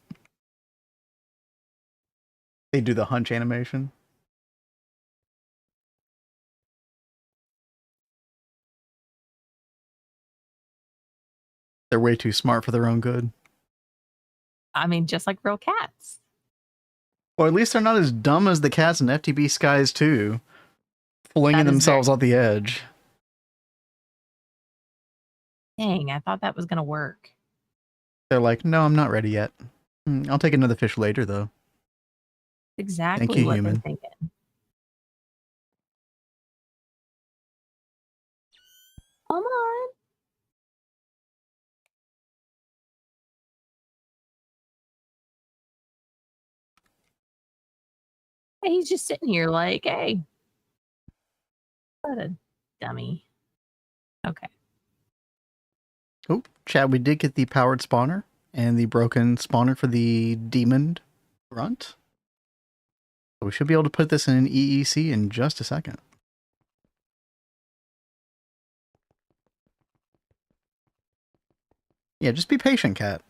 They do the hunch animation. They're way too smart for their own good. I mean, just like real cats. Or at least they're not as dumb as the cats in FTB Skies 2, flinging themselves off the edge. Dang, I thought that was going to work. They're like, no, I'm not ready yet. I'll take another fish later, though. Exactly Thank you, what human. they're thinking. Come on. Hey, he's just sitting here like, hey. What a dummy. Okay. Oh, chat, we did get the powered spawner and the broken spawner for the demon grunt. So we should be able to put this in an EEC in just a second. Yeah, just be patient, cat.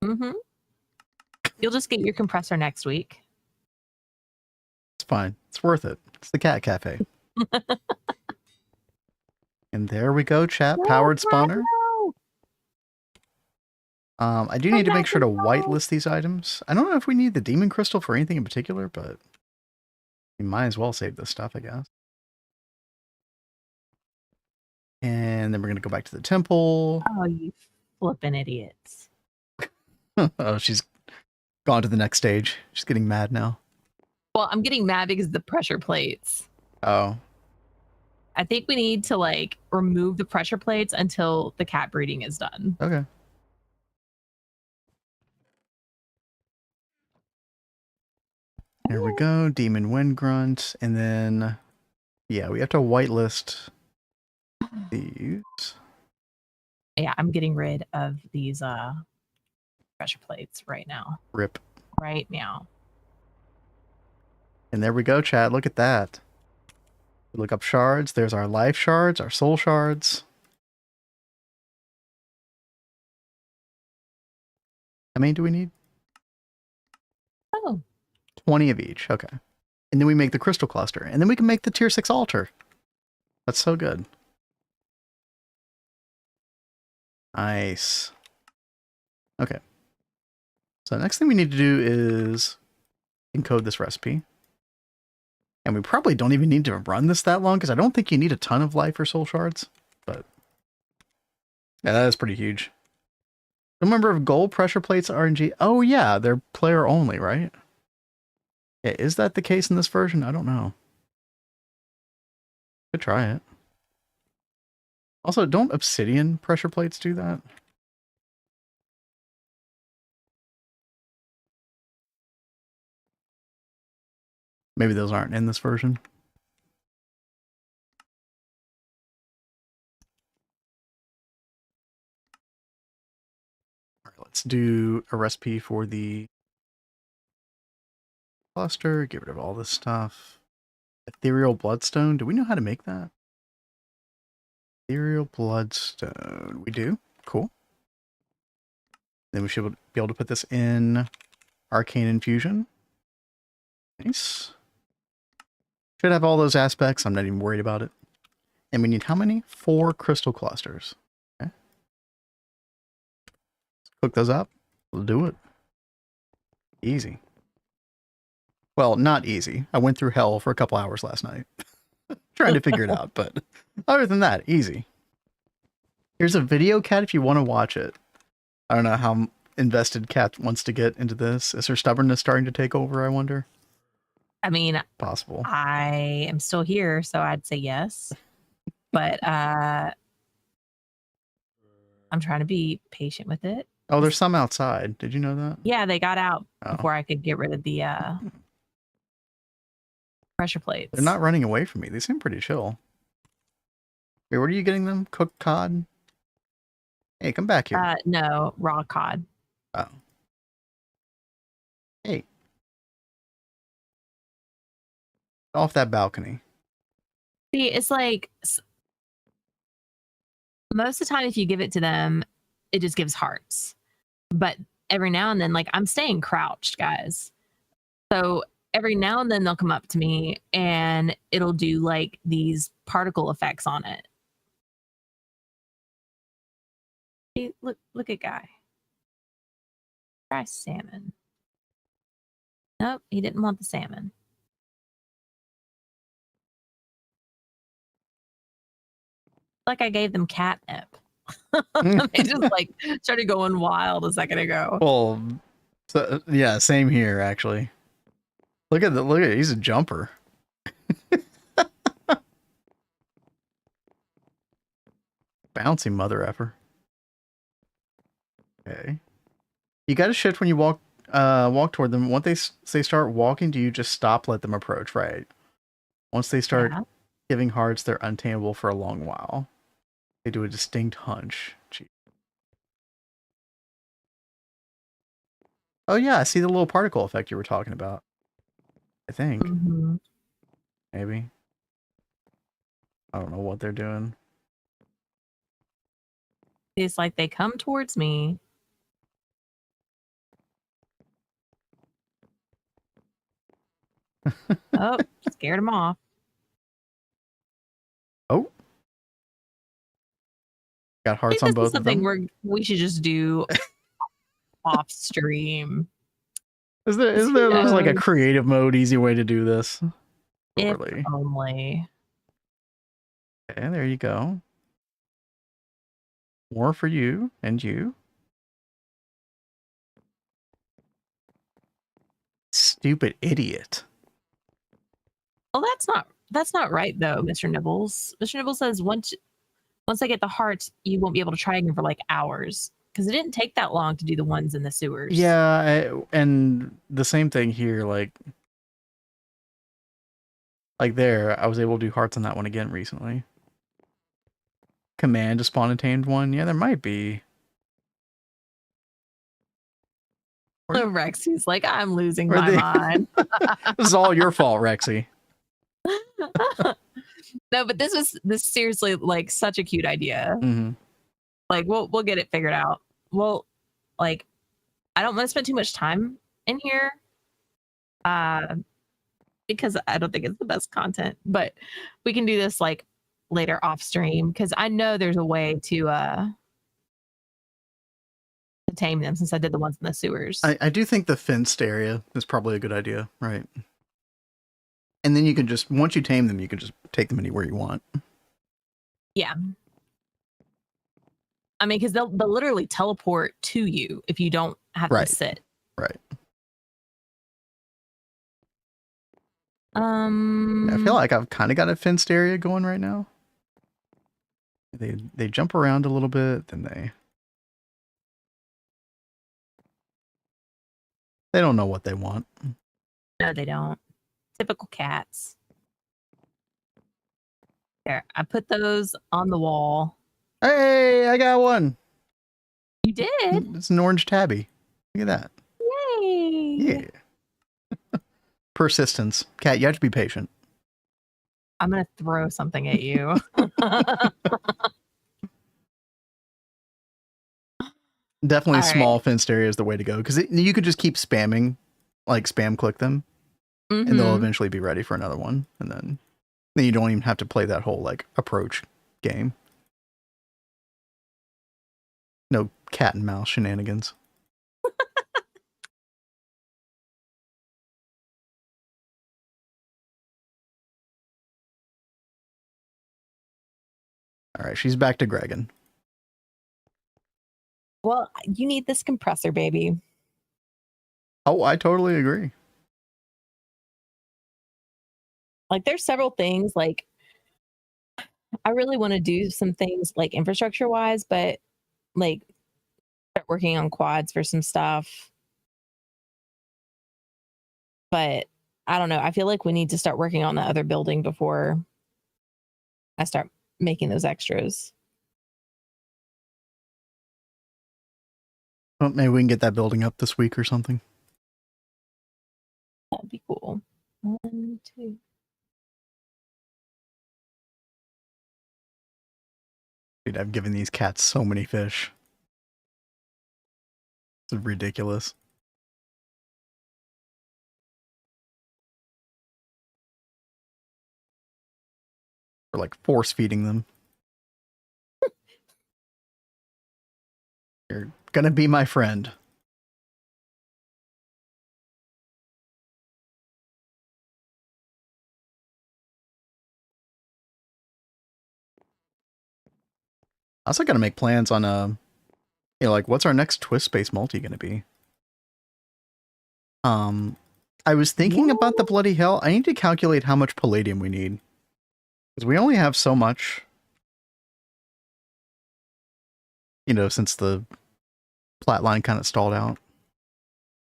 Mm-hmm. You'll just get your compressor next week. It's fine. It's worth it. It's the cat cafe. And there we go, chat. Powered spawner. I do need to make sure to whitelist these items. I don't know if we need the demon crystal for anything in particular, but we might as well save this stuff, I guess. And then we're going to go back to the temple. Oh, you flipping idiots. Oh, she's gone to the next stage. She's getting mad now. Well, I'm getting mad because of the pressure plates. Oh. I think we need to like remove the pressure plates until the cat breeding is done. Okay. There we go. Demon Wind Grunt. And then, yeah, we have to whitelist these. Yeah, I'm getting rid of these pressure plates right now. Rip. Right now. And there we go, chat. Look at that. Look up shards. There's our life shards, our soul shards. How many do we need? Oh. 20 of each. Okay. And then we make the crystal cluster. And then we can make the tier 6 altar. That's so good. Nice. Okay. So the next thing we need to do is encode this recipe. And we probably don't even need to run this that long because I don't think you need a ton of life or soul shards. But yeah, that is pretty huge. Remember if gold pressure plates RNG? Oh yeah, they're player only, right? Yeah, is that the case in this version? I don't know. Could try it. Also, don't obsidian pressure plates do that? Maybe those aren't in this version. All right, let's do a recipe for the cluster. Get rid of all this stuff. Ethereal bloodstone. Do we know how to make that? Ethereal bloodstone. We do. Cool. Then we should be able to put this in arcane infusion. Nice. Should have all those aspects. I'm not even worried about it. And we need how many? 4 crystal clusters. Okay. Let's cook those up. We'll do it. Easy. Well, not easy. I went through hell for a couple hours last night trying to figure it out, but other than that, easy. Here's a video, Cat, if you want to watch it. I don't know how invested Cat wants to get into this. Is her stubbornness starting to take over, I wonder? I mean, possible. I am still here, so I'd say yes. But I'm trying to be patient with it. Oh, there's some outside. Did you know that? Yeah, they got out before I could get rid of the pressure plates. They're not running away from me. They seem pretty chill. Wait, where are you getting them? Cooked cod? Hey, come back here. No, raw cod. Oh. Hey. Off that balcony. See, it's like most of the time if you give it to them, it just gives hearts. But every now and then, like, I'm staying crouched, guys. So every now and then they'll come up to me and it'll do like these particle effects on it. See, look at Guy. Try salmon. Nope, he didn't want the salmon. Like I gave them catnip. They just like started going wild a second ago. Well, so, yeah, same here actually. Look at he's a jumper. Bouncy mother effer. Okay. You got to shift when you walk toward them. Once they start walking, do you just stop, let them approach, right? Once they start giving hearts, they're untamable for a long while. They do a distinct hunch. Gee. Oh yeah, I see the little particle effect you were talking about. I think. Maybe. I don't know what they're doing. It's like they come towards me. Oh, scared them off. Oh. Got hearts on both of them. Something we should just do off stream. Is there just like a creative mode, easy way to do this? If only. Okay, there you go. More for you and you. Stupid idiot. Well, that's not right though, Mr. Nibbles. Mr. Nibbles says once I get the hearts, you won't be able to try again for like hours. Because it didn't take that long to do the ones in the sewers. Yeah, and the same thing here, like there, I was able to do hearts on that one again recently. Command to spawn a tamed one? Yeah, there might be. Rexy's like, I'm losing my mind. This is all your fault, Rexy. No, but this seriously like such a cute idea. Like we'll get it figured out. Well, like I don't want to spend too much time in here because I don't think it's the best content, but we can do this like later off stream because I know there's a way to tame them since I did the ones in the sewers. I do think the fenced area is probably a good idea, right? And then you can just, once you tame them, you can just take them anywhere you want. Yeah. I mean, because they'll literally teleport to you if you don't have to sit. Right. I feel like I've kind of got a fenced area going right now. They jump around a little bit, then they don't know what they want. No, they don't. Typical cats. There, I put those on the wall. Hey, I got one. You did? It's an orange tabby. Look at that. Yay. Yeah. Persistence. Cat, you have to be patient. I'm going to throw something at you. Definitely small fenced area is the way to go. Because you could just keep spamming, like spam click them. And they'll eventually be ready for another one. And then you don't even have to play that whole like approach game. No cat and mouse shenanigans. All right, she's back to Gregan. Well, you need this compressor, baby. Oh, I totally agree. Like, there's several things, like, I really want to do some things, like, infrastructure-wise, but, like, start working on quads for some stuff. But I don't know. I feel like we need to start working on the other building before I start making those extras. Well, maybe we can get that building up this week or something. That'd be cool. 1, 2. Dude, I've given these cats so many fish. It's ridiculous. We're like force feeding them. You're gonna be my friend. I also gotta make plans on like what's our next twist space multi gonna be? I was thinking about the bloody hell. I need to calculate how much palladium we need. Because we only have so much. You know, since the plat line kind of stalled out.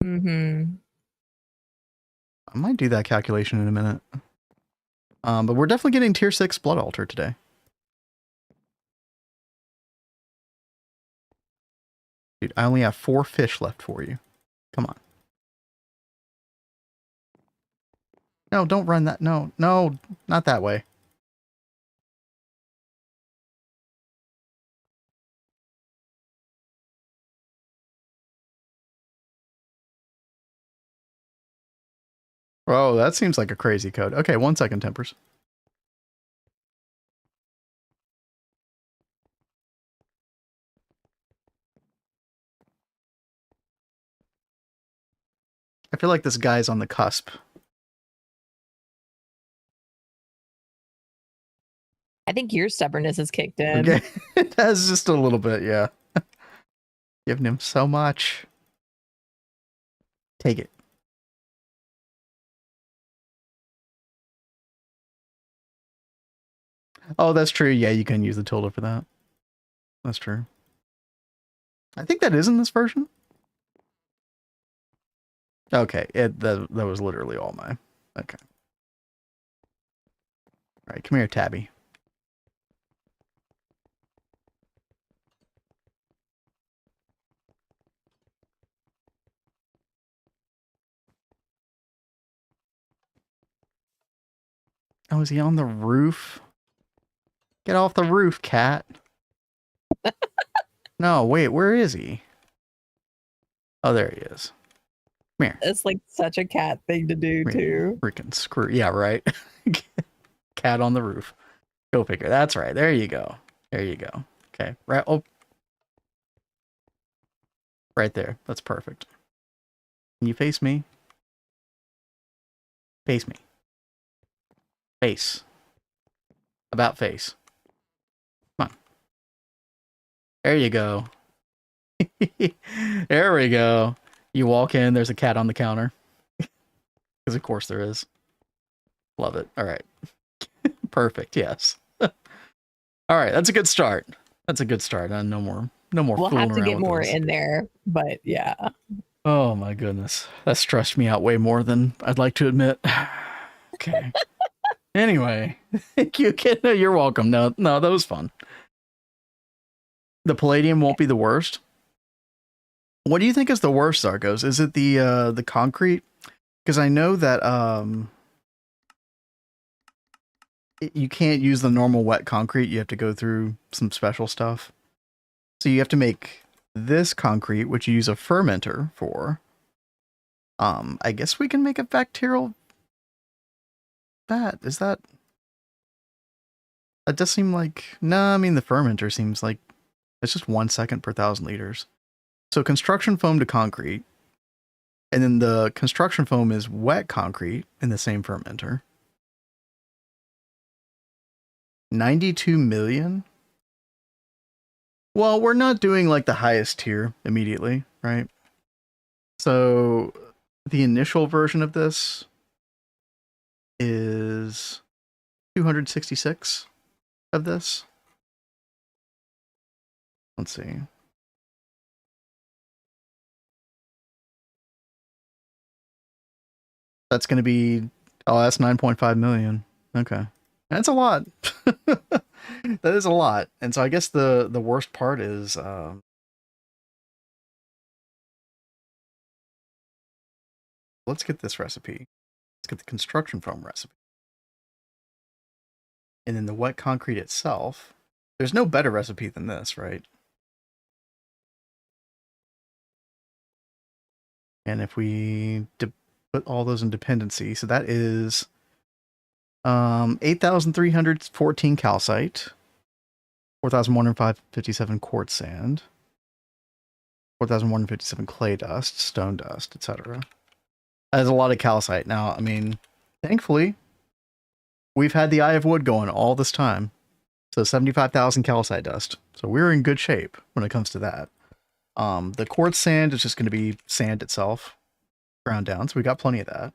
Mm-hmm. I might do that calculation in a minute. But we're definitely getting tier 6 blood altar today. Dude, I only have 4 fish left for you. Come on. No, don't run that. No, no, not that way. Oh, that seems like a crazy code. Okay, 1 second, Tempers. I feel like this guy's on the cusp. I think your stubbornness is kicked in. Okay, it has just a little bit, yeah. Giving him so much. Take it. Oh, that's true. Yeah, you can use the tilde for that. That's true. I think that is in this version. Okay, that was literally all my... Okay. All right, come here, Tabby. Oh, is he on the roof? Get off the roof, cat. No, wait, where is he? Oh, there he is. Come here. It's like such a cat thing to do, too. Freaking screw. Yeah, right. Cat on the roof. Go figure. That's right. There you go. There you go. Okay. Right. Oh. Right there. That's perfect. Can you face me? Face me. Face. About face. Come on. There you go. There we go. You walk in, there's a cat on the counter. Because of course there is. Love it. All right. Perfect. Yes. All right. That's a good start. That's a good start. No more. We'll have to get more in there, but yeah. Oh my goodness. That stressed me out way more than I'd like to admit. Okay. Anyway, you're welcome. No, that was fun. The palladium won't be the worst. What do you think is the worst, Zargos? Is it the concrete? Because I know that you can't use the normal wet concrete. You have to go through some special stuff. So you have to make this concrete, which you use a fermenter for. I guess we can make a bacterial vat. Is that... That does seem like... Nah, I mean, the fermenter seems like it's just 1 second per 1,000 liters. So construction foam to concrete. And then the construction foam is wet concrete in the same fermenter. 92 million? Well, we're not doing like the highest tier immediately, right? So the initial version of this is 266 of this. Let's see. That's going to be, oh, that's 9.5 million. Okay. That's a lot. That is a lot. And so I guess the worst part is, let's get this recipe. Let's get the construction foam recipe. And then the wet concrete itself. There's no better recipe than this, right? And if we put all those in dependency, so that is 8,314 calcite, 4,157 quartz sand, 4,157 clay dust, stone dust, etc. That is a lot of calcite. Now, I mean, thankfully, we've had the Eye of Wood going all this time. So 75,000 calcite dust. So we're in good shape when it comes to that. The quartz sand is just going to be sand itself, ground down. So we got plenty of that.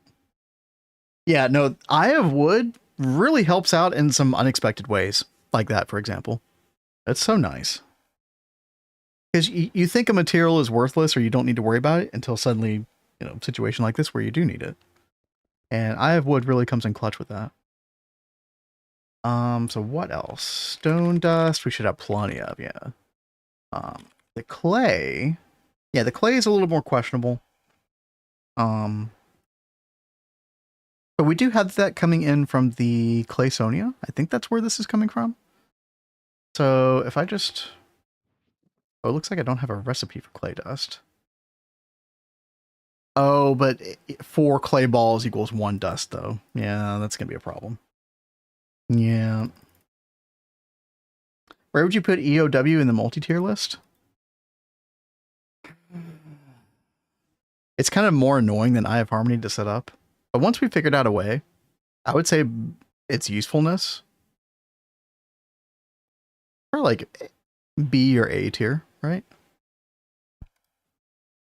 Yeah, no, Eye of Wood really helps out in some unexpected ways, like that, for example. That's so nice. Because you think a material is worthless or you don't need to worry about it until suddenly, you know, a situation like this where you do need it. And Eye of Wood really comes in clutch with that. So what else? Stone dust, we should have plenty of, yeah. The clay, yeah, the clay is a little more questionable. But we do have that coming in from the Claysonia. I think that's where this is coming from. So if I just, oh, it looks like I don't have a recipe for clay dust. Oh, but 4 clay balls equals 1 dust, though. Yeah, that's gonna be a problem. Yeah. Where would you put EOW in the multi-tier list? It's kind of more annoying than Eye of Harmony to set up. But once we figured out a way, I would say its usefulness for like B or A tier, right?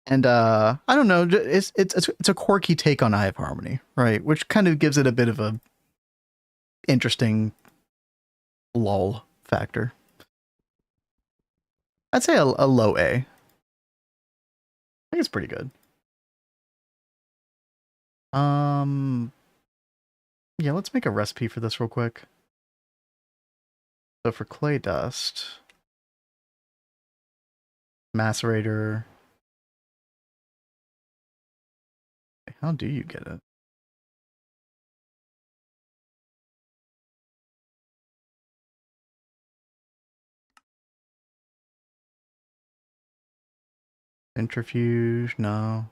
And I don't know, it's a quirky take on Eye of Harmony, right? Which kind of gives it a bit of a interesting lull factor. I'd say a low A. I think it's pretty good. Yeah, let's make a recipe for this real quick. So for clay dust, macerator. How do you get it? Centrifuge, no.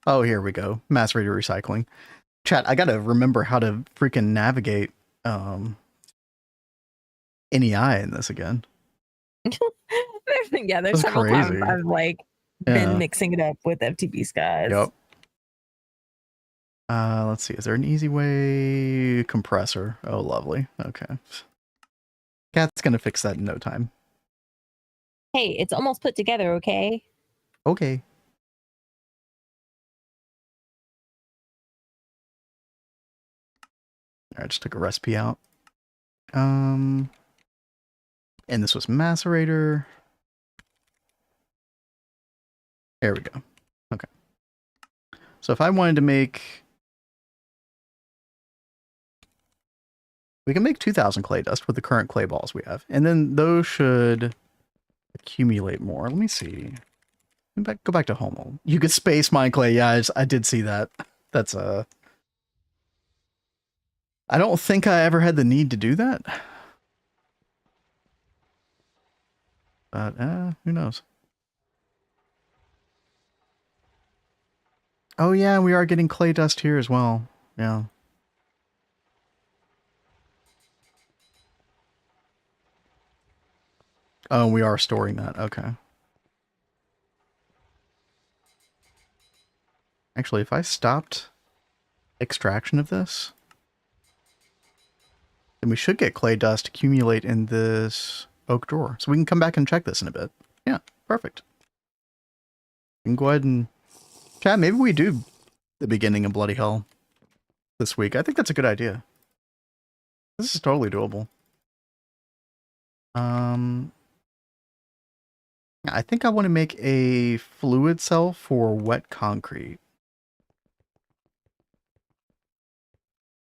Oh, here we go. Macerator recycling. Chat, I gotta remember how to freaking navigate NEI in this again. Yeah, there's several times I've like been mixing it up with FTP skies. Yep. Let's see. Is there an easy way? Compressor. Oh, lovely. Okay. Cat's gonna fix that in no time. Hey, it's almost put together, okay? Okay. I just took a recipe out. And this was macerator. There we go. Okay. So if I wanted to make, we can make 2,000 clay dust with the current clay balls we have, and then those should accumulate more. Let me see. Go back to Homo. You could space mine clay. Yeah, I did see that. That's I don't think I ever had the need to do that. But who knows? Oh yeah, we are getting clay dust here as well. Yeah. Oh, we are storing that. Okay. Actually, if I stopped extraction of this, then we should get clay dust accumulate in this oak drawer. So we can come back and check this in a bit. Yeah, perfect. We can go ahead and chat. Maybe we do the beginning of Bloody Hell this week. I think that's a good idea. This is totally doable. I think I want to make a fluid cell for wet concrete.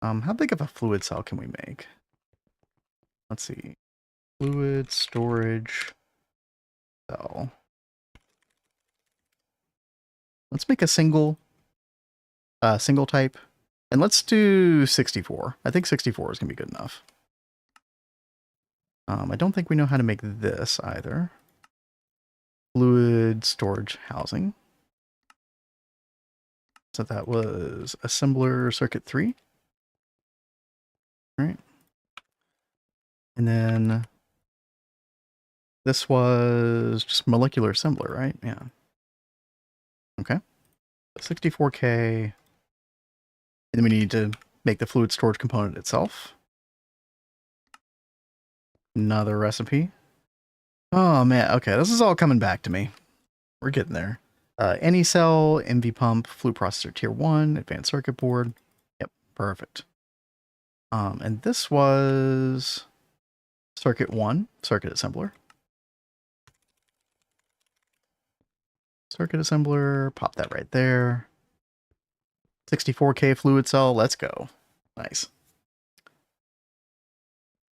How big of a fluid cell can we make? Let's see. Fluid storage cell. Let's make a single type. And let's do 64. I think 64 is going to be good enough. I don't think we know how to make this either. Fluid storage housing. So that was assembler circuit 3. All right. And then this was just molecular assembler, right? Yeah. Okay. 64K. And then we need to make the fluid storage component itself. Another recipe. Oh man, okay, this is all coming back to me. We're getting there. Any cell, MV pump, fluid processor tier 1, advanced circuit board. Yep, perfect. And this was circuit 1, circuit assembler. Circuit assembler, pop that right there. 64K fluid cell, let's go. Nice.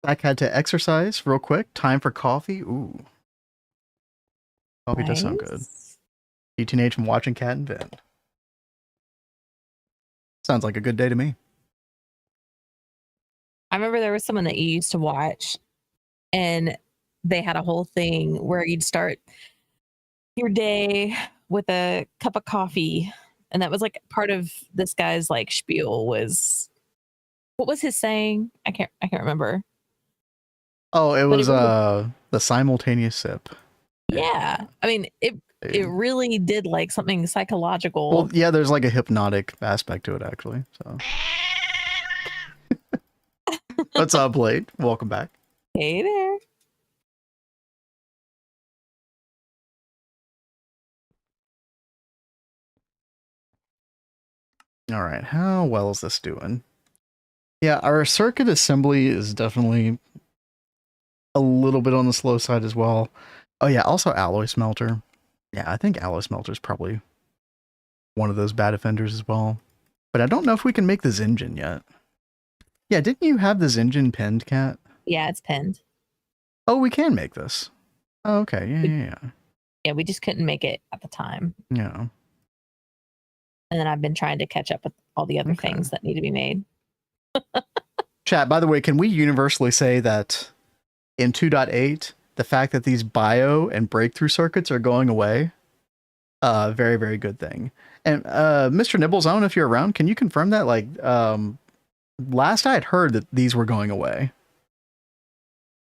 Zach had to exercise real quick. Time for coffee. Ooh. Coffee does sound good. GTNH and watching Cat and Vin. Sounds like a good day to me. I remember there was someone that you used to watch, and they had a whole thing where you'd start your day with a cup of coffee, and that was like part of this guy's like spiel. Was what was his saying? I can't remember. Oh, it was the simultaneous sip. Yeah, I mean it really did like something psychological. Well, yeah, there's like a hypnotic aspect to it actually. So, what's up, Blade? Welcome back. Hey there. All right, how well is this doing? Yeah, our circuit assembly is definitely a little bit on the slow side as well. Oh yeah, also alloy smelter. Yeah, I think alloy smelter is probably one of those bad offenders as well. But I don't know if we can make this engine yet. Yeah, didn't you have this engine pinned, Kat? Yeah, it's pinned. Oh, we can make this. Oh, okay, yeah. Yeah, we just couldn't make it at the time. Yeah. And then I've been trying to catch up with all the other things that need to be made. Chat, by the way, can we universally say that in 2.8, the fact that these bio and breakthrough circuits are going away, very, very good thing. And Mr. Nibbles, I don't know if you're around. Can you confirm that? Like, last I had heard that these were going away.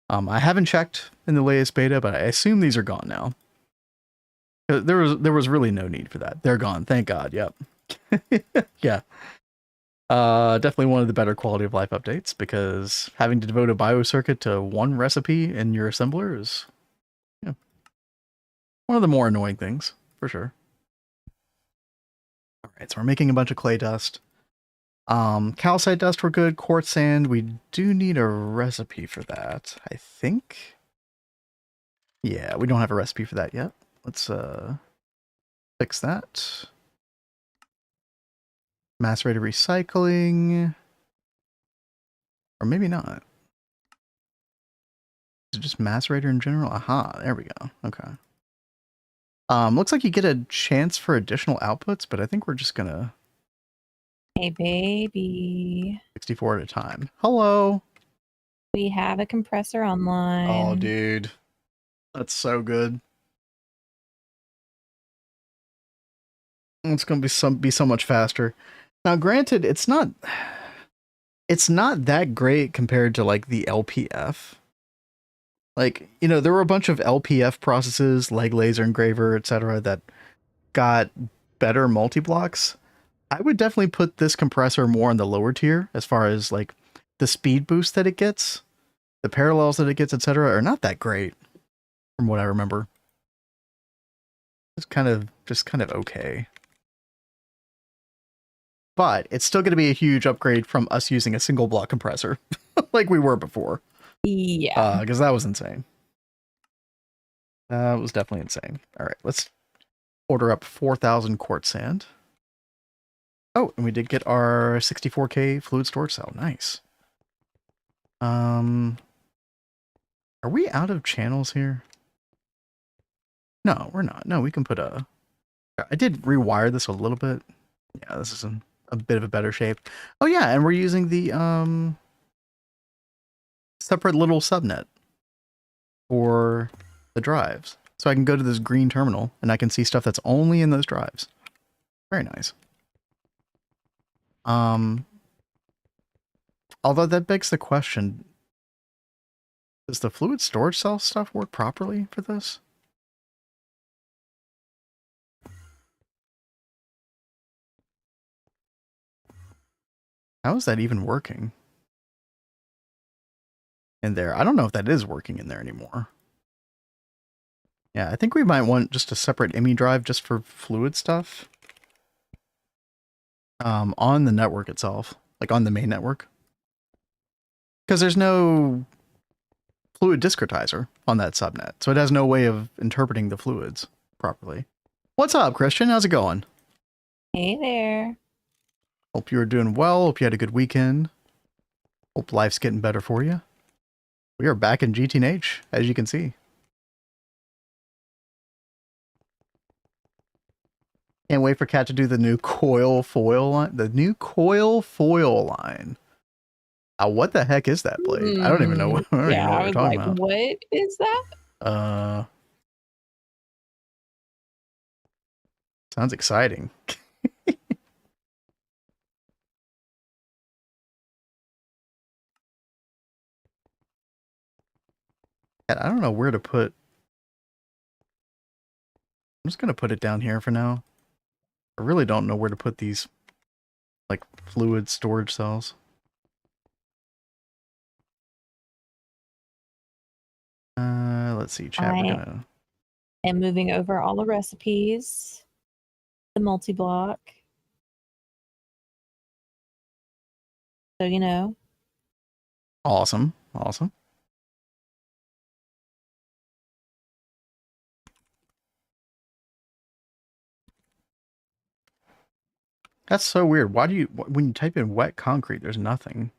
I haven't checked in the latest beta, but I assume these are gone now. There was really no need for that. They're gone. Thank God. Yep. Yeah. Definitely one of the better quality of life updates, because having to devote a biocircuit to one recipe in your assembler is one of the more annoying things, for sure. All right, so we're making a bunch of clay dust. Calcite dust, we're good. Quartz sand, we do need a recipe for that, I think. Yeah, we don't have a recipe for that yet. Let's fix that. Macerated recycling. Or maybe not. Is it just macerator in general? Aha, there we go. Okay. Looks like you get a chance for additional outputs, but I think we're just gonna... Hey, baby. 64 at a time. Hello. We have a compressor online. Oh, dude. That's so good. It's going to be so much faster. Now, granted, it's not that great compared to like the LPF. Like, you know, there were a bunch of LPF processes, leg laser engraver, etc., that got better multi-blocks. I would definitely put this compressor more in the lower tier as far as like the speed boost that it gets, the parallels that it gets, etc., are not that great from what I remember. It's just kind of okay. But it's still going to be a huge upgrade from us using a single block compressor like we were before. Yeah. Because that was insane. That was definitely insane. All right, let's order up 4,000 quartz sand. Oh, and we did get our 64K fluid storage cell. Nice. Are we out of channels here? No, we're not. No, we can put a... I did rewire this a little bit. Yeah, this is a bit of a better shape. Oh yeah, and we're using the separate little subnet for the drives. So I can go to this green terminal and I can see stuff that's only in those drives. Very nice. Although that begs the question, does the fluid storage cell stuff work properly for this? How is that even working in there? I don't know if that is working in there anymore. Yeah, I think we might want just a separate IME drive just for fluid stuff. On the network itself, like on the main network. Because there's no fluid discretizer on that subnet, so it has no way of interpreting the fluids properly. What's up, Christian? How's it going? Hey there. Hope you were doing well. Hope you had a good weekend. Hope life's getting better for you. We are back in GTNH, as you can see. Can't wait for Kat to do the new coil foil line. The new coil foil line. What the heck is that, Blade? I don't even know what, I was like, about. What is that? Sounds exciting. I don't know where to put. I'm just going to put it down here for now. I really don't know where to put these, like, fluid storage cells. Let's see, chat. We're gonna. And moving over all the recipes, the multi-block. So, you know. Awesome. Awesome. That's so weird. Why do you, when you type in wet concrete, there's nothing.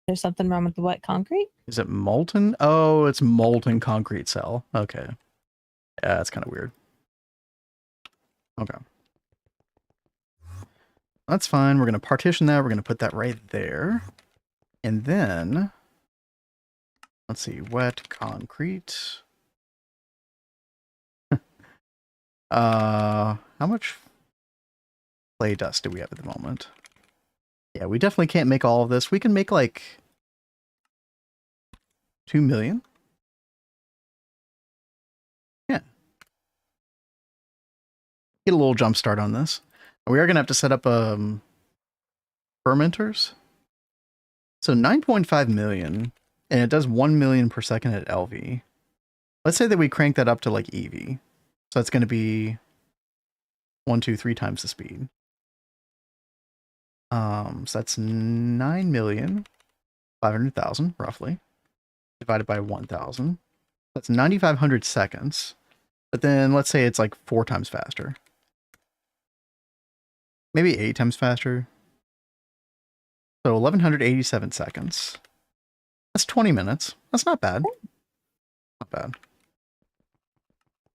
There's something wrong with the wet concrete? Is it molten? Oh, it's molten concrete cell. Okay. Yeah, that's kind of weird. Okay. That's fine. We're going to partition that. We're going to put that right there. And then, let's see, wet concrete. How much clay dust do we have at the moment? Yeah, we definitely can't make all of this. We can make like 2 million. Yeah. Get a little jump start on this. We are going to have to set up fermenters. So 9.5 million, and it does 1 million per second at LV. Let's say that we crank that up to like EV. So that's going to be 1, 2, 3 times the speed. So that's 9,500,000 roughly, divided by 1,000. That's 9,500 seconds. But then let's say it's like 4 times faster. Maybe 8 times faster. So 1,187 seconds. That's 20 minutes. That's not bad. Not bad.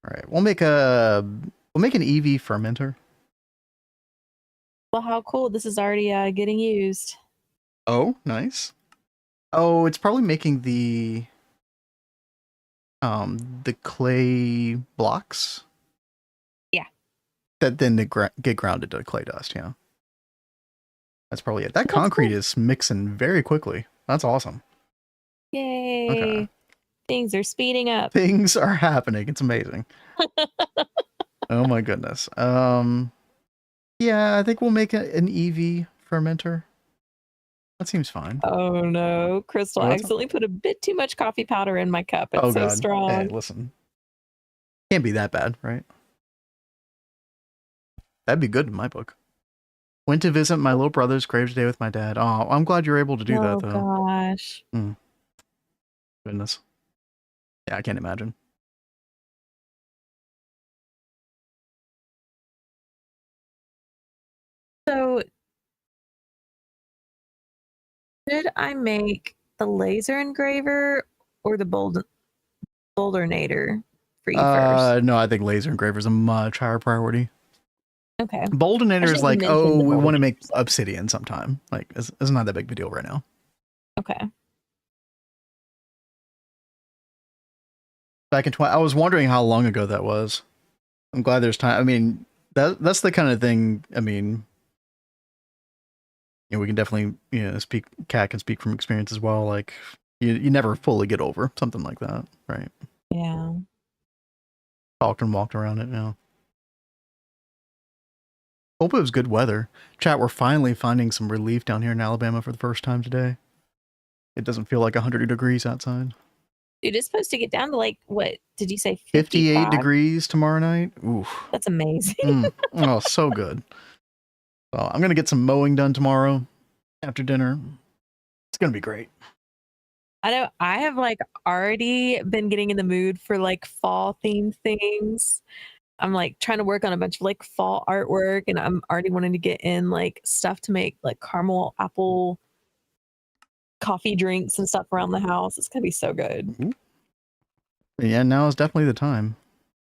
All right, we'll make an EV fermenter. Well, how cool. This is already getting used. Oh, nice. Oh, it's probably making the clay blocks. Yeah. That then they get grounded to clay dust, yeah. That's probably it. That concrete is mixing very quickly. That's awesome. Yay. Okay. Things are speeding up. Things are happening. It's amazing. Oh my goodness. Yeah, I think we'll make an EV fermenter. That seems fine. Oh no, Crystal, I accidentally put a bit too much coffee powder in my cup. It's so God. strong. Hey, listen. Can't be that bad, right? That'd be good in my book. Went to visit my little brother's grave today with my dad. Oh, I'm glad you're able to do that, though. Oh, gosh. Goodness. Yeah, I can't imagine. So, should I make the laser engraver or the boldernator for you first? No, I think laser engraver is a much higher priority. Okay. Boldenator is like, oh, we want to make obsidian sometime. Like, it's not that big of a deal right now. Okay. Back in I was wondering how long ago that was. I'm glad there's time. I mean, that's the kind of thing. I mean, we can definitely, speak. Cat can speak from experience as well. Like, you never fully get over something like that, right? Yeah. Talked and walked around it now. Hope it was good weather. Chat, we're finally finding some relief down here in Alabama for the first time today. It doesn't feel like 100 degrees outside. It is supposed to get down to like, what did you say? 58 degrees tomorrow night. Oof. That's amazing. Oh, so good. So I'm going to get some mowing done tomorrow after dinner. It's going to be great. I know I have like already been getting in the mood for like fall themed things. I'm like trying to work on a bunch of like fall artwork, and I'm already wanting to get in like stuff to make like caramel apple coffee drinks and stuff around the house. It's gonna be so good. Yeah, now is definitely the time.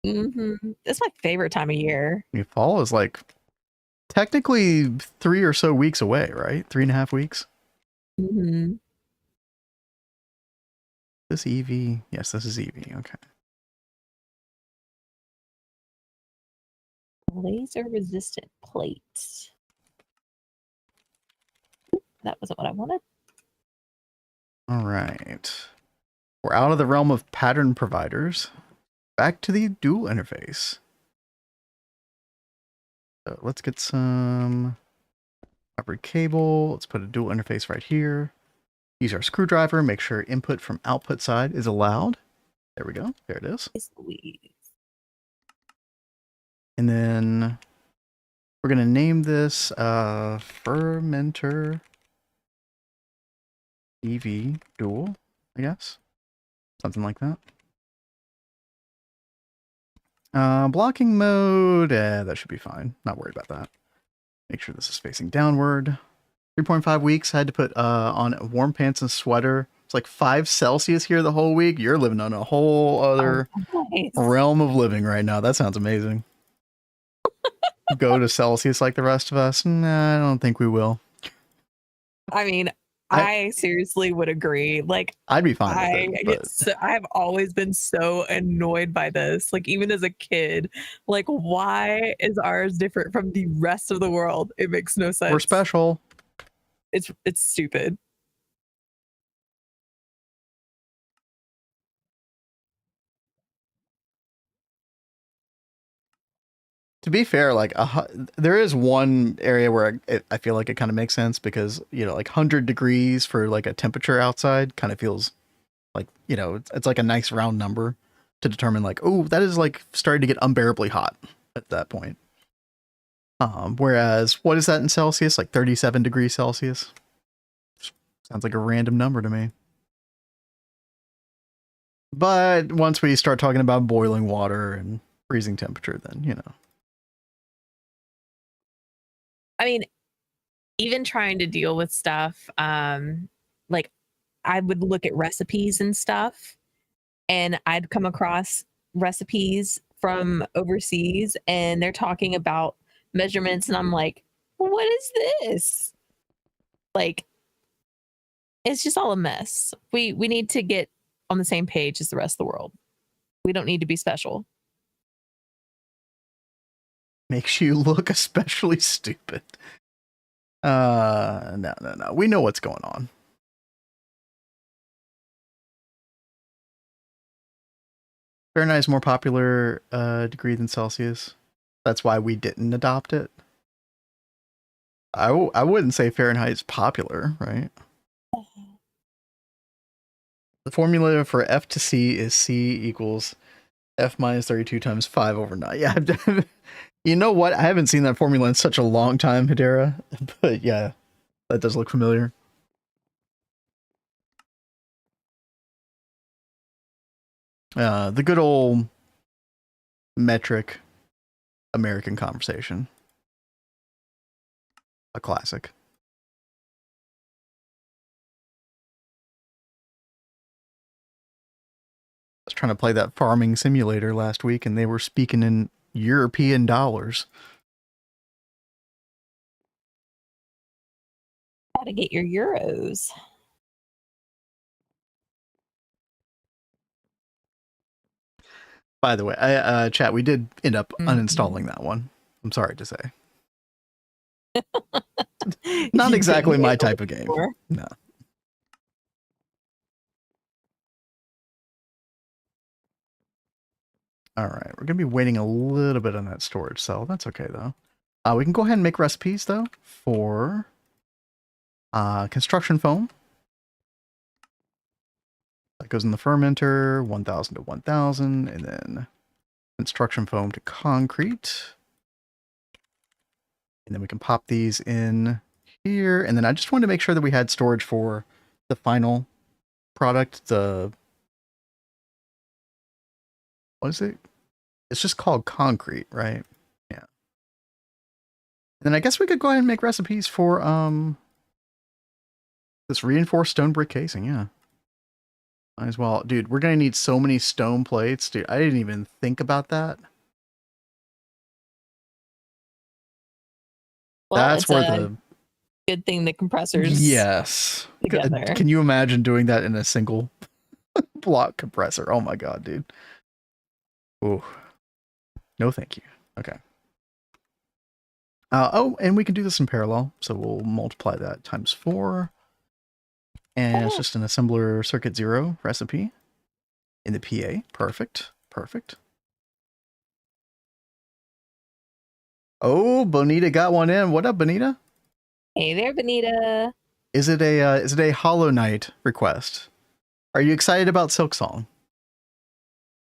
It's my favorite time of year. Fall is like technically 3 or so weeks away, right? 3.5 weeks. This EV, yes, this is EV. Okay. Laser resistant plates. That wasn't what I wanted. All right. We're out of the realm of pattern providers. Back to the dual interface. So let's get some copper cable. Let's put a dual interface right here. Use our screwdriver. Make sure input from output side is allowed. There we go. There it is. And then we're going to name this fermenter EV dual, I guess. Something like that. Blocking mode, that should be fine. Not worried about that. Make sure this is facing downward. 3.5 weeks. I had to put on warm pants and sweater. It's like 5 Celsius here the whole week. You're living on a whole other realm of living right now. That sounds amazing. Go to Celsius like the rest of us? Nah, I don't think we will. I mean, I seriously would agree. Like, I'd be fine with it. I have always been so annoyed by this. Like, even as a kid, like, why is ours different from the rest of the world? It makes no sense. We're special. It's stupid. To be fair, like there is one area where I feel like it kind of makes sense because, like 100 degrees for like a temperature outside kind of feels like, it's like a nice round number to determine like, oh, that is like starting to get unbearably hot at that point. Whereas what is that in Celsius? Like 37 degrees Celsius? Sounds like a random number to me. But once we start talking about boiling water and freezing temperature, then, I mean, even trying to deal with stuff, like I would look at recipes and stuff, and I'd come across recipes from overseas, and they're talking about measurements, and I'm like, what is this? Like, it's just all a mess. We need to get on the same page as the rest of the world. We don't need to be special. Makes you look especially stupid. No. We know what's going on. Fahrenheit is more popular degree than Celsius. That's why we didn't adopt it. I wouldn't say Fahrenheit's popular, right? The formula for F to C is C equals F minus 32 times 5 over 9. Yeah, you know what? I haven't seen that formula in such a long time, Hedera. But yeah, that does look familiar. The good old metric American conversation. A classic. I was trying to play that farming simulator last week and they were speaking in European dollars. Gotta get your euros. By the way, chat, we did end up uninstalling that one. I'm sorry to say. Not exactly my type of game. No. All right, we're going to be waiting a little bit on that storage cell. That's okay, though. We can go ahead and make recipes, though, for construction foam. That goes in the fermenter, 1000 to 1000, and then construction foam to concrete. And then we can pop these in here. And then I just wanted to make sure that we had storage for the final product. What is it? It's just called concrete, right? Yeah. And then I guess we could go ahead and make recipes for this reinforced stone brick casing, yeah. Might as well. Dude, we're going to need so many stone plates. Dude, I didn't even think about that. Well, that's where the good thing the compressors. Yes. Together. Can you imagine doing that in a single block compressor? Oh my god, dude. Ooh. No, thank you. Okay. Oh, and we can do this in parallel. So we'll multiply that times 4. And it's just an assembler circuit 0 recipe in the PA. Perfect. Perfect. Oh, Bonita got one in. What up, Bonita? Hey there, Bonita. Is it a Hollow Knight request? Are you excited about Silksong?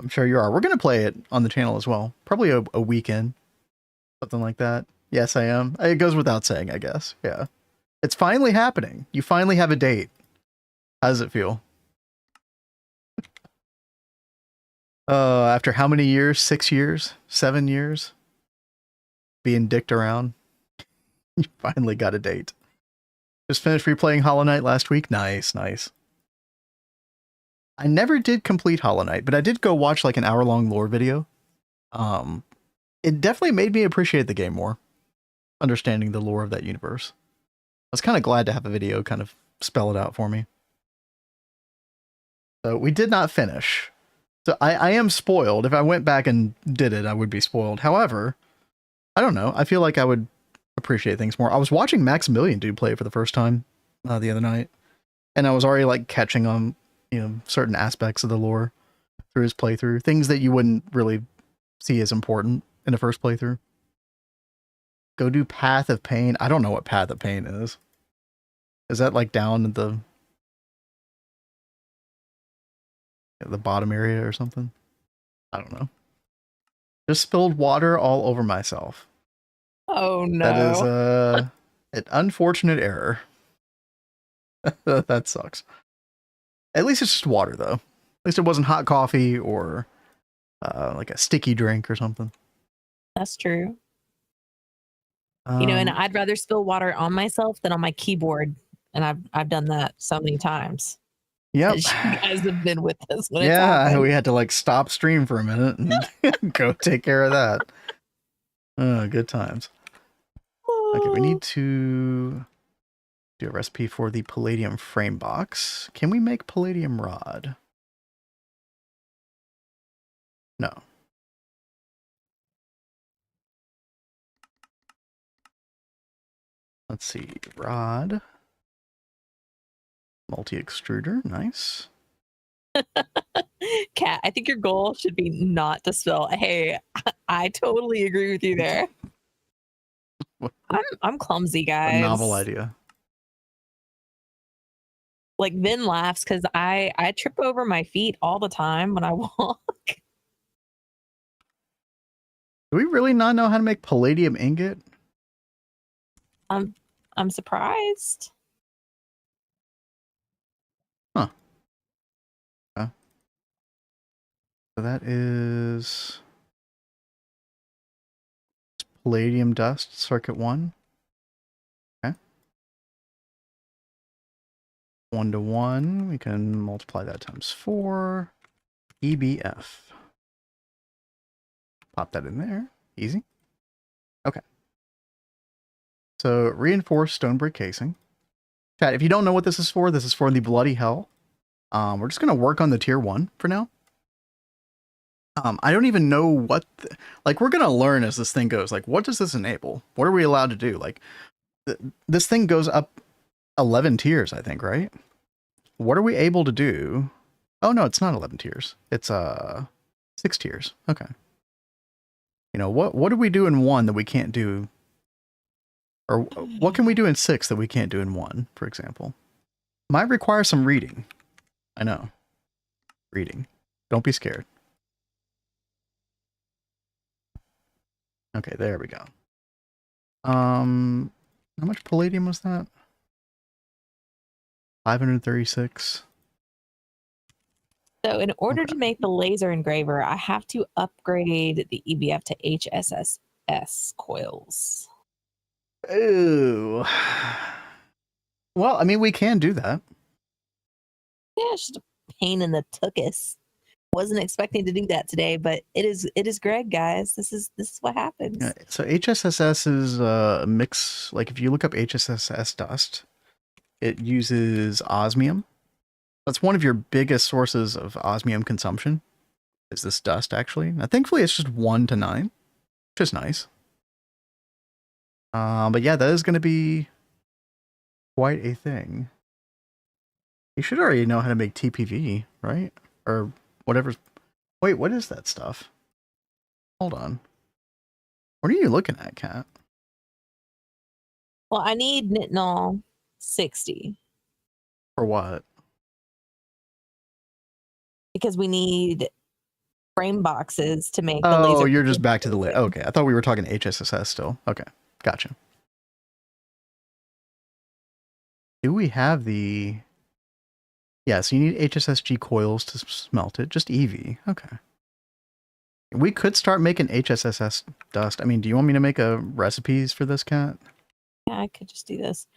I'm sure you are. We're going to play it on the channel as well. Probably a weekend. Something like that. Yes, I am. It goes without saying, I guess. Yeah. It's finally happening. You finally have a date. How does it feel? After how many years? 6 years? 7 years? Being dicked around? You finally got a date. Just finished replaying Hollow Knight last week. Nice, nice. I never did complete Hollow Knight, but I did go watch like an hour-long lore video. It definitely made me appreciate the game more. Understanding the lore of that universe. I was kind of glad to have a video kind of spell it out for me. So we did not finish. So I am spoiled. If I went back and did it, I would be spoiled. However, I don't know. I feel like I would appreciate things more. I was watching Maximilian dude play it for the first time the other night. And I was already like catching on, certain aspects of the lore through his playthrough. Things that you wouldn't really see as important in a first playthrough. Go do Path of Pain. I don't know what Path of Pain is. Is that like down at the bottom area or something? I don't know. Just spilled water all over myself. Oh no. That is an unfortunate error. That sucks. At least it's just water though. At least it wasn't hot coffee or like a sticky drink or something. That's true. And I'd rather spill water on myself than on my keyboard. And I've done that so many times. Yep. You guys have been with us. Yeah, we had to like stop stream for a minute and go take care of that. Oh, good times. Okay, we need to do a recipe for the palladium frame box. Can we make palladium rod? No. Let's see, rod. Multi-extruder, nice. Kat, I think your goal should be not to spill. Hey, I totally agree with you there. I'm clumsy, A guys. novel idea. Like Vin laughs because I trip over my feet all the time when I walk. Do we really not know how to make palladium ingot? I'm surprised. Huh. Okay. So that is palladium dust, circuit 1. Okay. 1 to 1. We can multiply that times 4. EBF. Pop that in there. Easy. Okay. So reinforced stone brick casing. Chat, if you don't know what this is for the bloody hell. We're just gonna work on the tier 1 for now. I don't even know what, like, we're gonna learn as this thing goes. Like, what does this enable? What are we allowed to do? Like, this thing goes up 11 tiers, I think, right? What are we able to do? Oh no, it's not 11 tiers. It's 6 tiers. Okay. You know, what do we do in 1 that we can't do? Or what can we do in 6 that we can't do in 1, for example? Might require some reading. I know. Reading. Don't be scared. Okay, there we go. How much palladium was that? 536. So in order Okay. to make the laser engraver, I have to upgrade the EBF to HSSS coils. Ooh. Well, I mean, we can do that. Yeah, it's just a pain in the tuchus. Wasn't expecting to do that today, but it is Greg, guys. This is what happens. Yeah, so HSSS is a mix. Like if you look up HSSS dust, it uses osmium. That's one of your biggest sources of osmium consumption. Is this dust actually? Now, thankfully, it's just 1 to 9, which is nice. But yeah, that is going to be quite a thing. You should already know how to make TPV, right? Or whatever. Wait, what is that stuff? Hold on. What are you looking at, Kat? Well, I need nitinol 60 For what? because we need frame boxes to make the Oh, laser. you're just back to the list. Okay, I thought we were talking HSSS still. Okay, gotcha. Do we have the... Yeah, so you need HSSG coils to smelt it. Just EV. Okay. We could start making HSSS dust. I mean, do you want me to make a recipes for this, Cat? Yeah, I could just do this.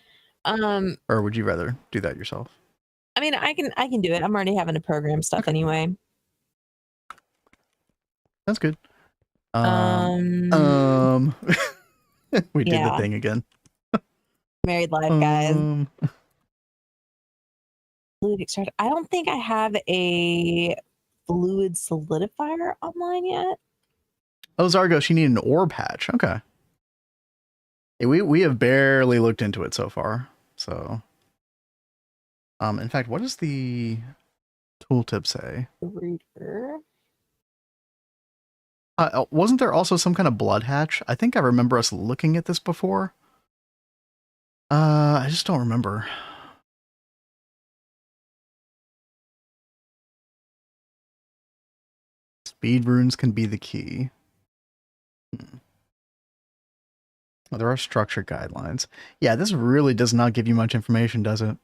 Or would you rather do that yourself? I mean, I can do it. I'm already having to program stuff anyway. That's good. We did the thing again. Married life, guys. Fluid extractor. I don't think I have a fluid solidifier online yet. Oh, Zargos, you need an ore patch. Okay. Yeah, we have barely looked into it so far. So, in fact, what does the tooltip say? Reader. Wasn't there also some kind of blood hatch? I think I remember us looking at this before. I just don't remember. Speed runes can be the key. Well, there are structure guidelines. Yeah, this really does not give you much information, does it?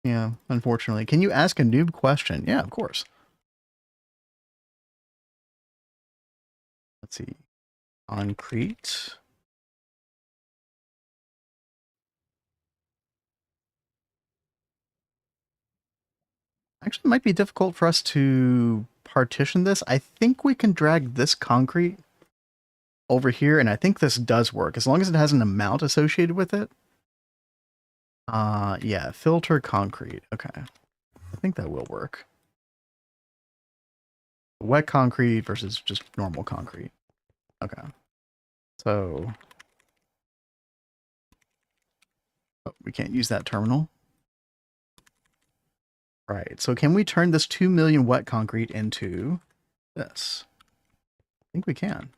Yeah, unfortunately. Can you ask a noob question? Yeah, of course. Let's see. Concrete. Actually, it might be difficult for us to partition this. I think we can drag this concrete over here, and I think this does work, as long as it has an amount associated with it. Yeah, filter concrete. Okay. I think that will work. Wet concrete versus just normal concrete. Okay. So... Oh, we can't use that terminal. Right, so can we turn this 2 million wet concrete into this? I think we can.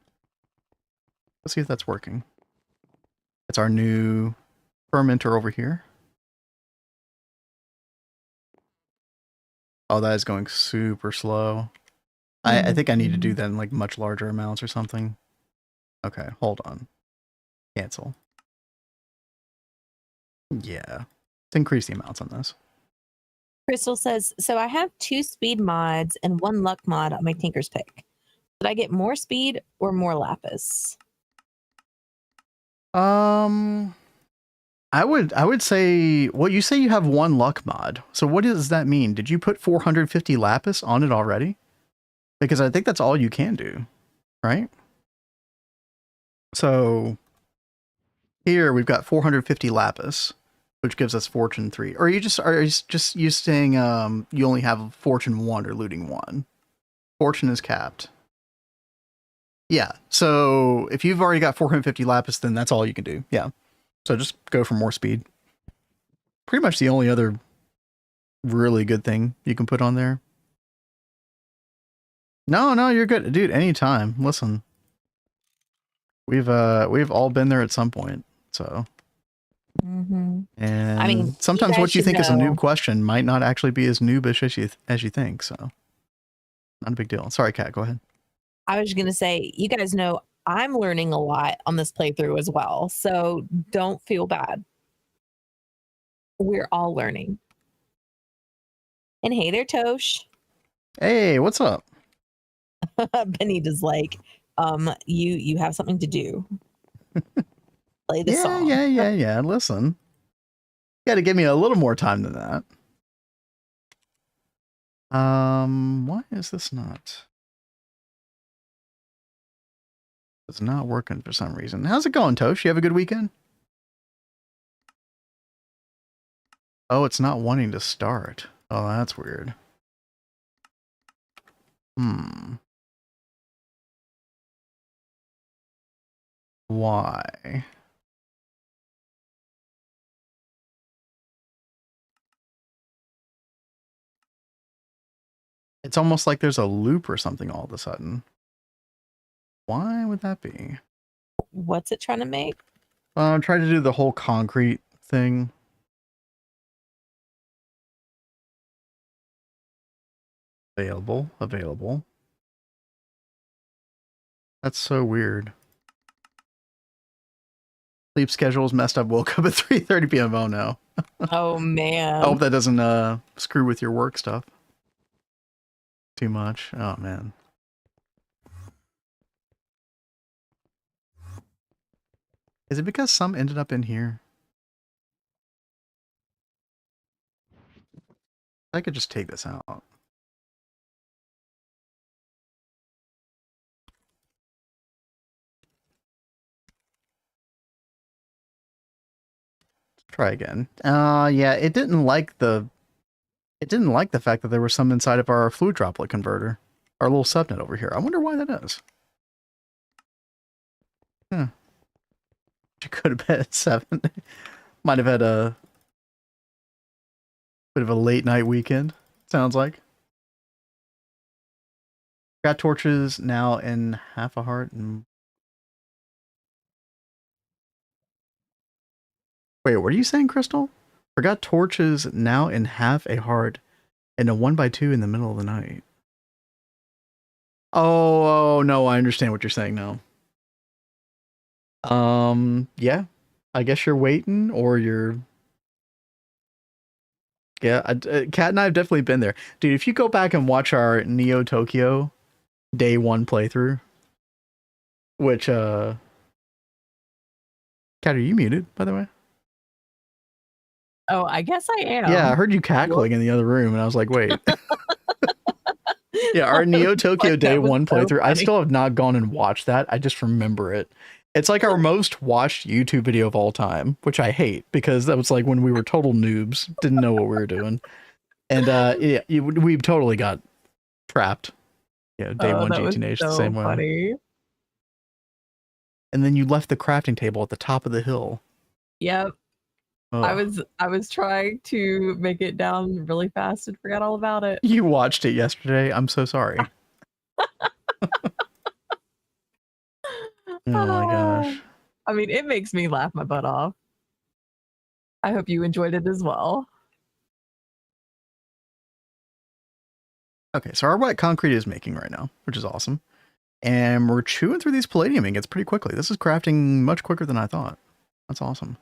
Let's see if that's working. It's our new fermenter over here. Oh, that is going super slow. I think I need to do that in like much larger amounts or something. Okay, hold on. Cancel. Yeah. Let's increase the amounts on this. Crystal says, so I have 2 speed mods and 1 luck mod on my Tinker's Pick. Did I get more speed or more lapis? I would say, well, you say you have 1 luck mod. So what does that mean? Did you put 450 lapis on it already? Because I think that's all you can do, right? So here we've got 450 lapis, which gives us fortune 3. Or are you just saying you only have fortune 1 or looting 1? Fortune is capped. Yeah. So if you've already got 450 lapis, then that's all you can do. Yeah. So just go for more speed. Pretty much the only other really good thing you can put on there. No, you're good, dude. Anytime. Listen, we've all been there at some point. So, and I mean, sometimes what you think is a know. noob question might not actually be as noobish as you think. So, not a big deal. Sorry, Kat. Go ahead. I was going to say, you guys know I'm learning a lot on this playthrough as well. So don't feel bad. We're all learning. And hey there, Tosh. Hey, what's up? Benita's like, you have something to do. Play the song. Yeah. Listen, you got to give me a little more time than that. Why is this not? It's not working for some reason. How's it going, Tosh? You have a good weekend? Oh, it's not wanting to start. Oh, that's weird. Why? It's almost like there's a loop or something all of a sudden. Why would that be? What's it trying to make? Try to do the whole concrete thing. Available. That's so weird. Sleep schedule's messed up. Woke up at 3:30 p.m. Oh no. Oh man. I hope that doesn't screw with your work stuff too much. Oh man. Is it because some ended up in here? I could just take this out. Try again. Yeah, it didn't like the fact that there was some inside of our fluid droplet converter. Our little subnet over here. I wonder why that is. Huh. You could have been at 7. Might have had a bit of a late night weekend, sounds like. Got torches now in half a heart and... Wait, what are you saying, Crystal? Forgot torches now in half a heart and a 1x2 in the middle of the night. Oh no, I understand what you're saying now. Yeah. I guess you're waiting or you're... Yeah, Kat and I have definitely been there. Dude, if you go back and watch our Neo Tokyo day 1 playthrough, which, Kat, are you muted, by the way? Oh, I guess I am. Yeah, I heard you cackling in the other room, and I was like, wait. Yeah, our Neo Tokyo day 1 playthrough, I still have not gone and watched that. I just remember it. It's like our most watched YouTube video of all time, which I hate, because that was like when we were total noobs, didn't know what we were doing. And yeah, we totally got trapped. Yeah, day 1 GTNH the same way. And then you left the crafting table at the top of the hill. Yep. Oh. I was trying to make it down really fast and forgot all about it. You watched it yesterday. I'm so sorry. Oh my gosh. I mean, it makes me laugh my butt off. I hope you enjoyed it as well. Okay, so our wet concrete is making right now, which is awesome. And we're chewing through these palladium ingots pretty quickly. This is crafting much quicker than I thought. That's awesome.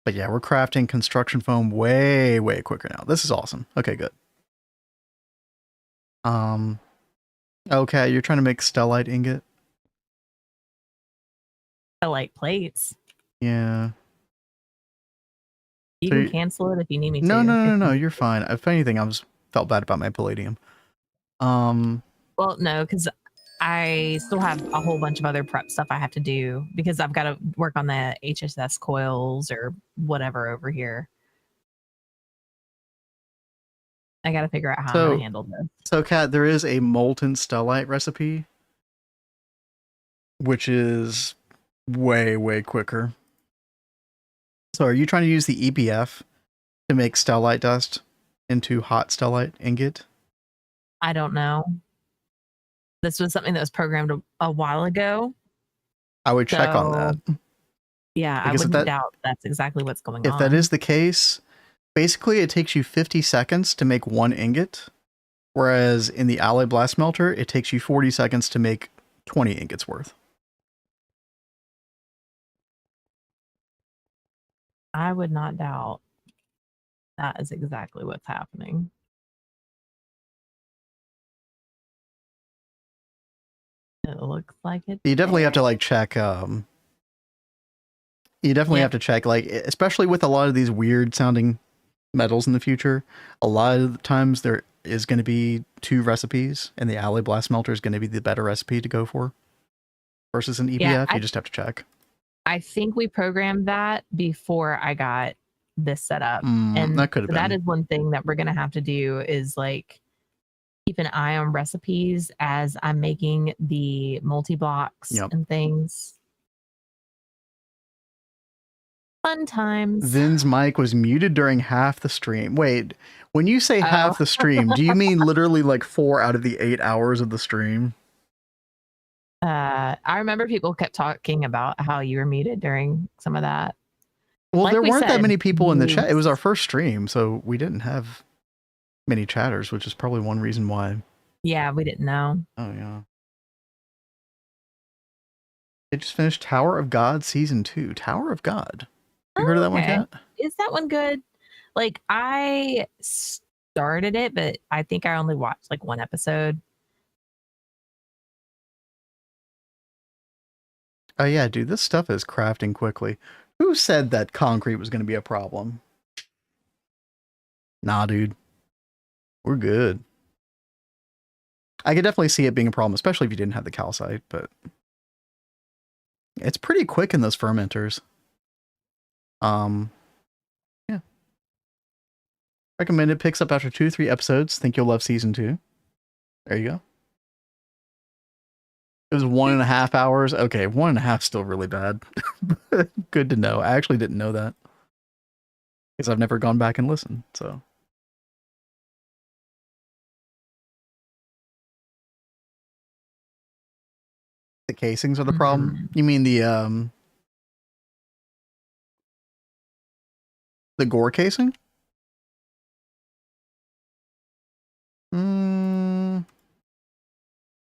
But yeah, we're crafting construction foam way, way quicker now. This is awesome. Okay, good. Okay, you're trying to make stellite ingot? Stellite plates. Yeah. You So can cancel it if you need me to. No, you're fine. If anything, I felt bad about my palladium. Well, no, because I still have a whole bunch of other prep stuff I have to do because I've got to work on the HSS coils or whatever over here. I got to figure out how I'm going to handle this. So, Kat, there is a molten stellite recipe, which is way, way quicker. So, are you trying to use the EBF to make stellite dust into hot stellite ingot? I don't know. This was something that was programmed a while ago. I would check on that. Yeah, because I wouldn't doubt that's exactly what's going on. If that is the case, basically it takes you 50 seconds to make one ingot, whereas in the alloy blast melter, it takes you 40 seconds to make 20 ingots worth. I would not doubt that is exactly what's happening. It looks like it. You definitely have to like check. You definitely have to check, like, especially with a lot of these weird sounding metals in the future. A lot of the times there is going to be two recipes, and the alloy blast melter is going to be the better recipe to go for versus an EBF. Yeah, you just have to check. I think we programmed that before I got this set up, and that could have been. That is one thing that we're going to have to do is like keep an eye on recipes as I'm making the multi-blocks and things. Fun times. Vin's mic was muted during half the stream. Wait, when you say half the stream, do you mean literally like 4 out of the 8 hours of the stream? I remember people kept talking about how you were muted during some of that. Well, there weren't that many people in the chat. It was our first stream, so we didn't have many chatters, which is probably one reason why. Yeah, we didn't know. Oh, yeah. They just finished Tower of God Season 2. Tower of God. You heard of that one, Kat? Is that one good? Like, I started it, but I think I only watched like one episode. Oh, yeah, dude, this stuff is crafting quickly. Who said that concrete was going to be a problem? Nah, dude. We're good. I could definitely see it being a problem, especially if you didn't have the calcite, but it's pretty quick in those fermenters. Yeah. Recommended, picks up after 2-3 episodes. Think you'll love season 2. There you go. It was 1.5 hours. Okay, 1.5 still really bad. Good to know. I actually didn't know that because I've never gone back and listened. So the casings are the problem. You mean the gore casing? How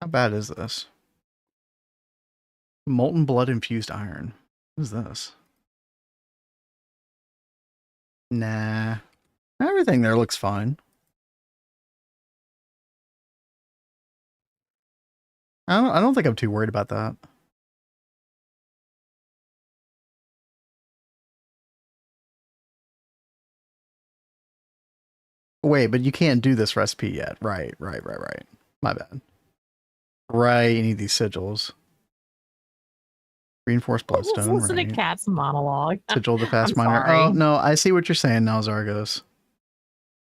bad is this? Molten blood infused iron. What is this? Nah. Everything there looks fine. I don't think I'm too worried about that. Wait, but you can't do this recipe yet. Right. My bad. Right, you need these sigils. Reinforced bloodstone. Listen to Kat's monologue. Sigil the fast miner. Oh, no, I see what you're saying now, Zargos.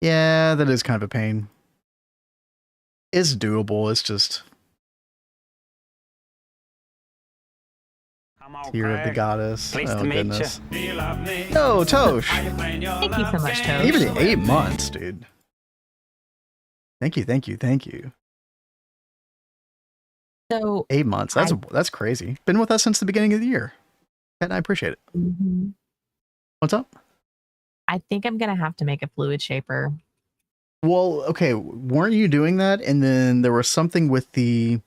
Yeah, that is kind of a pain. It's doable, it's just... Tear of the Goddess. Pleased oh, to meet goodness. you. Oh, Tosh! Thank you so much, Tosh. Even 8 months, dude. Thank you. Tosh So 8 months. That's crazy. Been with us since the beginning of the year. And I appreciate it. What's up? I think I'm gonna have to make a fluid shaper. Well, okay, weren't you doing that? And then there was something with the...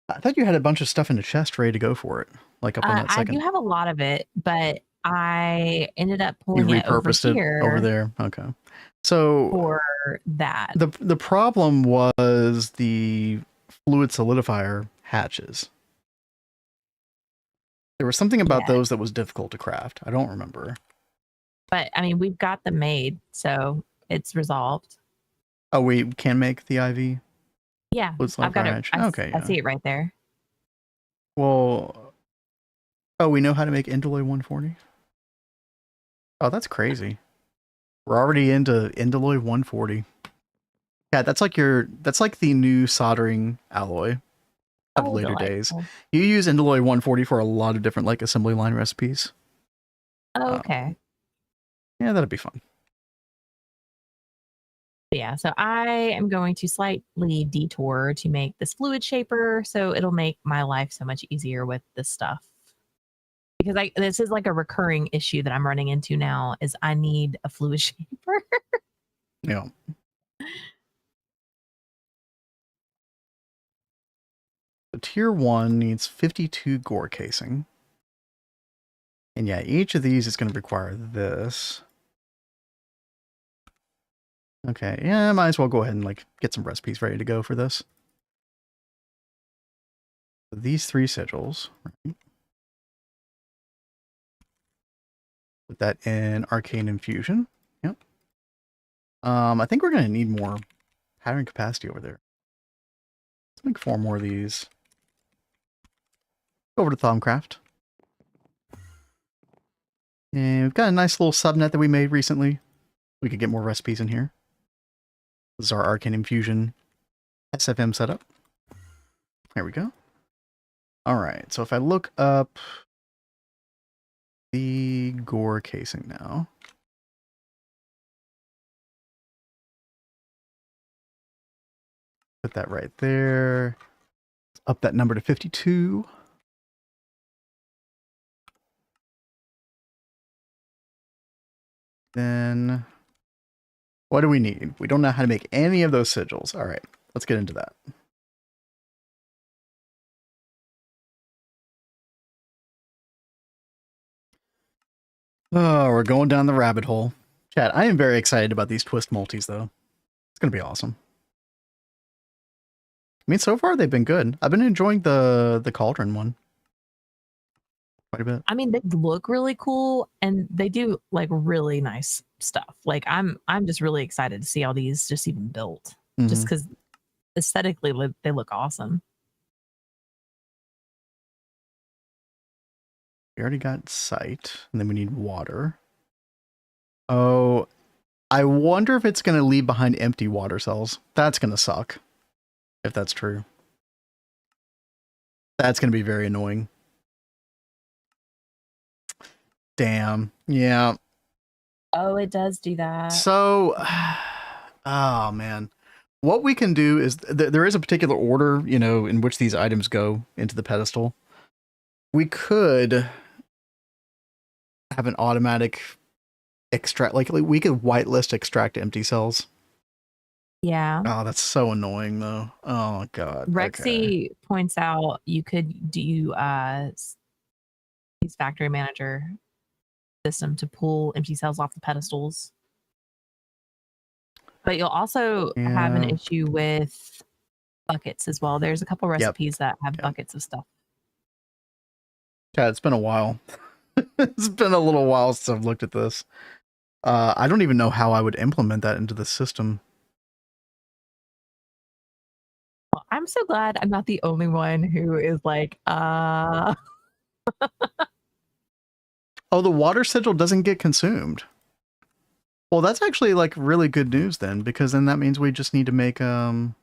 I thought you had a bunch of stuff in the chest ready to go for it. Like up on that I second. do have a lot of it, but I ended up You pulling it over repurposed it here over there. Okay. So for that. the problem was the fluid solidifier hatches. There was something about those that was difficult to craft. I don't remember. But I mean, we've got them made, so it's resolved. Oh, we can make the IV? Yeah, I've got it. I see it right there. Well, oh, we know how to make Indoloy 140? Oh, that's crazy. We're already into Indoloy 140. Yeah, that's like the new soldering alloy of later days. You use Indoloy 140 for a lot of different like assembly line recipes. Oh, okay. Yeah, that'd be fun. Yeah, so I am going to slightly detour to make this fluid shaper, so it'll make my life so much easier with this stuff. Because this is like a recurring issue that I'm running into now is I need a fluid shaper. Yeah. So tier 1 needs 52 gore casing. And yeah, each of these is going to require this. Okay, yeah, I might as well go ahead and like get some recipes ready to go for this. So these 3 sigils, right? Put that in Arcane Infusion. Yep. I think we're going to need more pattern capacity over there. Let's make 4 more of these. Over to Thaumcraft. And we've got a nice little subnet that we made recently. We could get more recipes in here. This is our Arcane Infusion SFM setup. There we go. Alright, so if I look up the gore casing now. Put that right there. Up that number to 52. Then, what do we need? We don't know how to make any of those sigils. All right, let's get into that. Oh, we're going down the rabbit hole. Chat, I am very excited about these twist multis, though. It's going to be awesome. I mean, so far they've been good. I've been enjoying the cauldron one quite a bit. I mean, they look really cool and they do like really nice stuff. Like I'm just really excited to see all these just even built, just because aesthetically they look awesome. We already got sight, and then we need water. Oh, I wonder if it's going to leave behind empty water cells. That's going to suck, if that's true. That's going to be very annoying. Damn. Yeah. Oh, it does do that. So, oh man. What we can do is, there is a particular order, you know, in which these items go into the pedestal. We could have an automatic extract, like we could whitelist extract empty cells. Yeah. Oh, that's so annoying though. Oh god. Rexy points out you could do these factory manager system to pull empty cells off the pedestals. But you'll also have an issue with buckets as well. There's a couple recipes that have buckets of stuff. Yeah, it's been a while. It's been a little while since I've looked at this. I don't even know how I would implement that into the system. Well, I'm so glad I'm not the only one who is like, Oh, the water sigil doesn't get consumed. Well, that's actually like really good news then, because then that means we just need to make one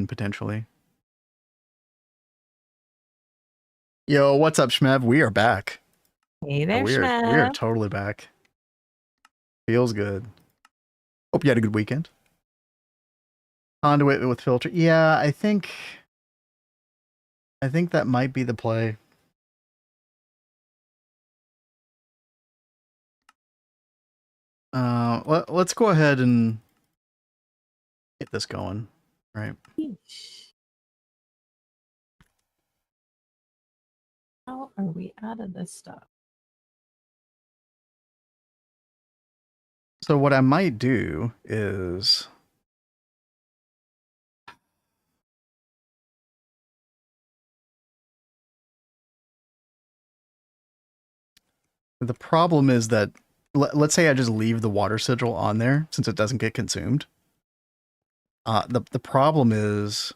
potentially. Yo, what's up, Shmev? We are back. Hey there, Shmev. We are totally back. Feels good. Hope you had a good weekend. Conduit with filter. Yeah, I think that might be the play. Let's go ahead and get this going, right? How are we out of this stuff? So what I might do is the problem is that let's say I just leave the water sigil on there since it doesn't get consumed. The problem is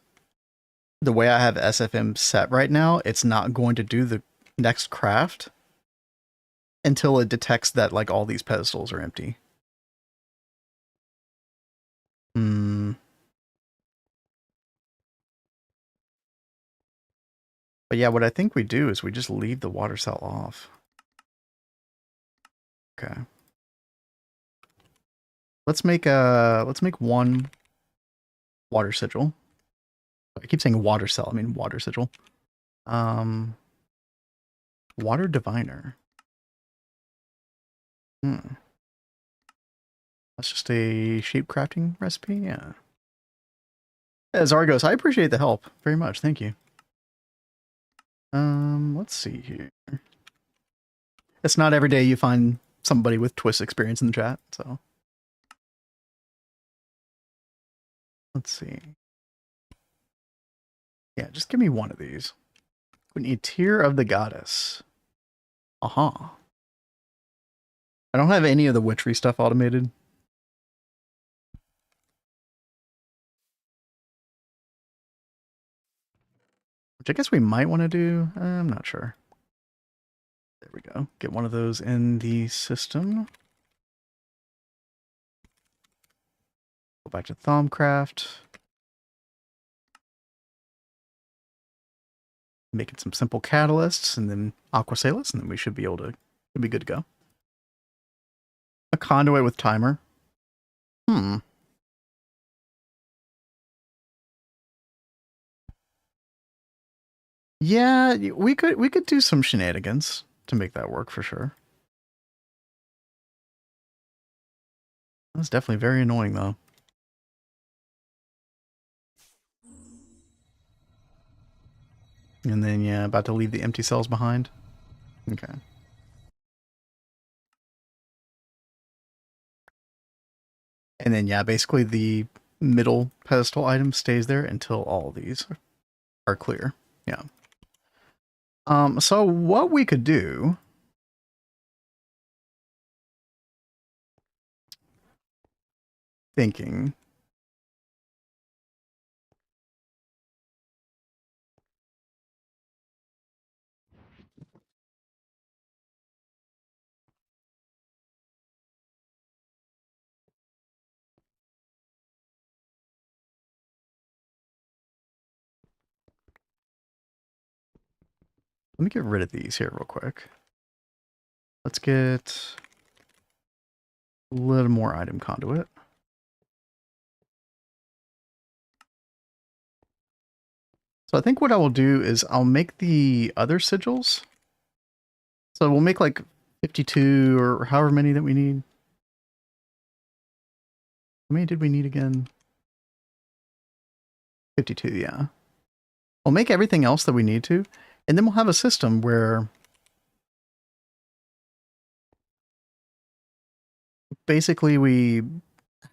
the way I have SFM set right now, it's not going to do the next craft until it detects that like all these pedestals are empty. But yeah, what I think we do is we just leave the water cell off. Okay. Let's make one water sigil. I keep saying water cell, I mean water sigil. Water diviner. That's just a shape crafting recipe, yeah. Zargos, I appreciate the help very much, thank you. Let's see here. It's not every day you find somebody with Twist experience in the chat, so. Let's see. Yeah, just give me one of these. We need Tear of the Goddess. I don't have any of the witchery stuff automated. Which I guess we might want to do. I'm not sure. There we go. Get one of those in the system. Go back to Thaumcraft. Making some simple catalysts and then Aquasalis, and then we should be able to be good to go. A conduit with timer. Yeah, we could do some shenanigans to make that work for sure. That's definitely very annoying though. And then yeah, about to leave the empty cells behind. Okay. And then yeah, basically the middle pedestal item stays there until all these are clear. Yeah. So what we could do thinking let me get rid of these here real quick. Let's get a little more item conduit. So I think what I will do is I'll make the other sigils. So we'll make like 52 or however many that we need. How many did we need again? 52, yeah. We'll make everything else that we need to, and then we'll have a system where basically we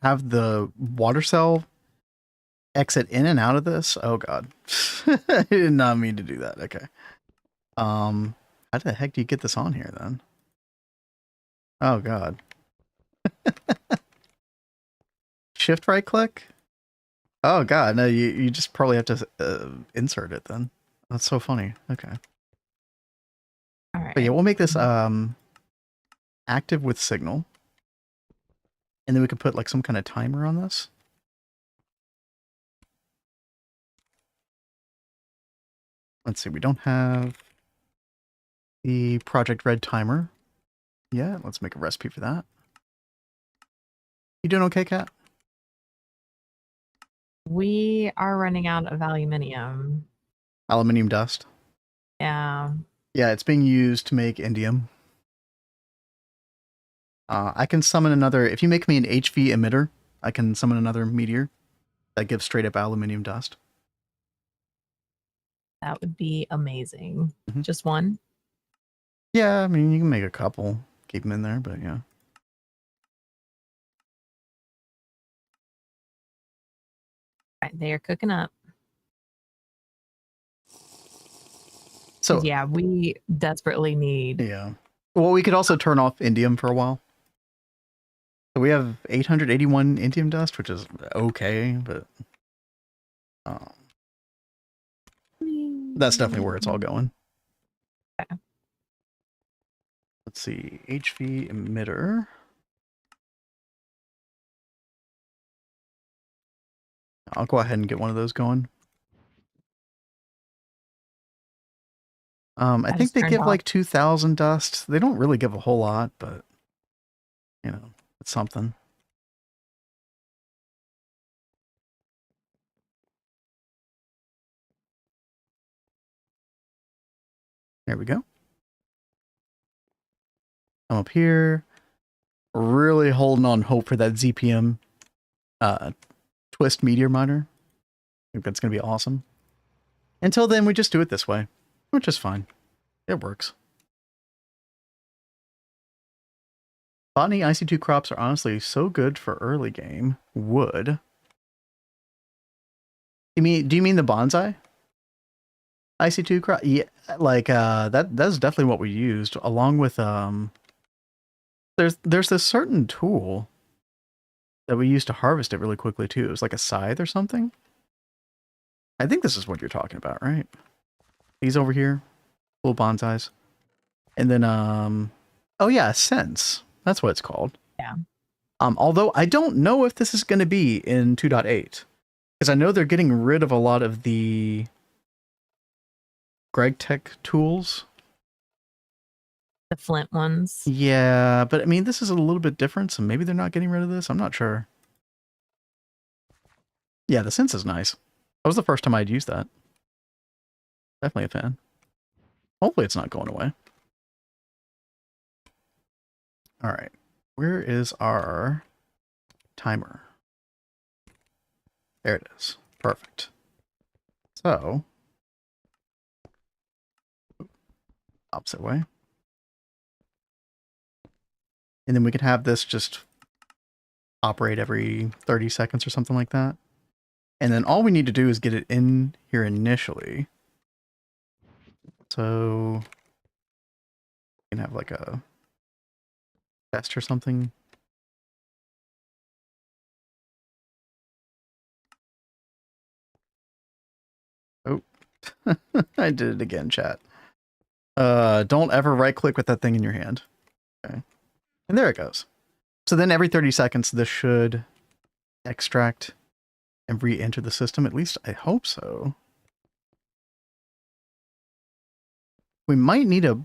have the water cell exit in and out of this. Oh god. I did not mean to do that. Okay. How the heck do you get this on here then? Oh god. Shift right click? Oh god, no, you just probably have to insert it then. That's so funny. Okay. All right. But yeah, we'll make this active with signal. And then we can put like some kind of timer on this. Let's see, we don't have the Project Red timer yet. Let's make a recipe for that. You doing okay, Kat? We are running out of aluminium. Aluminium dust. Yeah. Yeah, it's being used to make indium. I can summon another. If you make me an HV emitter, I can summon another meteor that gives straight up aluminium dust. That would be amazing. Mm-hmm. Just one? Yeah, I mean, you can make a couple. Keep them in there, but yeah. Right, they are cooking up. So yeah, we desperately need. Yeah. Well, we could also turn off indium for a while. So we have 881 indium dust, which is okay, but that's definitely where it's all going. Okay. Let's see, HV emitter. I'll go ahead and get one of those going. I think they give like 2,000 dust. They don't really give a whole lot, but you know, it's something. There we go. I'm up here, really holding on hope for that ZPM twist meteor miner. I think that's going to be awesome. Until then, we just do it this way, which is fine. It works. Botany IC2 crops are honestly so good for early game. Wood. Do you mean the bonsai? IC2 crop? Yeah, like that's definitely what we used, along with there's this certain tool that we used to harvest it really quickly too. It was like a scythe or something. I think this is what you're talking about, right? These over here, little bonsais. And then oh yeah, sense. That's what it's called. Yeah. Although I don't know if this is going to be in 2.8, because I know they're getting rid of a lot of the Gregtech tools. The flint ones. Yeah, but I mean, this is a little bit different, so maybe they're not getting rid of this. I'm not sure. Yeah, the sense is nice. That was the first time I'd used that. Definitely a fan. Hopefully it's not going away. All right. Where is our timer? There it is. Perfect. So, opposite way. And then we could have this just operate every 30 seconds or something like that. And then all we need to do is get it in here initially. So we can have like a test or something. Oh, I did it again, chat. Don't ever right click with that thing in your hand. Okay. And there it goes. So then every 30 seconds, this should extract and re-enter the system. At least I hope so. We might need a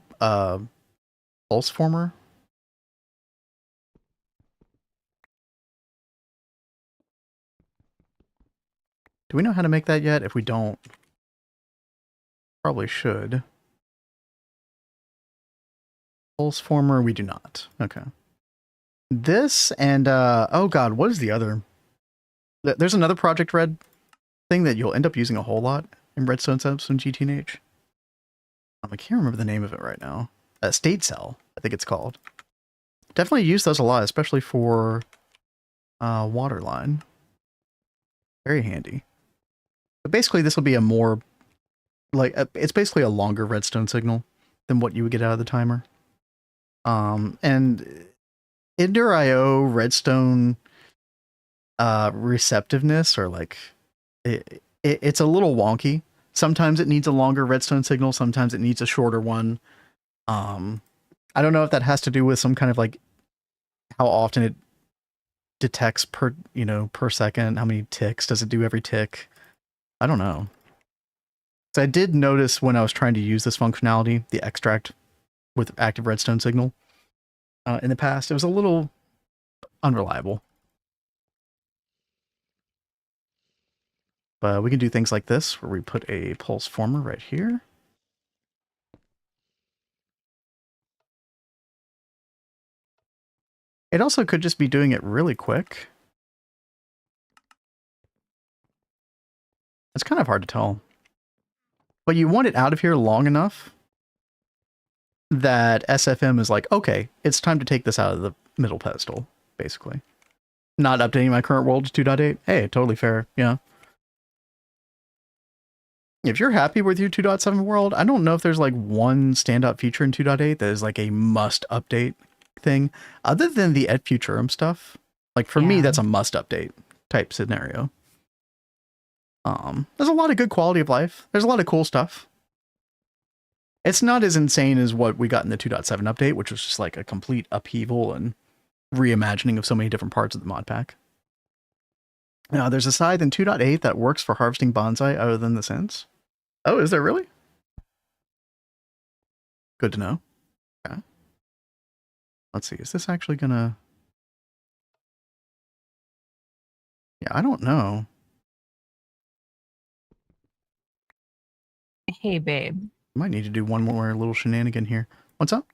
pulse former. Do we know how to make that yet? If we don't, probably should. Pulse former, we do not. Okay. This and, oh god, what is the other? There's another Project Red thing that you'll end up using a whole lot in Redstone subs and GTNH. I can't remember the name of it right now. State Cell, I think it's called. Definitely use those a lot, especially for waterline. Very handy. But basically, this will be a more, like, it's basically a longer redstone signal than what you would get out of the timer. And Ender.io redstone receptiveness, or like, it's a little wonky. Sometimes it needs a longer redstone signal, sometimes it needs a shorter one. I don't know if that has to do with some kind of like how often it detects per second, how many ticks does it do every tick. I don't know. So I did notice when I was trying to use this functionality, the extract with active redstone signal, in the past, it was a little unreliable. But we can do things like this, where we put a pulse former right here. It also could just be doing it really quick. It's kind of hard to tell. But you want it out of here long enough that SFM is like, okay, it's time to take this out of the middle pedestal, basically. Not updating my current world to 2.8. Hey, totally fair. Yeah. If you're happy with your 2.7 world, I don't know if there's like one standout feature in 2.8 that is like a must update thing, other than the Ed Futurum stuff. Like for me, that's a must update type scenario. There's a lot of good quality of life. There's a lot of cool stuff. It's not as insane as what we got in the 2.7 update, which was just like a complete upheaval and reimagining of so many different parts of the mod pack. Now, there's a side in 2.8 that works for harvesting bonsai other than the synths. Oh, is there really? Good to know. Okay. Let's see, is this actually gonna... Yeah, I don't know. Hey, babe. Might need to do one more little shenanigan here. What's up?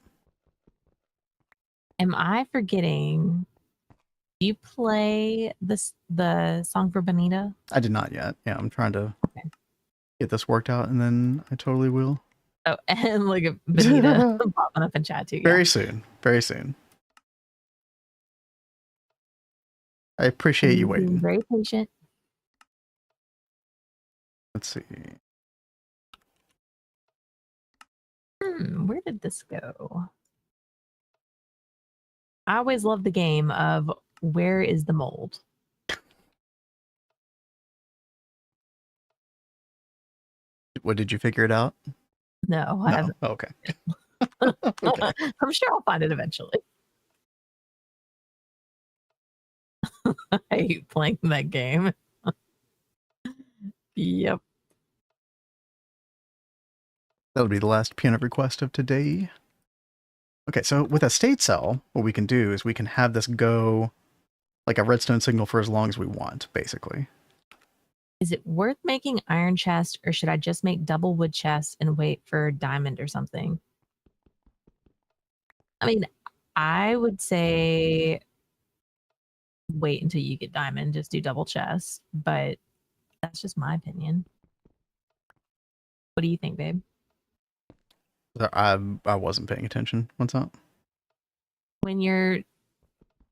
Am I forgetting? Do you play the song for Bonita? I did not yet. Yeah, I'm trying to get this worked out, and then I totally will. Oh, and look at Bonita popping up in chat too. Very soon. Very soon. I appreciate you waiting. Very patient. Let's see. Where did this go? I always love the game of where is the mold? What, did you figure it out? No, I haven't. Oh, okay. Okay. I'm sure I'll find it eventually. I hate playing that game. Yep. That'll be the last peanut request of today. Okay, so with a state cell, what we can do is we can have this go like a redstone signal for as long as we want, basically. Is it worth making iron chest, or should I just make double wood chest and wait for diamond or something? I mean, I would say wait until you get diamond, just do double chest, but that's just my opinion. What do you think, babe? I wasn't paying attention. What's up? When you're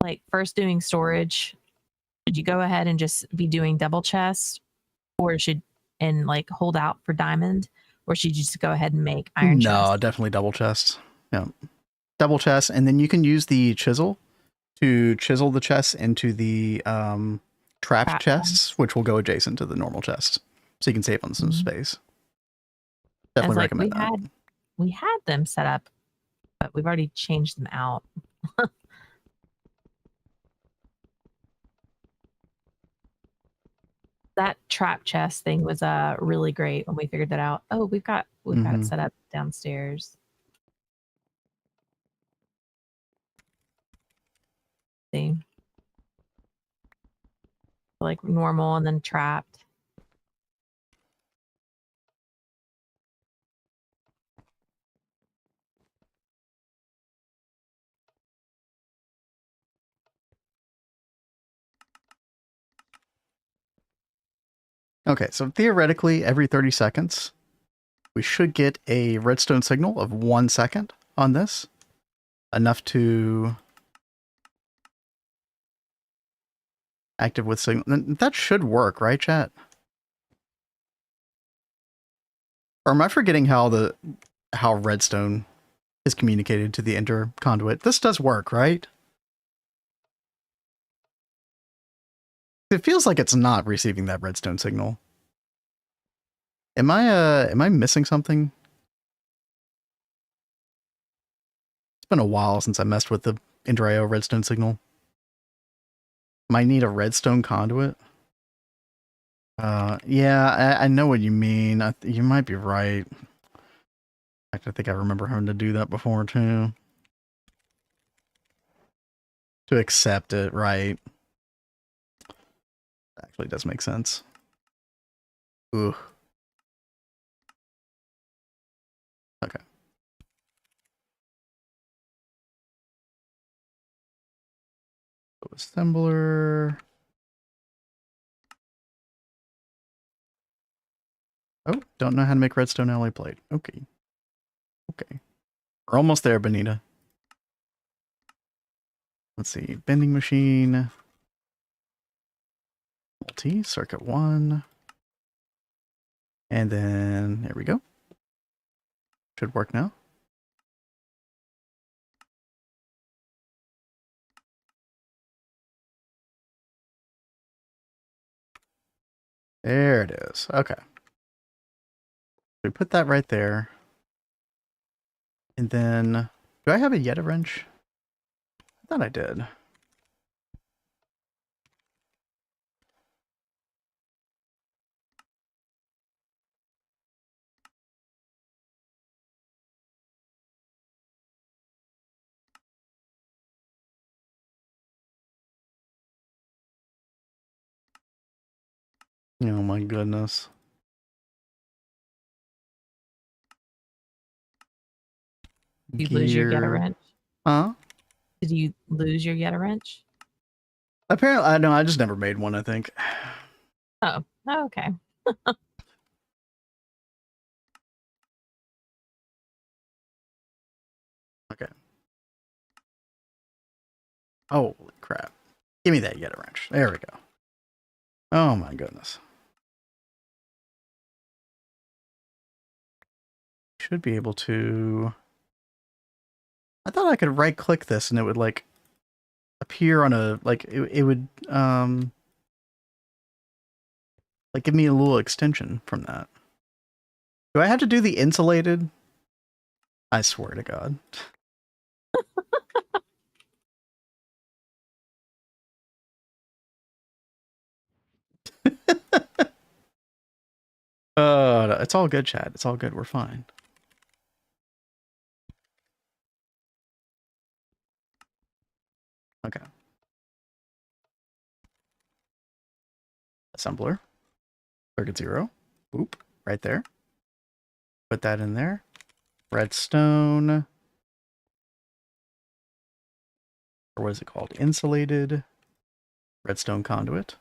like first doing storage, should you go ahead and just be doing double chest, or and like hold out for diamond, or should you just go ahead and make iron chest? No, definitely double chest. Yeah, double chest, and then you can use the chisel to chisel the chests into the trapped chests, which will go adjacent to the normal chests, so you can save on some space. Definitely recommend that. We had them set up, but we've already changed them out. That trap chest thing was really great when we figured that out. Oh, we've got it set up downstairs. See, like normal and then trapped. Okay, so theoretically, every 30 seconds, we should get a redstone signal of 1 second on this. Enough to active with signal. That should work, right, chat? Or am I forgetting how redstone is communicated to the ender conduit? This does work, right? It feels like it's not receiving that redstone signal. Am I missing something? It's been a while since I messed with the Ender IO redstone signal. Might need a redstone conduit. Yeah, I know what you mean. You might be right. In fact, I think I remember having to do that before too. To accept it, right? Actually does make sense. Ooh. Okay. Assembler. Oh, don't know how to make redstone alloy plate. Okay. Okay. We're almost there, Benita. Let's see. Bending machine. Multi, circuit 1. And then, there we go. Should work now. There it is. Okay. We put that right there. And then, do I have a Yeta wrench? I thought I did. Oh my goodness. Did you lose your Yeta wrench? Huh? Did you lose your Yeta wrench? Apparently, I know. I just never made one, I think. Oh, okay. Okay. Holy crap. Give me that Yeta wrench. There we go. Oh my goodness. Should be able to... I thought I could right click this and it would like appear on a, like it would like give me a little extension from that. Do I have to do the insulated? I swear to God. It's all good, Chad. It's all good. We're fine. Okay. Assembler. Circuit 0. Oop. Right there. Put that in there. Redstone. Or what is it called? Insulated. Redstone conduit.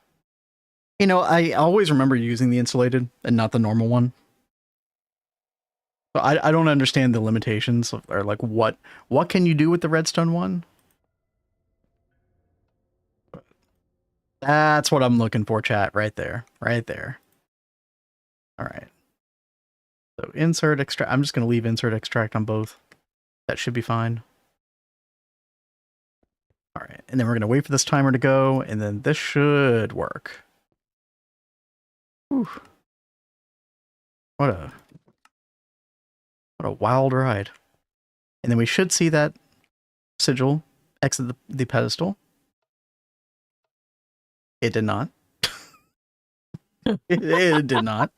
You know, I always remember using the insulated and not the normal one. But I don't understand the limitations of, or like what can you do with the redstone one? That's what I'm looking for, chat. Right there. Right there. All right. So insert extract. I'm just going to leave insert extract on both. That should be fine. All right. And then we're going to wait for this timer to go, and then this should work. Whew. What a wild ride. And then we should see that sigil exit the pedestal. It did not. it did not.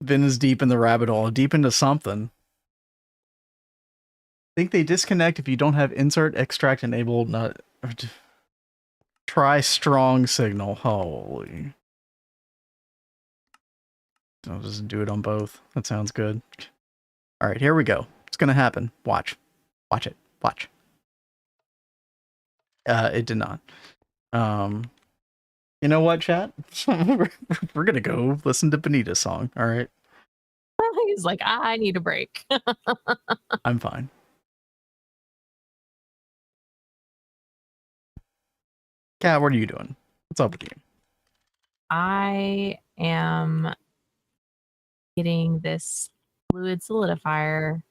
Vin is deep in the rabbit hole, deep into something. I think they disconnect if you don't have insert extract enabled. Not try strong signal. Holy. I'll just do it on both. That sounds good. All right, here we go. It's gonna happen. Watch. Watch it. Watch. It did not. You know what, chat? We're gonna go listen to Benita's song. All right. He's like, I need a break. I'm fine. Kat, what are you doing? What's up with you? I am getting this fluid solidifier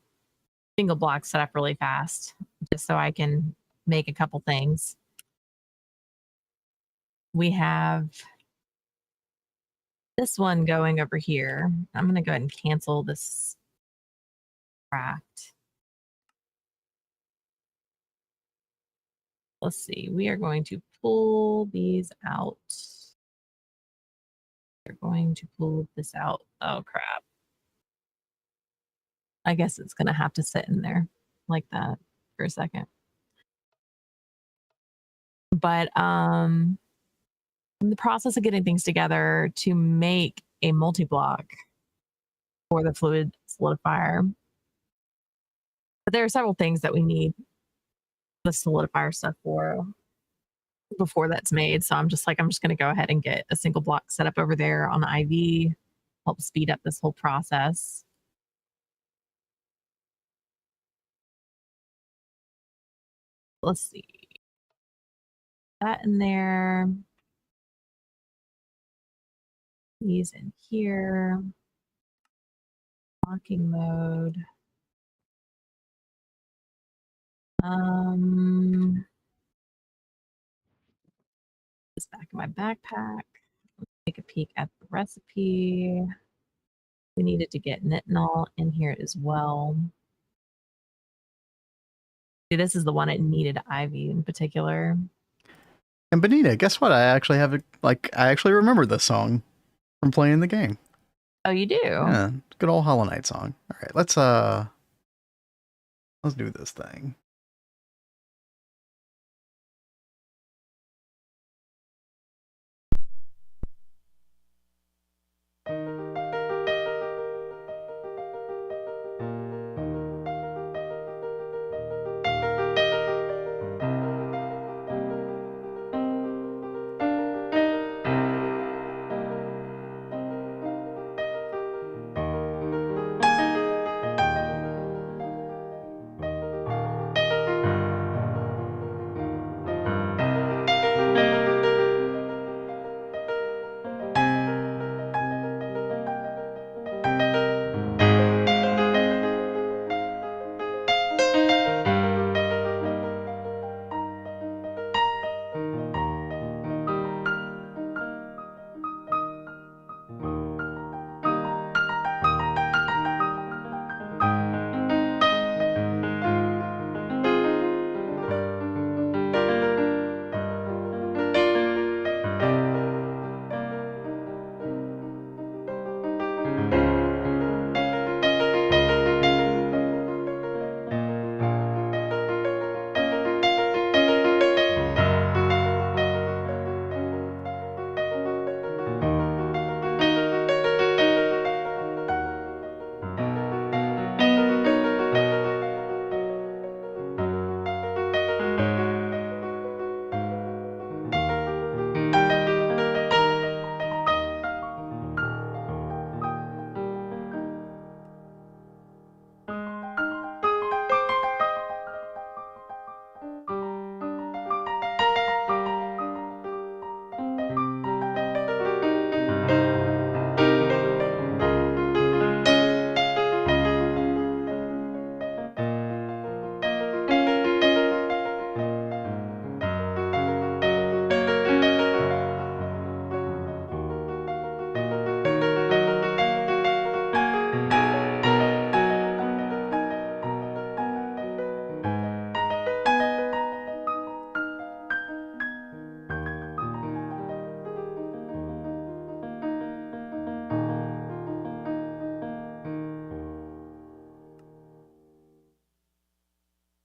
single block set up really fast, just so I can make a couple things. We have this one going over here. I'm going to go ahead and cancel this craft. Let's see. We are going to pull these out. We're going to pull this out. Oh, crap. I guess it's going to have to sit in there like that for a second. But in the process of getting things together to make a multi-block for the fluid solidifier. But there are several things that we need the solidifier stuff for before that's made. So I'm just going to go ahead and get a single block set up over there on the IV, help speed up this whole process. Let's see. That in there. These in here. Locking mode. This back in my backpack. Take a peek at the recipe. We needed to get nitinol in here as well. See, this is the one it needed IV in particular. And Benita, guess what? I actually have I actually remember this song from playing the game. Oh, you do? Yeah, good old Hollow Knight song. All right, let's do this thing.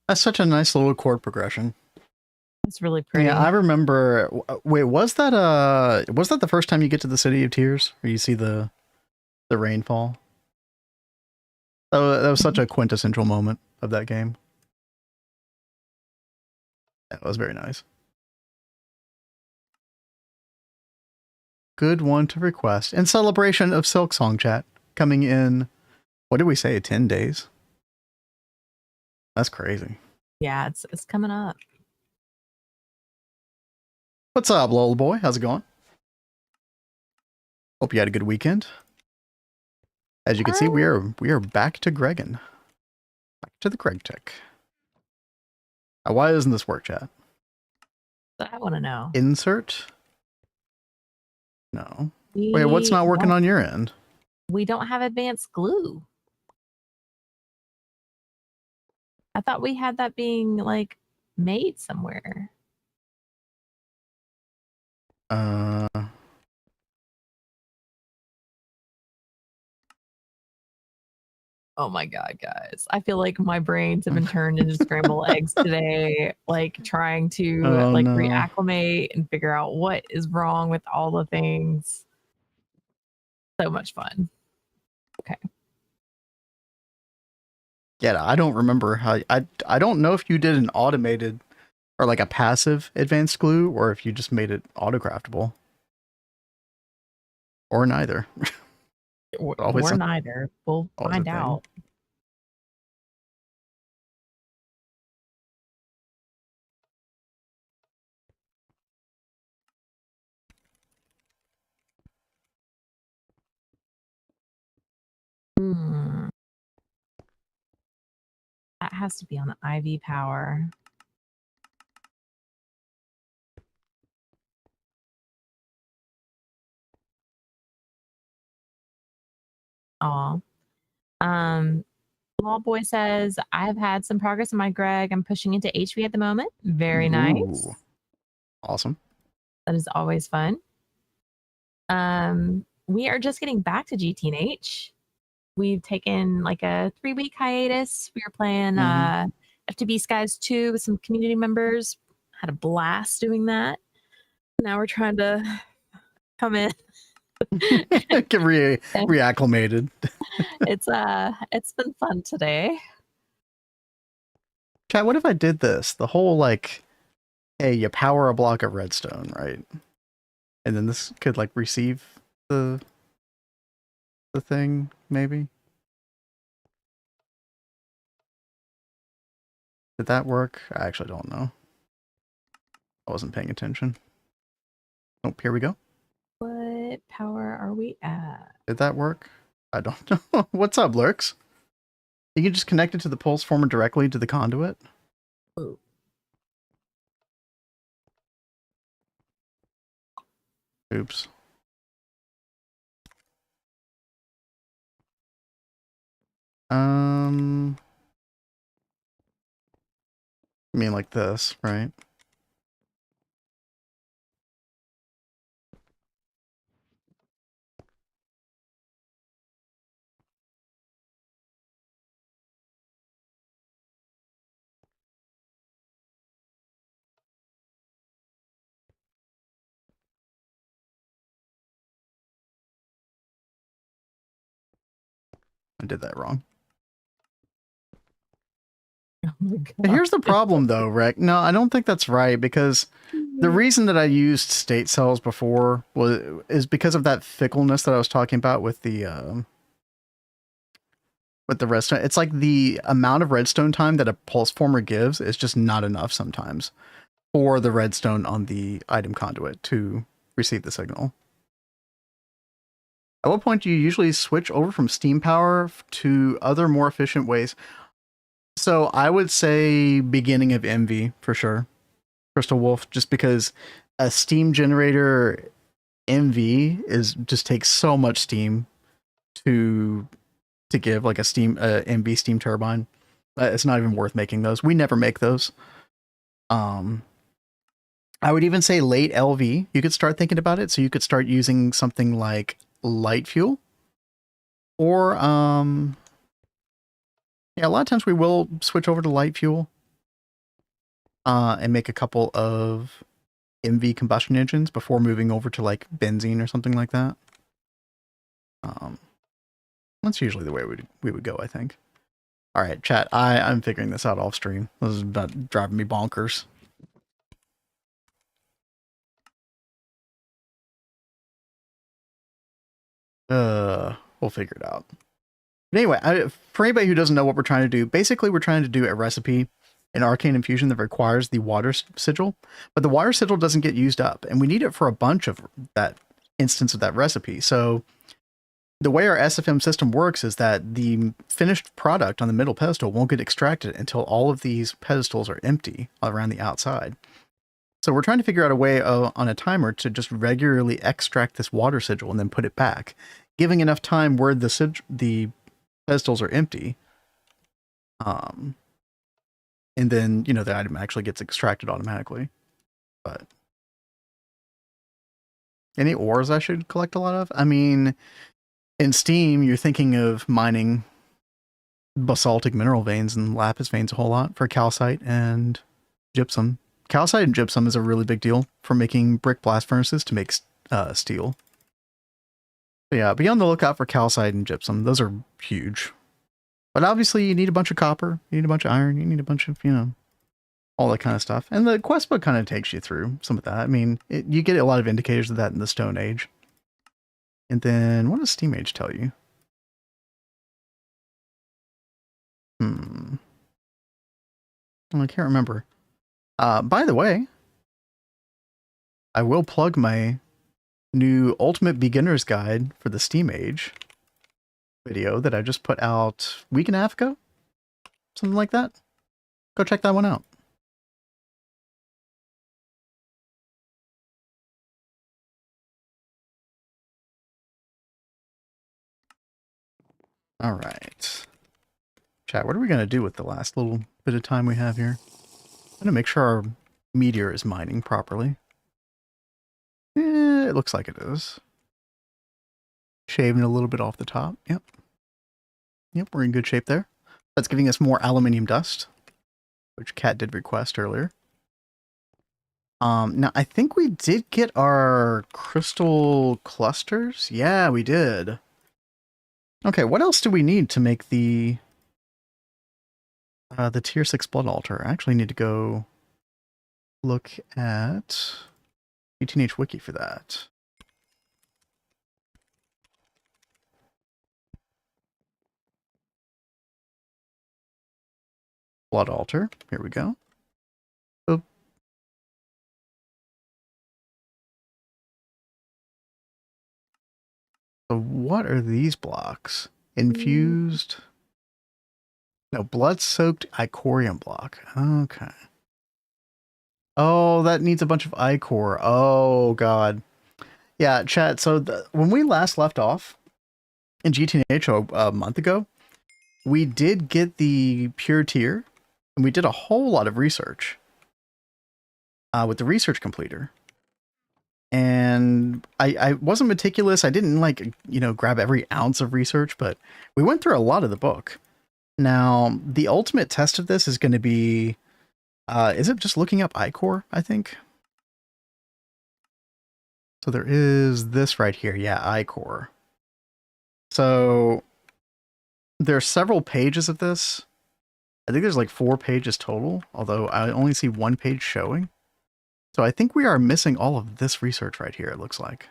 That's such a nice little chord progression. It's really pretty. Yeah, I remember. Wait, was that the first time you get to the City of Tears, where you see the rainfall? That was such a quintessential moment of that game. That was very nice. Good one to request. In celebration of Silksong Chat coming in, what did we say, 10 days? That's crazy. Yeah, it's coming up. What's up, little boy? How's it going? Hope you had a good weekend. As you can see, we are back to Gregan. Back to the Gregtech. Why doesn't this work, chat? I want to know. Insert? No. Wait, what's not working on your end? We don't have advanced glue. I thought we had that being like made somewhere. Oh my God, guys. I feel like my brains have been turned into scrambled eggs today, like trying to Oh like no. reacclimate and figure out what is wrong with all the things. So much fun. Okay. Yeah, I don't remember how I don't know if you did an automated or like a passive advanced glue or if you just made it auto-craftable. Or neither. Always Or neither. We'll always a find thing. out. Hmm. That has to be on IV power. Aw. Law Boy says, I've had some progress in my Greg. I'm pushing into HV at the moment. Very nice. Ooh, awesome. That is always fun. We are just getting back to GTNH. We've taken like a 3-week hiatus. We were playing FTB Skies 2 with some community members. Had a blast doing that. Now we're trying to come in. Get reacclimated. It's been fun today. Chat, what if I did this? The whole like, hey, you power a block of redstone, right? And then this could like receive the thing, maybe? Did that work? I actually don't know. I wasn't paying attention. Oh, here we go. What power are we at? Did that work? I don't know. What's up, Lurks? You can just connect it to the pulse former directly to the conduit. Ooh. Oops. I mean like this, right? I did that wrong. Oh my God. Here's the problem though, Rick. No, I don't think that's right because the reason that I used state cells before is because of that fickleness that I was talking about with the redstone. It's like the amount of redstone time that a pulse former gives is just not enough sometimes for the redstone on the item conduit to receive the signal. At what point do you usually switch over from steam power to other more efficient ways? So I would say beginning of MV for sure. Crystal Wolf, just because a steam generator MV just takes so much steam to give, like a steam MV steam turbine. It's not even worth making those. We never make those. I would even say late LV. You could start thinking about it. So you could start using something like light fuel, or yeah, a lot of times we will switch over to light fuel and make a couple of MV combustion engines before moving over to like benzene or something like that. That's usually the way we would go, I think. All right, chat. I'm figuring this out off stream. This is about driving me bonkers. We'll figure it out. But anyway, for anybody who doesn't know what we're trying to do, basically we're trying to do a recipe in Arcane Infusion that requires the water sigil, but the water sigil doesn't get used up, and we need it for a bunch of that instance of that recipe. So the way our SFM system works is that the finished product on the middle pedestal won't get extracted until all of these pedestals are empty around the outside. So we're trying to figure out a way on a timer to just regularly extract this water sigil and then put it back, giving enough time where the pedestals are empty. And then, the item actually gets extracted automatically. But any ores I should collect a lot of? I mean, in Steam, you're thinking of mining basaltic mineral veins and lapis veins a whole lot for calcite and gypsum. Calcite and gypsum is a really big deal for making brick blast furnaces to make steel. But yeah, be on the lookout for calcite and gypsum. Those are huge. But obviously you need a bunch of copper, you need a bunch of iron, you need a bunch of, you know, all that kind of stuff. And the quest book kind of takes you through some of that. I mean, you get a lot of indicators of that in the Stone Age. And then what does Steam Age tell you? Well, I can't remember. By the way, I will plug my new Ultimate Beginner's Guide for the Steam Age video that I just put out a week and a half ago. Something like that. Go check that one out. All right. Chat, what are we going to do with the last little bit of time we have here? I'm going to make sure our meteor is mining properly. It looks like it is. Shaving a little bit off the top. Yep. Yep, we're in good shape there. That's giving us more aluminium dust, which Kat did request earlier. Now, I think we did get our crystal clusters. Yeah, we did. Okay, what else do we need to make the tier 6 blood altar? I actually need to go look at GTNH wiki for that. Blood altar. Here we go. Oop. So what are these blocks? Infused. No, blood-soaked Icorium block. Okay. Oh, that needs a bunch of Ichor. Oh, God. Yeah, chat. So when we last left off in GTNH a month ago, we did get the pure tier, and we did a whole lot of research with the research completer. And I wasn't meticulous. I didn't, like, you know, grab every ounce of research, but we went through a lot of the book. Now, the ultimate test of this is going to be, is it just looking up Ichor, I think? So there is this right here. Yeah, Ichor. So there's several pages of this. I think there's like 4 pages total, although I only see 1 page showing. So I think we are missing all of this research right here, it looks like.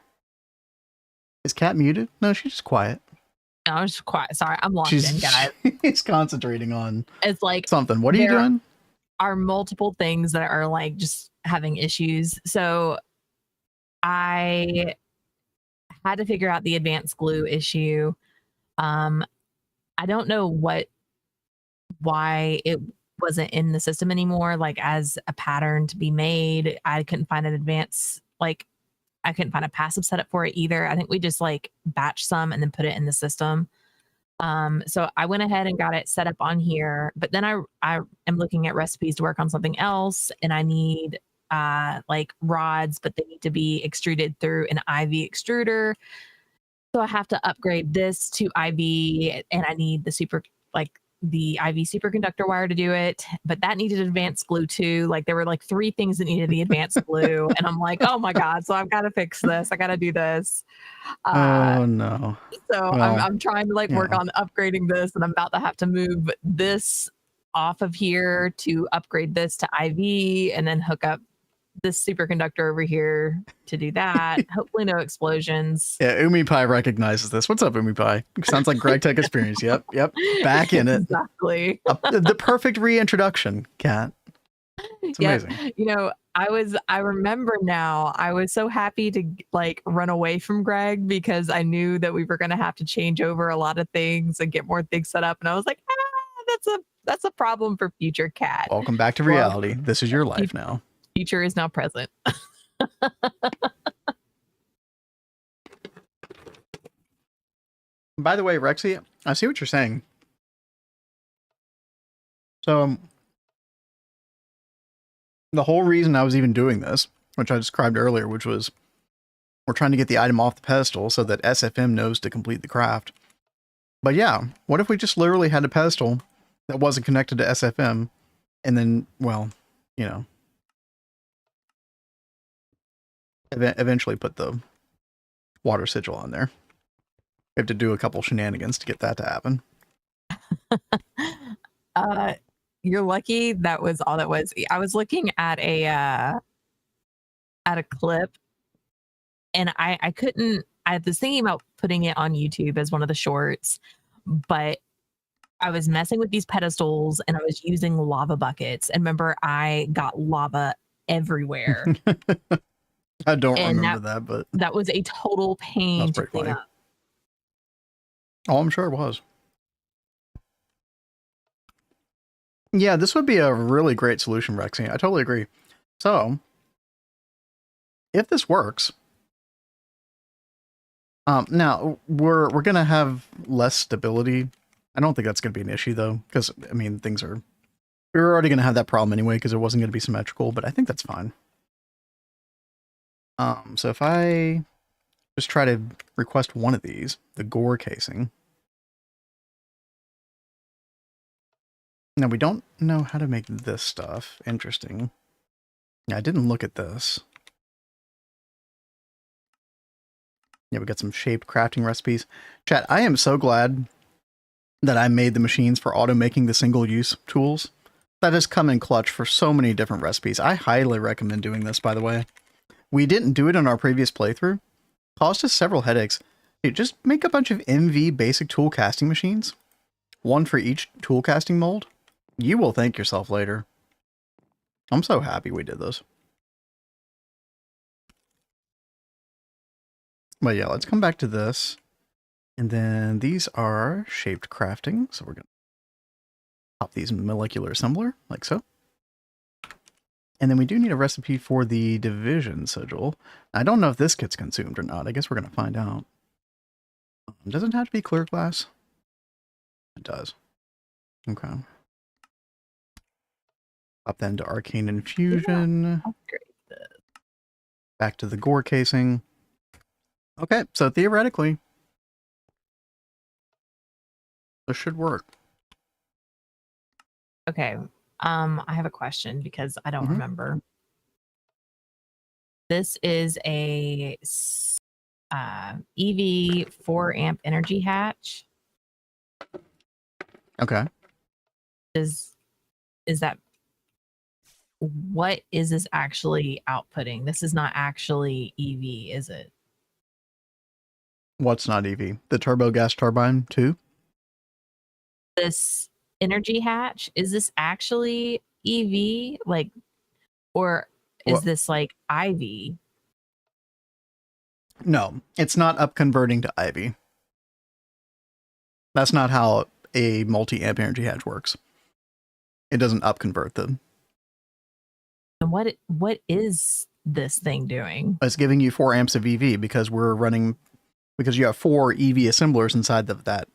Is Kat muted? No, she's just quiet. No, I'm just quiet. Sorry, I'm locked in, guys. She's concentrating on it's like something. What are you doing? Are multiple things that are like just having issues. So I had to figure out the advanced glue issue. I don't know why it wasn't in the system anymore, like as a pattern to be made. I couldn't find an advanced, like I couldn't find a passive setup for it either. I think we just like batch some and then put it in the system. So I went ahead and got it set up on here, but then I am looking at recipes to work on something else, and I need like rods, but they need to be extruded through an IV extruder. So I have to upgrade this to IV, and I need the the IV superconductor wire to do it, but that needed advanced glue too. Like there were like 3 things that needed the advanced glue, and I'm like, oh my God, so I've got to fix this. I got to do this. Oh no. So well, I'm trying to like work on upgrading this, and I'm about to have to move this off of here to upgrade this to IV, and then hook up this superconductor over here to do that. Hopefully no explosions. Yeah, Umi Pie recognizes this. What's up, Umi Pie? Sounds like Gregtech experience. Yep. Back in it. Exactly. The perfect reintroduction, Kat. It's amazing. You know, I remember now, I was so happy to like run away from Greg because I knew that we were going to have to change over a lot of things and get more things set up. And I was like, that's a problem for future Kat. Welcome back to reality. This is your life now. Future is now present. By the way, Rexy, I see what you're saying. So the whole reason I was even doing this, which I described earlier, which was we're trying to get the item off the pedestal so that SFM knows to complete the craft. But yeah, what if we just literally had a pedestal that wasn't connected to SFM, and then, well, you know, eventually put the water sigil on there. We have to do a couple shenanigans to get that to happen. You're lucky that was all that was. I was looking at a clip, and I couldn't. I was thinking about putting it on YouTube as one of the shorts, but I was messing with these pedestals and I was using lava buckets. And remember, I got lava everywhere. I don't remember that, but that was a total pain to clean up. Oh, I'm sure it was. Yeah, this would be a really great solution, Rexy. I totally agree. So, if this works, now we're gonna have less stability. I don't think that's gonna be an issue though, because I mean we were already gonna have that problem anyway because it wasn't gonna be symmetrical. But I think that's fine. So if I just try to request one of these, the gore casing. Now, we don't know how to make this stuff. Interesting. Yeah, I didn't look at this. Yeah, we got some shaped crafting recipes. Chat, I am so glad that I made the machines for auto-making the single-use tools. That has come in clutch for so many different recipes. I highly recommend doing this, by the way. We didn't do it in our previous playthrough. Caused us several headaches. Dude, just make a bunch of MV basic tool casting machines. One for each tool casting mold. You will thank yourself later. I'm so happy we did this. But yeah, let's come back to this. And then these are shaped crafting. So we're going to pop these molecular assembler, like so. And then we do need a recipe for the division sigil. I don't know if this gets consumed or not. I guess we're going to find out. Does it have to be clear glass? It does. Okay. Pop that into Arcane Infusion. Yeah, back to the gore casing. Okay, so theoretically, this should work. Okay. I have a question because I don't remember. This is a EV 4 amp energy hatch. Okay. Is that, what is this actually outputting? This is not actually EV, is it? What's not EV? The turbo gas turbine too? This energy hatch, is this actually EV? Like, or is this like IV? No, it's not up converting to IV. That's not how a multi-amp energy hatch works. It doesn't up convert them. And what is this thing doing? It's giving you 4 amps of EV because you have 4 EV assemblers inside of that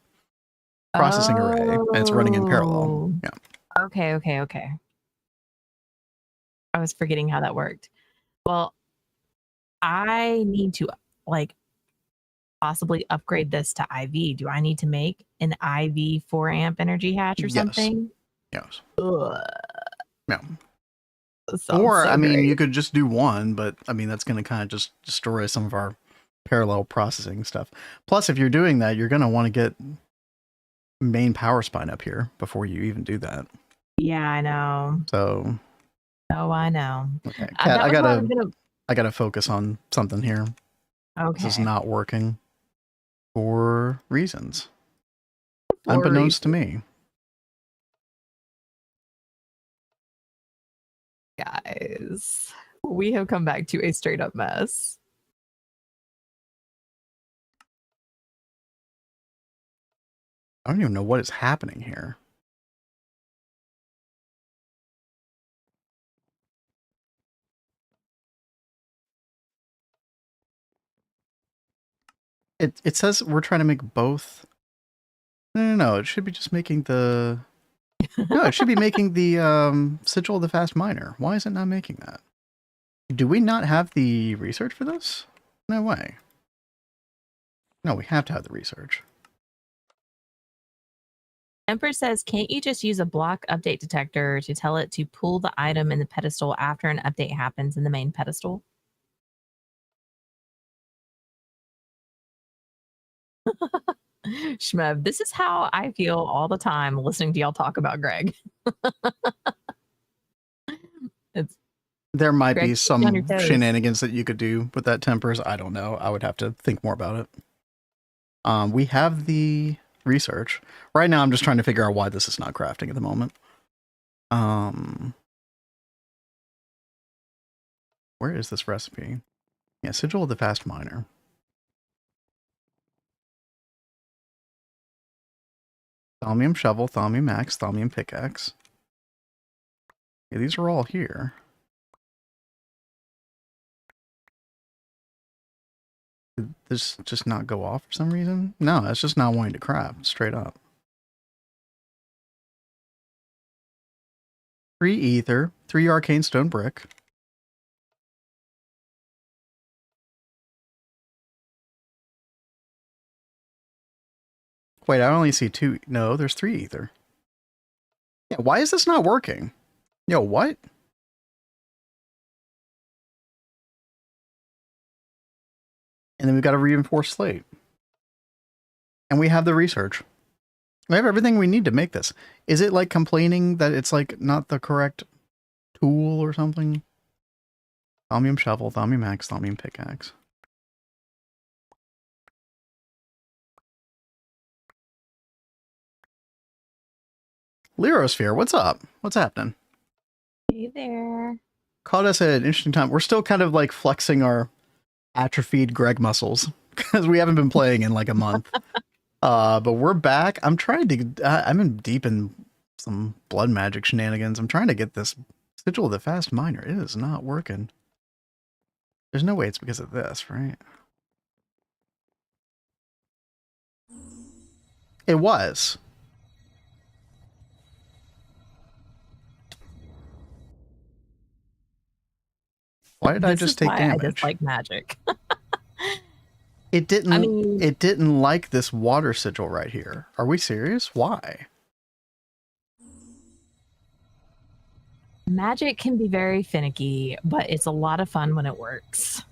processing array, and it's running in parallel. Yeah. Okay. I was forgetting how that worked. Well, I need to possibly upgrade this to IV. Do I need to make an IV 4 amp energy hatch or something? Yes. Ugh. Yeah. Or, So I mean, great. you could just do one, but I mean, that's going to kind of just destroy some of our parallel processing stuff. Plus, if you're doing that, you're going to want to get main power spine up here before you even do that. Yeah, I know. So. Oh, I know. Okay. Kat, I gotta focus on something here. Okay. This is not working for reasons unbeknownst to me. Guys, we have come back to a straight up mess. I don't even know what is happening here. It says we're trying to make both. No. It should be just making the. No, it should be making the sigil of the fast miner. Why is it not making that? Do we not have the research for this? No way. No, we have to have the research. Emperor says, can't you just use a block update detector to tell it to pull the item in the pedestal after an update happens in the main pedestal? Shmev, this is how I feel all the time listening to y'all talk about Greg. There might Greg, be keep you on your some toes. shenanigans that you could do with that tempers. I don't know. I would have to think more about it. We have the research. Right now I'm just trying to figure out why this is not crafting at the moment. Where is this recipe? Yeah, Sigil of the Fast Miner. Thaumium shovel, thaumium axe, thaumium pickaxe. Yeah, these are all here. Did this just not go off for some reason? No, it's just not wanting to craft, straight up. 3 ether, 3 arcane stone brick. Wait, I only see 2. No, there's 3 ether. Yeah, why is this not working? Yo, what? And then we've got a reinforced slate. And we have the research. We have everything we need to make this. Is it like complaining that it's like not the correct tool or something? Thaumium shovel, thaumium axe, thaumium pickaxe. Lyrosphere, what's up? What's happening? Hey there. Caught us at an interesting time. We're still kind of like flexing our atrophied Greg muscles because we haven't been playing in like a month. But we're back. I'm trying to, I'm in deep in some blood magic shenanigans. I'm trying to get this Sigil of the Fast Miner. It is not working. There's no way it's because of this, right? It was. Why did I just take damage? I dislike magic. It didn't. I mean, it didn't like this water sigil right here. Are we serious? Why? magic can be very finicky, but it's a lot of fun when it works.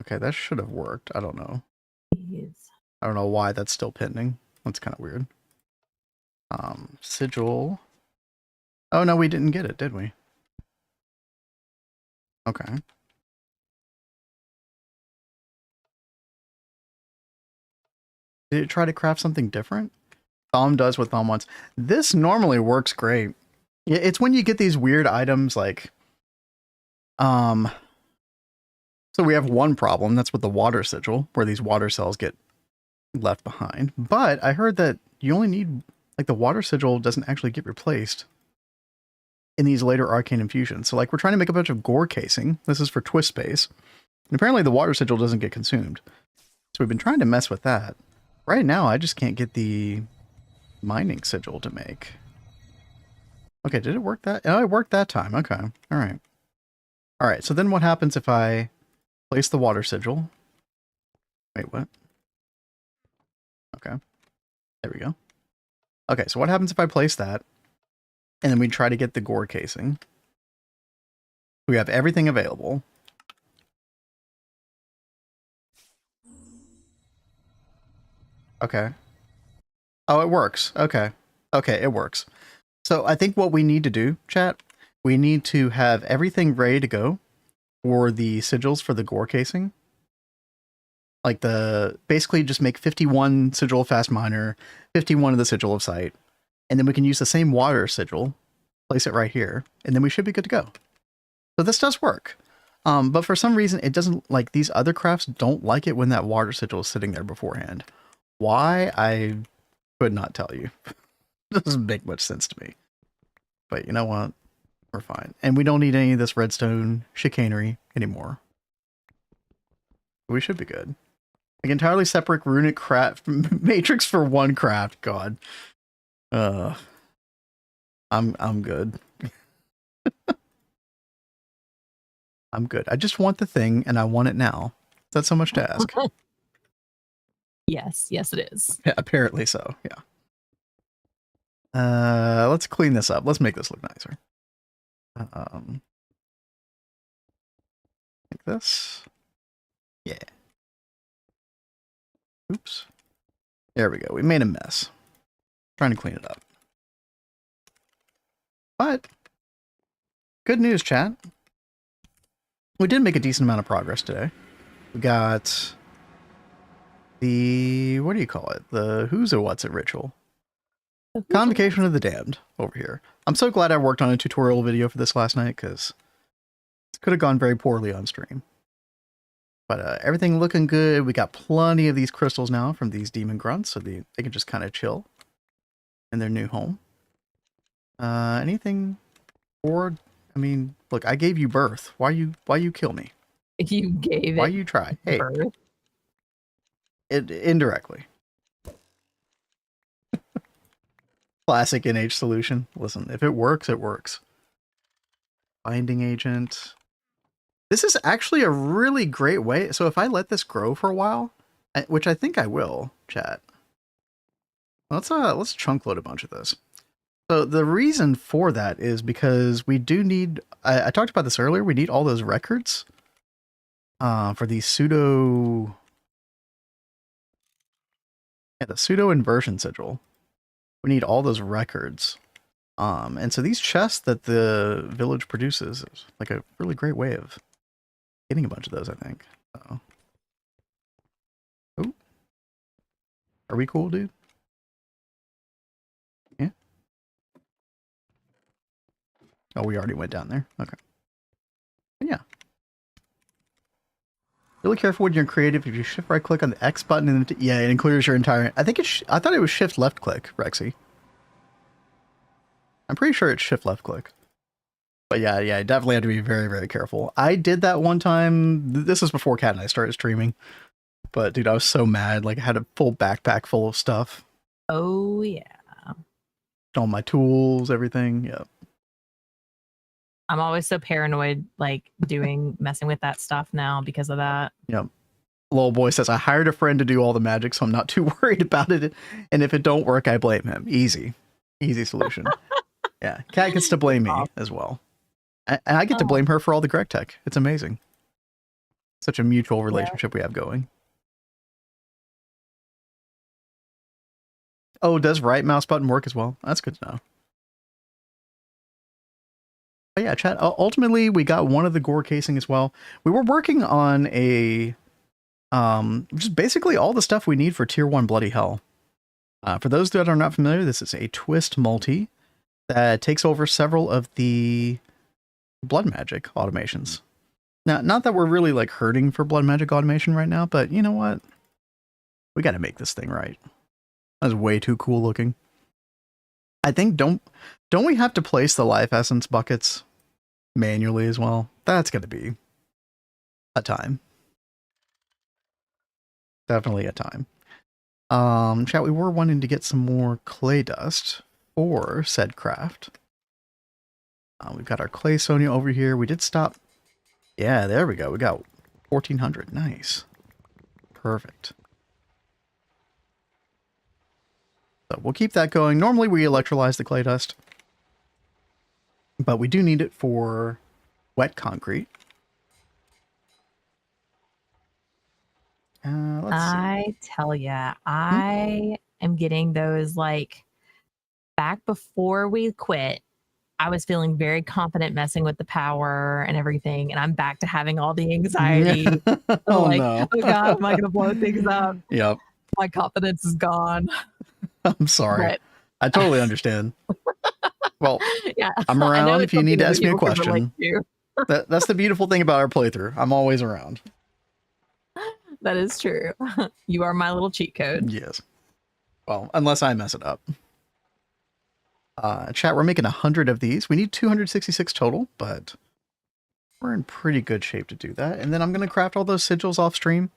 Okay, that should have worked. I don't know. Jeez. I don't know why that's still pending. That's kind of weird. Sigil. Oh, no, we didn't get it, did we? Okay. Did it try to craft something different? Thom does what Thom wants. This normally works great. It's when you get these weird items like... So we have one problem. That's with the water sigil, where these water cells get left behind. But I heard that you only need... Like, the water sigil doesn't actually get replaced in these later arcane infusions. So, like, we're trying to make a bunch of gore casing. This is for twist space. And apparently the water sigil doesn't get consumed. So we've been trying to mess with that. Right now, I just can't get the mining sigil to make. Okay, did it work that? Oh, it worked that time. Okay. All right. All right, so then what happens if I place the water sigil? Wait, what? Okay. There we go. Okay, so what happens if I place that? And then we try to get the gore casing. We have everything available. Okay. Oh, it works. Okay. Okay, it works. So I think what we need to do, chat, we need to have everything ready to go for the sigils for the gore casing. Like basically just make 51 Sigil of Fast Miner, 51 of the Sigil of Sight, and then we can use the same water sigil, place it right here, and then we should be good to go. So this does work. But for some reason, it doesn't, like, these other crafts don't like it when that water sigil is sitting there beforehand. Why? I could not tell you. It doesn't make much sense to me. But you know what? We're fine. And we don't need any of this redstone chicanery anymore. We should be good. Like, entirely separate runic craft matrix for one craft. God. I'm good. I'm good. I just want the thing, and I want it now. Is that so much to ask? Yes, it is. Yeah, apparently so. Yeah. Let's clean this up. Let's make this look nicer. Like this. Yeah. Oops. There we go. We made a mess. Trying to clean it up. But good news, chat. We did make a decent amount of progress today. We got the, what do you call it? The who's or what's it ritual. Convocation of the Damned over here. I'm so glad I worked on a tutorial video for this last night, because it could have gone very poorly on stream. But everything looking good. We got plenty of these crystals now from these demon grunts, so they can just kind of chill in their new home. Anything for, I mean, look, I gave you birth. Why you kill me? You gave Why it you try? Hey, birth. indirectly. Classic NH solution. Listen, if it works, it works. Binding agent. This is actually a really great way. So if I let this grow for a while, which I think I will, chat. Let's chunk load a bunch of this. So the reason for that is because we do need, I talked about this earlier, we need all those records for the pseudo, the pseudo inversion sigil. We need all those records. And so these chests that the village produces is like a really great way of getting a bunch of those, I think. Oh, are we cool, dude? Yeah. Oh, we already went down there. Okay. And yeah. Really careful when you're creative. If you shift right click on the X button, and yeah, it clears your entire. I think I thought it was shift left click, Rexy. I'm pretty sure it's shift left click. But yeah, I definitely have to be very, very careful. I did that one time. This was before Kat and I started streaming. But dude, I was so mad. Like I had a full backpack full of stuff. Oh yeah. All my tools, everything. Yep. I'm always so paranoid, like messing with that stuff now because of that. Yep. Little boy says, I hired a friend to do all the magic, so I'm not too worried about it. And if it don't work, I blame him. Easy solution. Yeah. Kat gets to blame me as well. And I get to blame her for all the Gregtech. It's amazing. Such a mutual relationship we have going. Oh, does right mouse button work as well? That's good to know. But yeah, chat, ultimately we got one of the gore casing as well. We were working on a just basically all the stuff we need for tier 1 bloody hell. For those that are not familiar, this is a twist multi that takes over several of the blood magic automations. Now, not that we're really like hurting for blood magic automation right now, but you know what? We got to make this thing right. That's way too cool looking. I think don't we have to place the life essence buckets manually as well? That's going to be a time. Definitely a time. Chat, we were wanting to get some more clay dust for said craft. We've got our clay Sonia over here. We did stop. Yeah, there we go. We got 1,400. Nice. Perfect. So we'll keep that going. Normally we electrolyze the clay dust, but we do need it for wet concrete. I tell ya, I am getting those, like, back before we quit, I was feeling very confident messing with the power and everything, and I'm back to having all the anxiety. Oh, like, no. oh God, am I going to blow things up? Yep. My confidence is gone. I'm sorry. But, I totally understand. Well, yeah, I'm around if you need to ask me a question. That's the beautiful thing about our playthrough. I'm always around. That is true. You are my little cheat code. Yes. Well, unless I mess it up. Chat, we're making 100 of these. We need 266 total, but we're in pretty good shape to do that. And then I'm going to craft all those sigils off stream.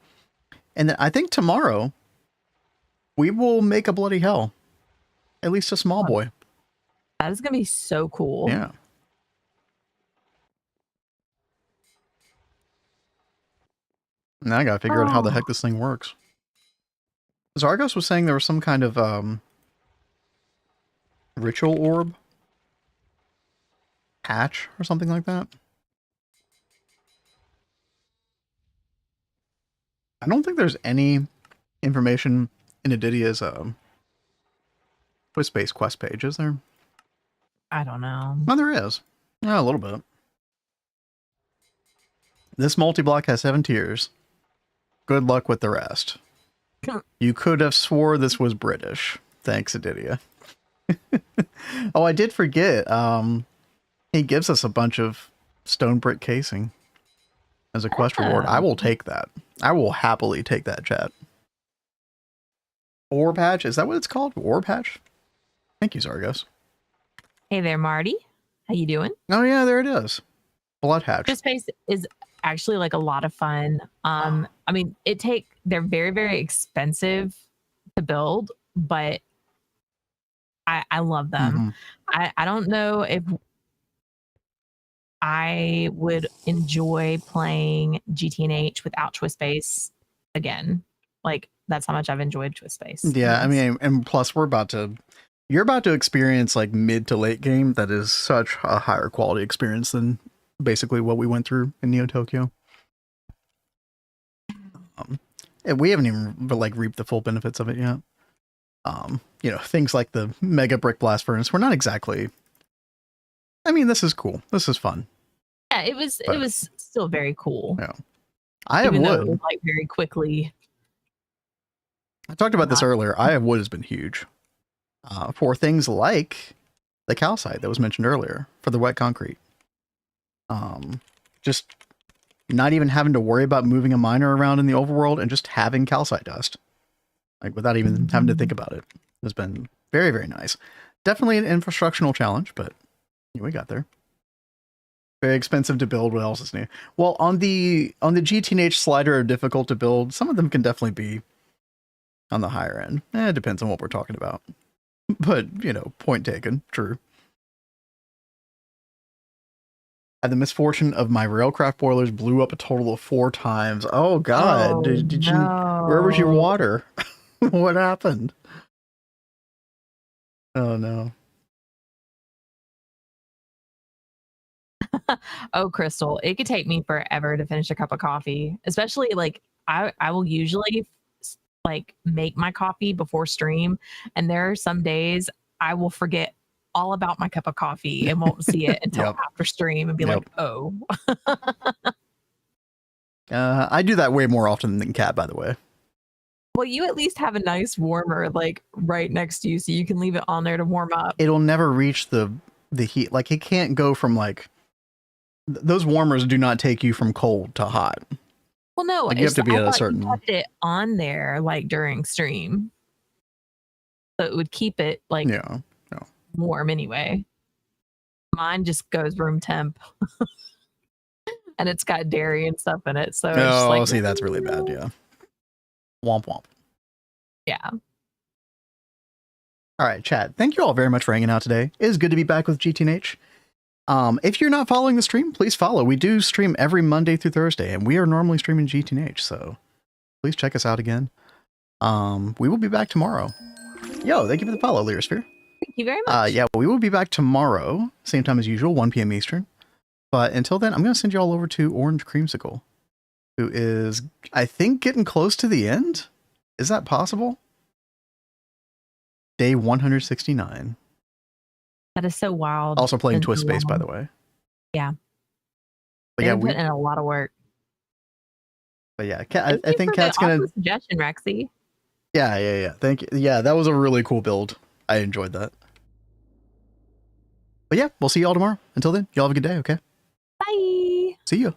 And then I think tomorrow we will make a bloody hell. At least a small boy. That is going to be so cool. Yeah. Now I gotta figure out how the heck this thing works. Zargos was saying there was some kind of ritual orb patch or something like that. I don't think there's any information in Adidia's Twist-based quest page, is there? I don't know. No, there is. Yeah, a little bit. This multi-block has 7 tiers. Good luck with the rest. You could have swore this was British. Thanks, Adidia. Oh, I did forget. He gives us a bunch of stone brick casing as a quest reward. I will take that. I will happily take that, chat. Ore patch? Is that what it's called? Ore patch? Thank you, Zargos. Hey there, Marty. How you doing? Oh yeah, there it is. Blood hatch. This space is actually like a lot of fun. I mean, they're very, very expensive to build, but I love them. I don't know if I would enjoy playing GTNH without Twist Space again. Like, that's how much I've enjoyed Twist Space. Yeah, I mean, and plus you're about to experience like mid to late game that is such a higher quality experience than basically what we went through in Neo Tokyo. And we haven't even like reaped the full benefits of it yet. You know, things like the mega brick blast furnace. We're not exactly. I mean, this is cool. This is fun. Yeah, it was still very cool. Yeah, I have wood. Like very quickly. I talked about this earlier. I have wood has been huge for things like the calcite that was mentioned earlier for the wet concrete. Just not even having to worry about moving a miner around in the overworld and just having calcite dust, like without even having to think about it, has been very, very nice. Definitely an infrastructural challenge, but we got there. Very expensive to build. What else is new? Well, on the GTNH slider of difficult to build, some of them can definitely be on the higher end. It depends on what we're talking about. But, you know, point taken. True. I had the misfortune of my railcraft boilers blew up a total of 4 times. Oh, God. Oh, did you... Where was your water? What happened? Oh, no. Oh, Crystal, it could take me forever to finish a cup of coffee, especially like I will usually like make my coffee before stream, and there are some days I will forget all about my cup of coffee and won't see it until after stream and be like, oh. I do that way more often than Cat, by the way. Well, you at least have a nice warmer like right next to you, so you can leave it on there to warm up. It'll never reach the heat. Like, it can't go from like, those warmers do not take you from cold to hot. Well, no, like, you have to be at a certain. You kept it on there like during stream, so it would keep it like warm anyway. Mine just goes room temp, and it's got dairy and stuff in it. So oh, like, see, that's really bad. Yeah. Womp womp. Yeah. All right, chat. Thank you all very much for hanging out today. It is good to be back with GTNH. If you're not following the stream, please follow. We do stream every Monday through Thursday, and we are normally streaming GTNH, so please check us out again. We will be back tomorrow. Yo, thank you for the follow, Lyrosphere. Thank you very much. Yeah, we will be back tomorrow, same time as usual, 1 p.m. Eastern. But until then, I'm going to send you all over to Orange Creamsicle, who is, I think, getting close to the end. Is that possible? Day 169. That is so wild. Also playing Twist Space, by the way. Yeah. But yeah, we put in a lot of work. But yeah, I think Cat's gonna. Suggestion, Rexy. Yeah. Thank you. Yeah, that was a really cool build. I enjoyed that. But yeah, we'll see y'all tomorrow. Until then, y'all have a good day. Okay. Bye. See ya.